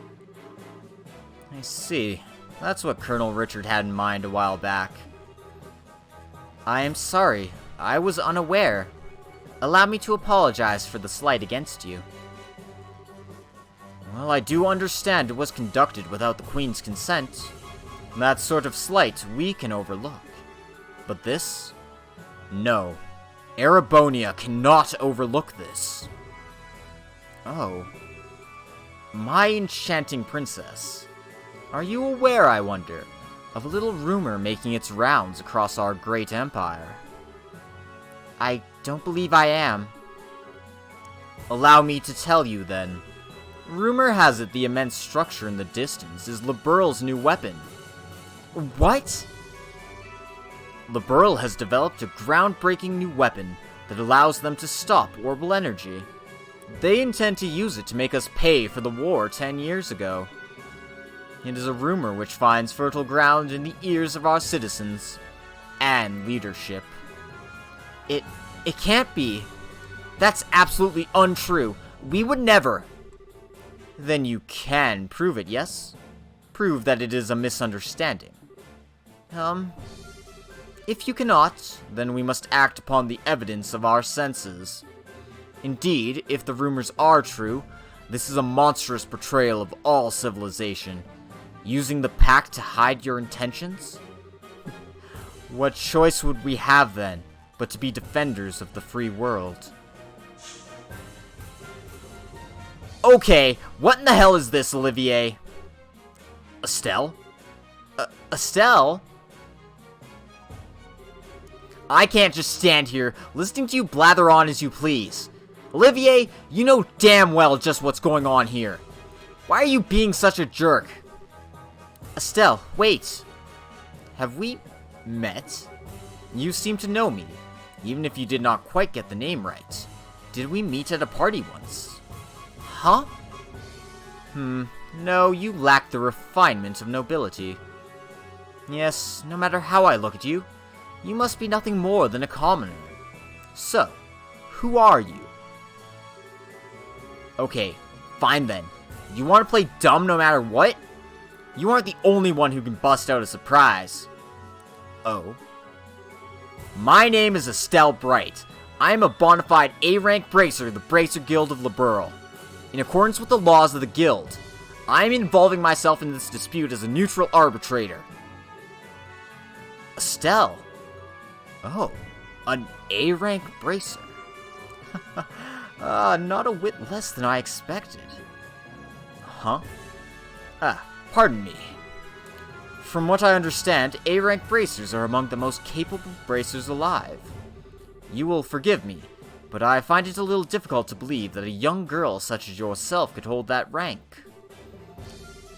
I see. That's what Colonel Richard had in mind a while back. I am sorry. I was unaware. Allow me to apologize for the slight against you. Well, I do understand it was conducted without the Queen's consent. That sort of slight we can overlook. But this? No. Erebonia cannot overlook this. Oh. My enchanting princess, are you aware, I wonder, of a little rumor making its rounds across our great empire? I don't believe I am. Allow me to tell you, then. Rumor has it the immense structure in the distance is Liberl's new weapon. What? Liberl has developed a groundbreaking new weapon that allows them to stop orbital energy. They intend to use it to make us pay for the war 10 years ago. It is a rumor which finds fertile ground in the ears of our citizens and leadership. It can't be. That's absolutely untrue. We would never. Then you can prove it, yes? Prove that it is a misunderstanding. If you cannot, then we must act upon the evidence of our senses. Indeed, if the rumors are true, this is a monstrous betrayal of all civilization. Using the pact to hide your intentions? What choice would we have then, but to be defenders of the free world? Okay, what in the hell is this, Olivier? Estelle? Estelle? I can't just stand here, listening to you blather on as you please. Olivier, you know damn well just what's going on here. Why are you being such a jerk? Estelle, wait. Have we met? You seem to know me, even if you did not quite get the name right. Did we meet at a party once? Huh? No, you lack the refinement of nobility. Yes, no matter how I look at you, you must be nothing more than a commoner. So, who are you? Okay, fine then. You want to play dumb no matter what? You aren't the only one who can bust out a surprise. Oh? My name is Estelle Bright. I am a bona fide A-rank bracer of the Bracer Guild of Liberl. In accordance with the laws of the guild, I am involving myself in this dispute as a neutral arbitrator. Estelle? Oh, an A-rank bracer. Not a whit less than I expected. Huh? Pardon me. From what I understand, A-rank bracers are among the most capable bracers alive. You will forgive me, but I find it a little difficult to believe that a young girl such as yourself could hold that rank.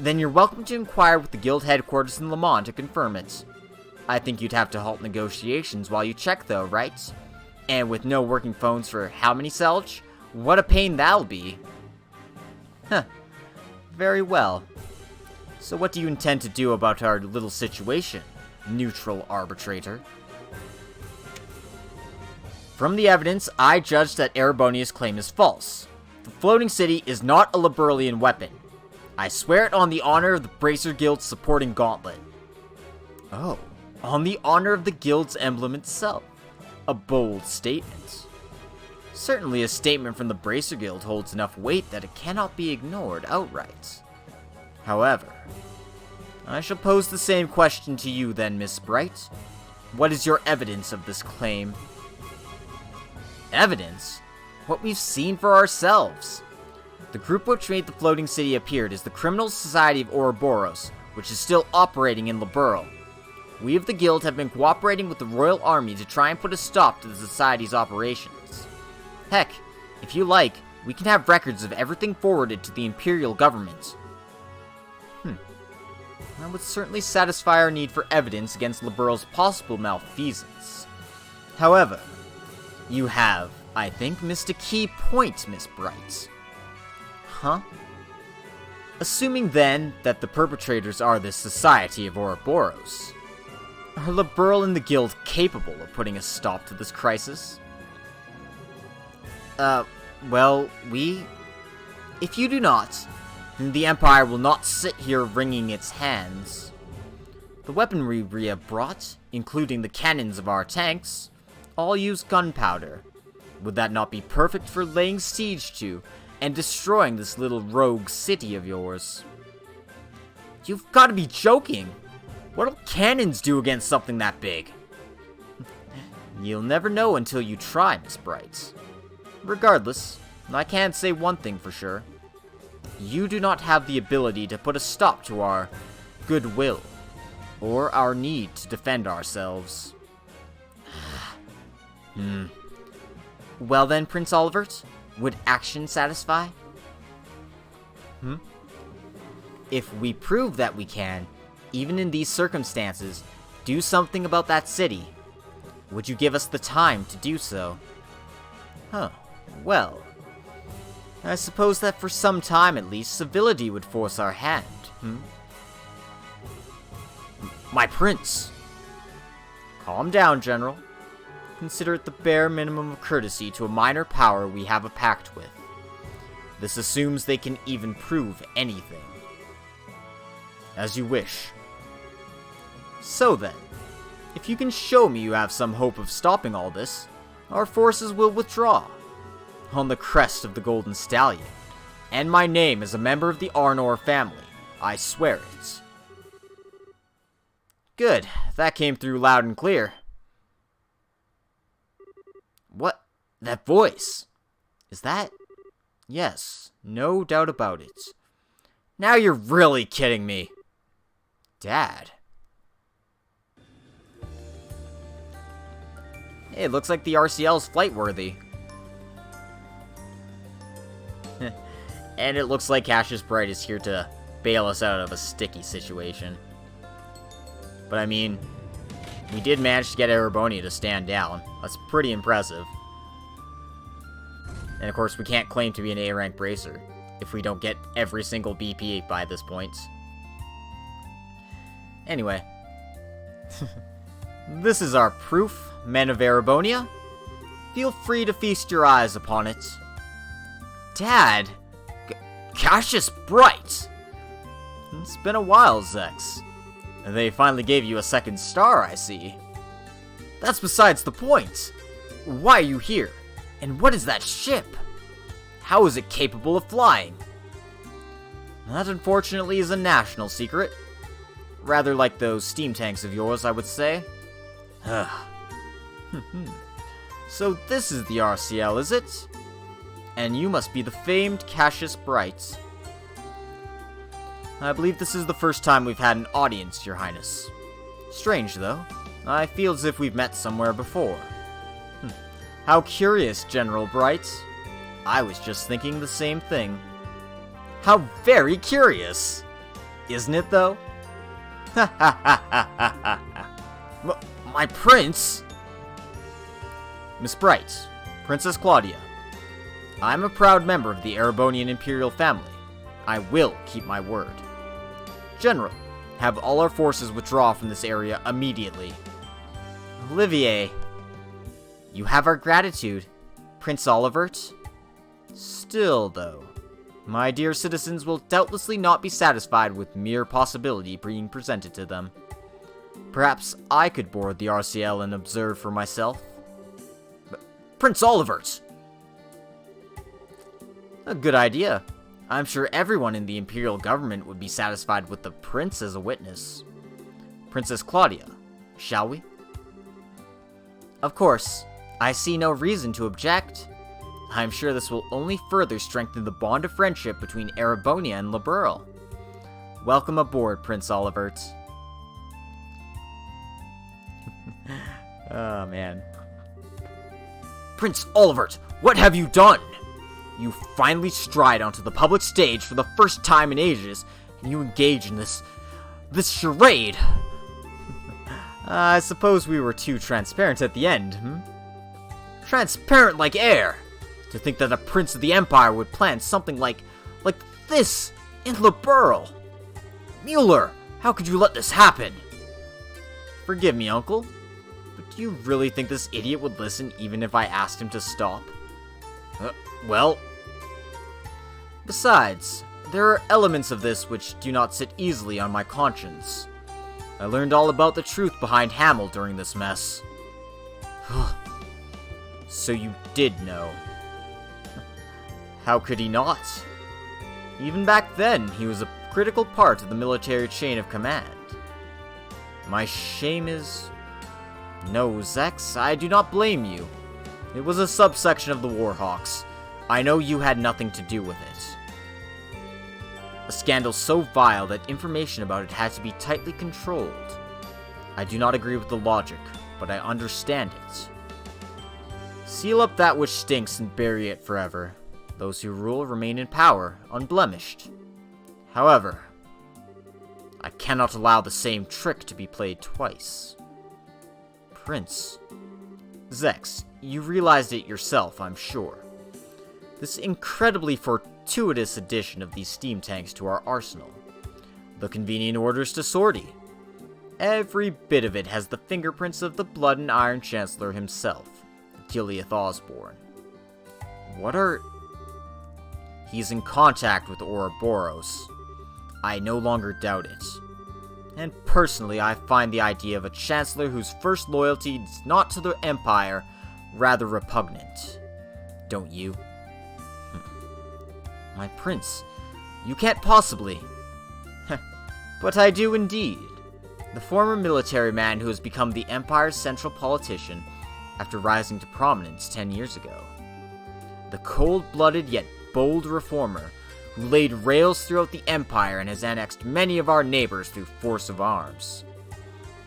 Then you're welcome to inquire with the guild headquarters in Le Mans to confirm it. I think you'd have to halt negotiations while you check though, right? And with no working phones for how many Selge? What a pain that'll be. Huh. Very well. So what do you intend to do about our little situation, neutral arbitrator? From the evidence, I judge that Erebonia's claim is false. The floating city is not a Liberlian weapon. I swear it on the honor of the Bracer Guild's supporting gauntlet. Oh, on the honor of the guild's emblem itself. A bold statement. Certainly a statement from the Bracer Guild holds enough weight that it cannot be ignored outright. However, I shall pose the same question to you then, Miss Bright. What is your evidence of this claim? Evidence? What we've seen for ourselves. The group which made the floating city appeared is the Criminal Society of Ouroboros, which is still operating in Liberl. We of the guild have been cooperating with the Royal Army to try and put a stop to the society's operations. Heck, if you like, we can have records of everything forwarded to the Imperial government. That would certainly satisfy our need for evidence against Liberl's possible malfeasance. However, you have, I think, missed a key point, Miss Bright. Huh? Assuming then that the perpetrators are the Society of Ouroboros, are Liberl and the guild capable of putting a stop to this crisis? Well, if you do not, then the Empire will not sit here wringing its hands. The weaponry we have brought, including the cannons of our tanks, all use gunpowder. Would that not be perfect for laying siege to and destroying this little rogue city of yours? You've got to be joking! What'll cannons do against something that big? You'll never know until you try, Miss Bright. Regardless, I can say one thing for sure. you do not have the ability to put a stop to our goodwill, or our need to defend ourselves. Well then, Prince Olivert, would action satisfy? If we prove that we can, even in these circumstances, do something about that city, would you give us the time to do so? Well, I suppose that for some time at least, civility would force our hand, My prince! Calm down, General. Consider it the bare minimum of courtesy to a minor power we have a pact with. This assumes they can even prove anything. As you wish. So then, if you can show me you have some hope of stopping all this, our forces will withdraw. On the crest of the Golden Stallion, and my name as a member of the Arnor family, I swear it. Good, that came through loud and clear. What? That voice? Is that? Yes, no doubt about it. Now you're really kidding me. Dad. Hey, it looks like the RCL's flight-worthy. And it looks like Cassius Bright is here to bail us out of a sticky situation. But I mean, we did manage to get Erebonia to stand down. That's pretty impressive. And of course, we can't claim to be an A-rank bracer if we don't get every single BP by this point. Anyway. This is our proof, men of Erebonia. Feel free to feast your eyes upon it. Dad! Cassius Bright! It's been a while, Zex. They finally gave you a second star, I see. That's besides the point. Why are you here? And what is that ship? How is it capable of flying? That unfortunately is a national secret. Rather like those steam tanks of yours, I would say. So this is the RCL, is it? And you must be the famed Cassius Bright. I believe this is the first time we've had an audience, Your Highness. Strange, though. I feel as if we've met somewhere before. How curious, General Bright. I was just thinking the same thing. How very curious! Isn't it, though? Ha ha ha ha ha ha! My prince? Miss Bright, Princess Claudia. I'm a proud member of the Erebonian Imperial family. I will keep my word. General, have all our forces withdraw from this area immediately. Olivier, you have our gratitude, Prince Olivert. Still, though, my dear citizens will doubtlessly not be satisfied with mere possibility being presented to them. Perhaps I could board the RCL and observe for myself. Prince Olivert! A good idea. I'm sure everyone in the Imperial government would be satisfied with the Prince as a witness. Princess Claudia, shall we? Of course. I see no reason to object. I'm sure this will only further strengthen the bond of friendship between Erebonia and Liberl. Welcome aboard, Prince Olivert. Oh, man. Prince Olivert, what have you done? You finally stride onto the public stage for the first time in ages, and you engage in this charade. I suppose we were too transparent at the end, Transparent like air! To think that a prince of the Empire would plan something like this in Liberl! Mueller, how could you let this happen? Forgive me, Uncle, but do you really think this idiot would listen even if I asked him to stop? Well... Besides, there are elements of this which do not sit easily on my conscience. I learned all about the truth behind Hamel during this mess. So you did know. How could he not? Even back then, he was a critical part of the military chain of command. My shame is... No, Zex, I do not blame you. It was a subsection of the Warhawks. I know you had nothing to do with it. A scandal so vile that information about it had to be tightly controlled. I do not agree with the logic, but I understand it. Seal up that which stinks and bury it forever. Those who rule remain in power, unblemished. However, I cannot allow the same trick to be played twice. Prince. Zex, you realized it yourself, I'm sure. This incredibly fortuitous addition of these steam tanks to our arsenal. The convenient orders to sortie. Every bit of it has the fingerprints of the Blood and Iron Chancellor himself, Gileath Osborne. What are... He's in contact with Ouroboros. I no longer doubt it. And personally, I find the idea of a Chancellor whose first loyalty is not to the Empire, rather repugnant. Don't you? My prince, you can't possibly... But I do indeed. The former military man who has become the Empire's central politician after rising to prominence 10 years ago. The cold-blooded yet bold reformer who laid rails throughout the Empire and has annexed many of our neighbors through force of arms.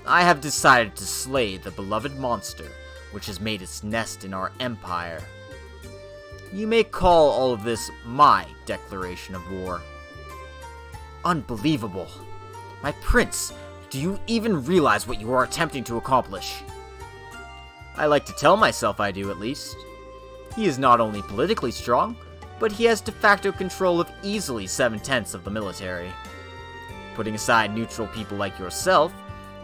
I have decided to slay the beloved monster which has made its nest in our Empire. You may call all of this my declaration of war. Unbelievable. My prince, do you even realize what you are attempting to accomplish? I like to tell myself I do, at least. He is not only politically strong, but he has de facto control of easily 7/10 of the military. Putting aside neutral people like yourself,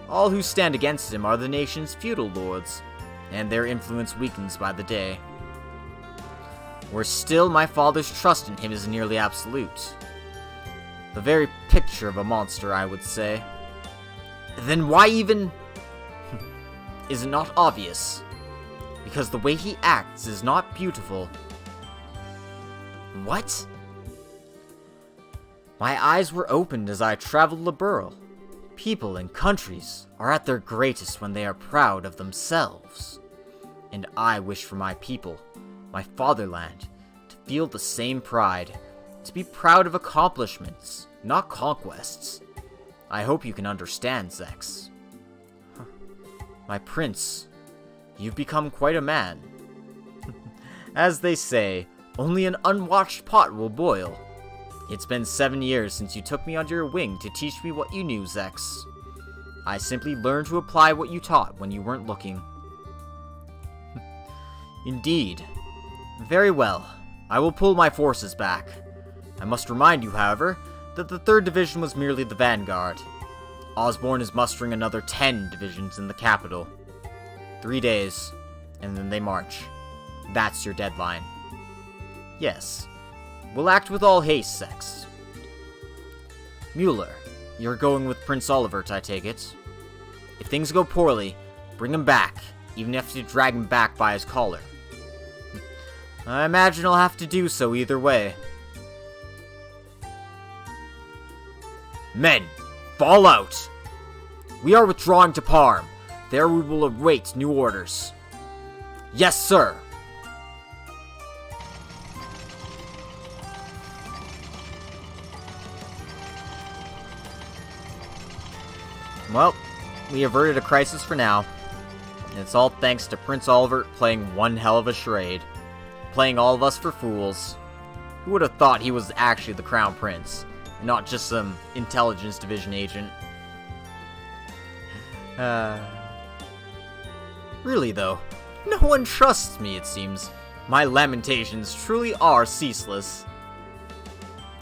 all who stand against him are the nation's feudal lords, and their influence weakens by the day. Worse still, my father's trust in him is nearly absolute. The very picture of a monster, I would say. Then why even... Is it not obvious? Because the way he acts is not beautiful. What? My eyes were opened as I traveled Liberl. People and countries are at their greatest when they are proud of themselves. And I wish for my people, my fatherland, to feel the same pride, to be proud of accomplishments, not conquests. I hope you can understand, Zex. My prince, you've become quite a man. As they say, only an unwatched pot will boil. It's been 7 years since you took me under your wing to teach me what you knew, Zex. I simply learned to apply what you taught when you weren't looking. Indeed. Very well. I will pull my forces back. I must remind you, however, that the 3rd Division was merely the vanguard. Osborne is mustering another 10 divisions in the capital. 3 days, and then they march. That's your deadline. Yes. We'll act with all haste, Zex. Mueller, you're going with Prince Olivert, I take it. If things go poorly, bring him back, even if you drag him back by his collar. I imagine I'll have to do so either way. Men, fall out! We are withdrawing to Parm. There we will await new orders. Yes, sir! Well, we averted a crisis for now. And it's all thanks to Prince Olivert playing one hell of a charade. Playing all of us for fools. Who would have thought he was actually the Crown Prince, and not just some Intelligence Division agent? Really though, no one trusts me, it seems. My lamentations truly are ceaseless.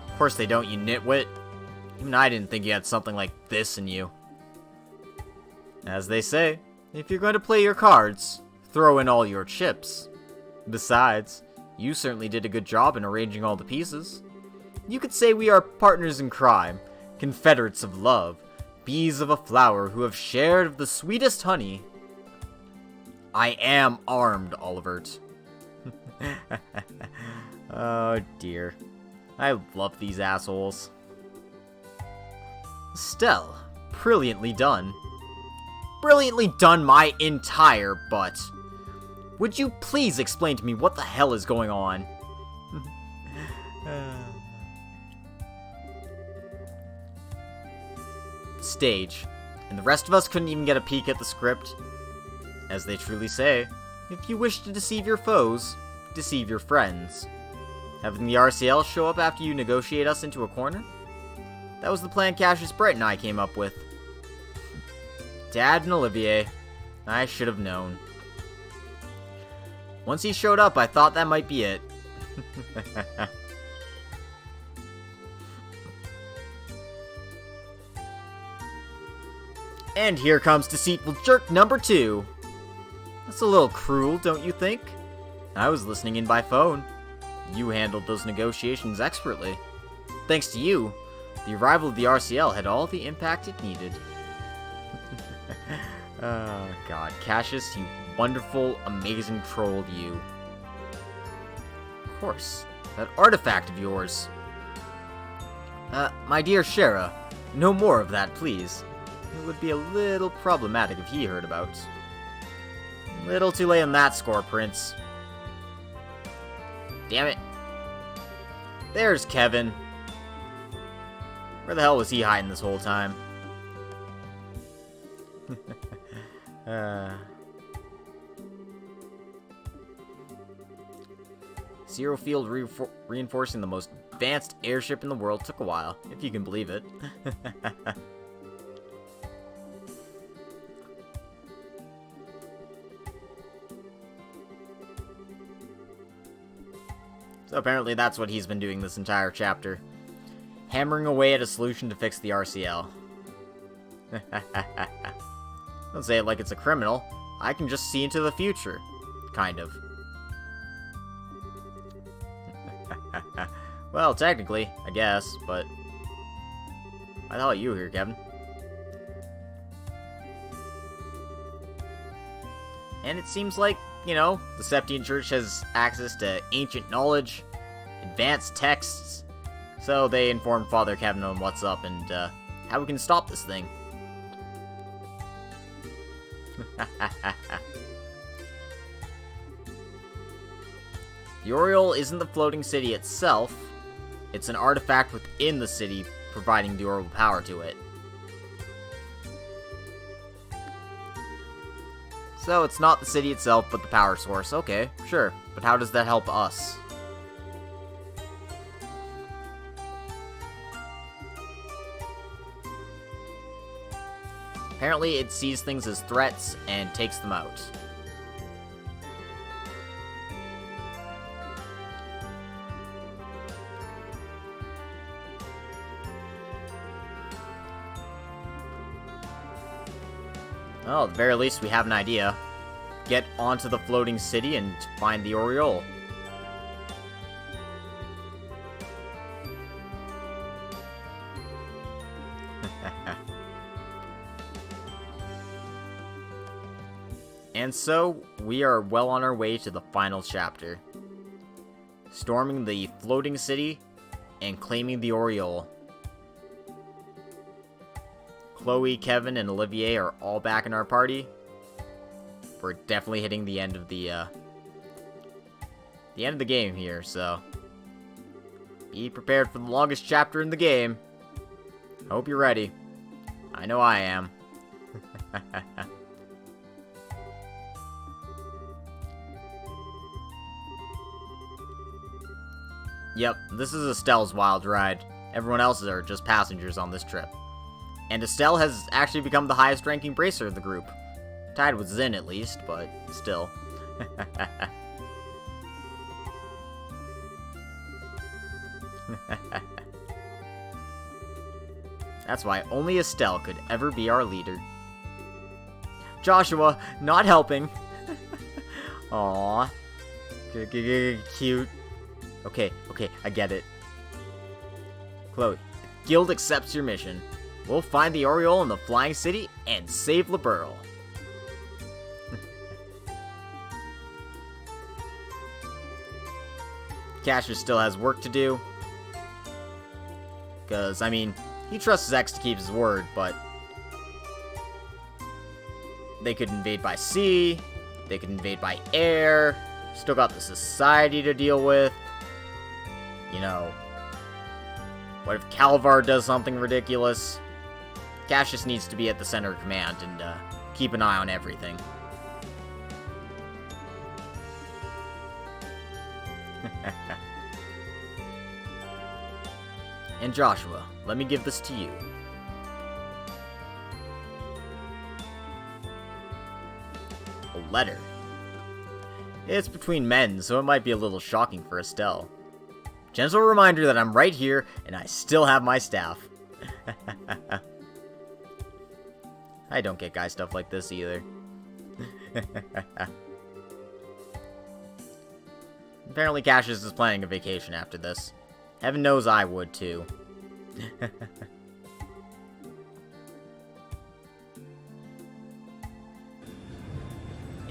Of course they don't, you nitwit. Even I didn't think you had something like this in you. As they say, if you're going to play your cards, throw in all your chips. Besides, you certainly did a good job in arranging all the pieces. You could say we are partners in crime, confederates of love, bees of a flower who have shared of the sweetest honey. I am armed, Olivert. Oh dear. I love these assholes. Stell, brilliantly done. Brilliantly done my entire butt. Would you please explain to me what the hell is going on? stage, and the rest of us couldn't even get a peek at the script. As they truly say, if you wish to deceive your foes, deceive your friends. Having the RCL show up after you negotiate us into a corner? That was the plan Cassius, Brett, and I came up with. Dad and Olivier. I should have known. Once he showed up, I thought that might be it. And here comes deceitful jerk number 2. That's a little cruel, don't you think? I was listening in by phone. You handled those negotiations expertly. Thanks to you, the arrival of the RCL had all the impact it needed. Oh, God. Cassius, you wonderful, amazing troll, you. Of course. That artifact of yours. My dear Shara, no more of that, please. It would be a little problematic if he heard about. Little too late on that score, Prince. Damn it. There's Kevin. Where the hell was he hiding this whole time? Zero field reinforcing the most advanced airship in the world took a while, if you can believe it. So apparently that's what he's been doing this entire chapter. Hammering away at a solution to fix the RCL. Don't say it like it's a criminal. I can just see into the future. Kind of. Well, technically, I guess, but... Why the hell are you here, Kevin? And it seems like, you know, the Septian Church has access to ancient knowledge, advanced texts, so they informed Father Kevin on what's up and how we can stop this thing. The Oriole isn't the floating city itself, it's an artifact within the city providing durable power to it. So it's not the city itself, but the power source. Okay, sure. But how does that help us? Apparently it sees things as threats and takes them out. Well, at the very least, we have an idea. Get onto the floating city and find the Oriole. And so, we are well on our way to the final chapter. Storming the floating city and claiming the Oriole. Chloe, Kevin, and Olivier are all back in our party. We're definitely hitting the end of the game here, so be prepared for the longest chapter in the game. Hope you're ready. I know I am. Yep, this is Estelle's wild ride. Everyone else are just passengers on this trip. And Estelle has actually become the highest ranking bracer of the group. Tied with Zin at least, but still. That's why only Estelle could ever be our leader. Joshua, not helping. Aww. Cute. Okay, I get it. Chloe, the guild accepts your mission. We'll find the Oriole in the Flying City and save Liberl. Cassius still has work to do. Because, I mean, he trusts Zex to keep his word, but they could invade by sea, they could invade by air, still got the society to deal with. You know, what if Calvar does something ridiculous? Cassius needs to be at the center of command and keep an eye on everything. And Joshua, let me give this to you. A letter. It's between men, so it might be a little shocking for Estelle. Gentle reminder that I'm right here, and I still have my staff. I don't get guy stuff like this either. Apparently Cassius is planning a vacation after this. Heaven knows I would too.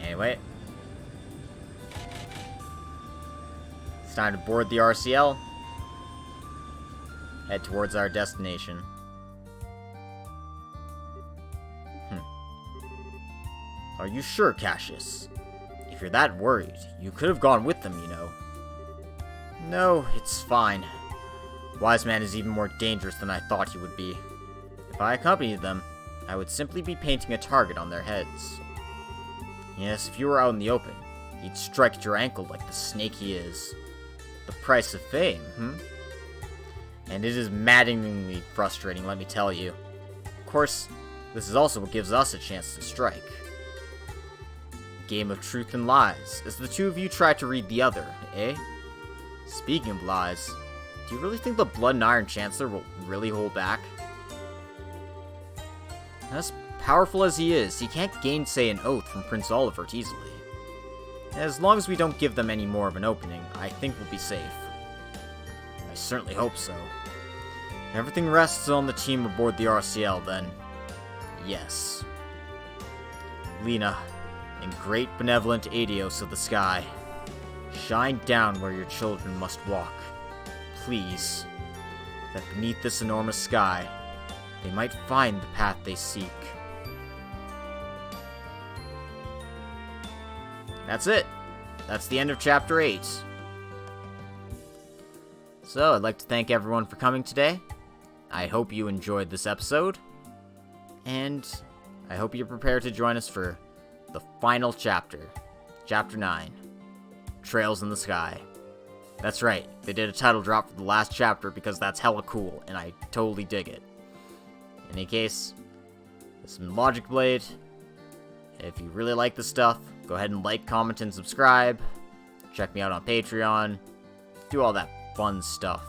Anyway. It's time to board the RCL. Head towards our destination. Are you sure, Cassius? If you're that worried, you could have gone with them, you know. No, it's fine. Wise Man is even more dangerous than I thought he would be. If I accompanied them, I would simply be painting a target on their heads. Yes, if you were out in the open, he'd strike at your ankle like the snake he is. The price of fame, And it is maddeningly frustrating, let me tell you. Of course, this is also what gives us a chance to strike. Game of truth and lies, as the two of you try to read the other, eh? Speaking of lies, do you really think the Blood and Iron Chancellor will really hold back? As powerful as he is, he can't gainsay an oath from Prince Olivert easily. As long as we don't give them any more of an opening, I think we'll be safe. I certainly hope so. Everything rests on the team aboard the RCL, then. Yes. Lena, and great benevolent Adios of the sky, shine down where your children must walk. Please, that beneath this enormous sky, they might find the path they seek. That's it. That's the end of Chapter 8. So, I'd like to thank everyone for coming today. I hope you enjoyed this episode. And I hope you're prepared to join us for the final chapter. Chapter 9. Trails in the Sky. That's right, they did a title drop for the last chapter because that's hella cool, and I totally dig it. In any case, this has been Logic Blade. If you really like this stuff, go ahead and like, comment, and subscribe. Check me out on Patreon. Do all that fun stuff.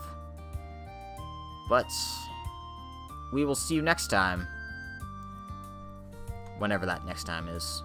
But we will see you next time. Whenever that next time is.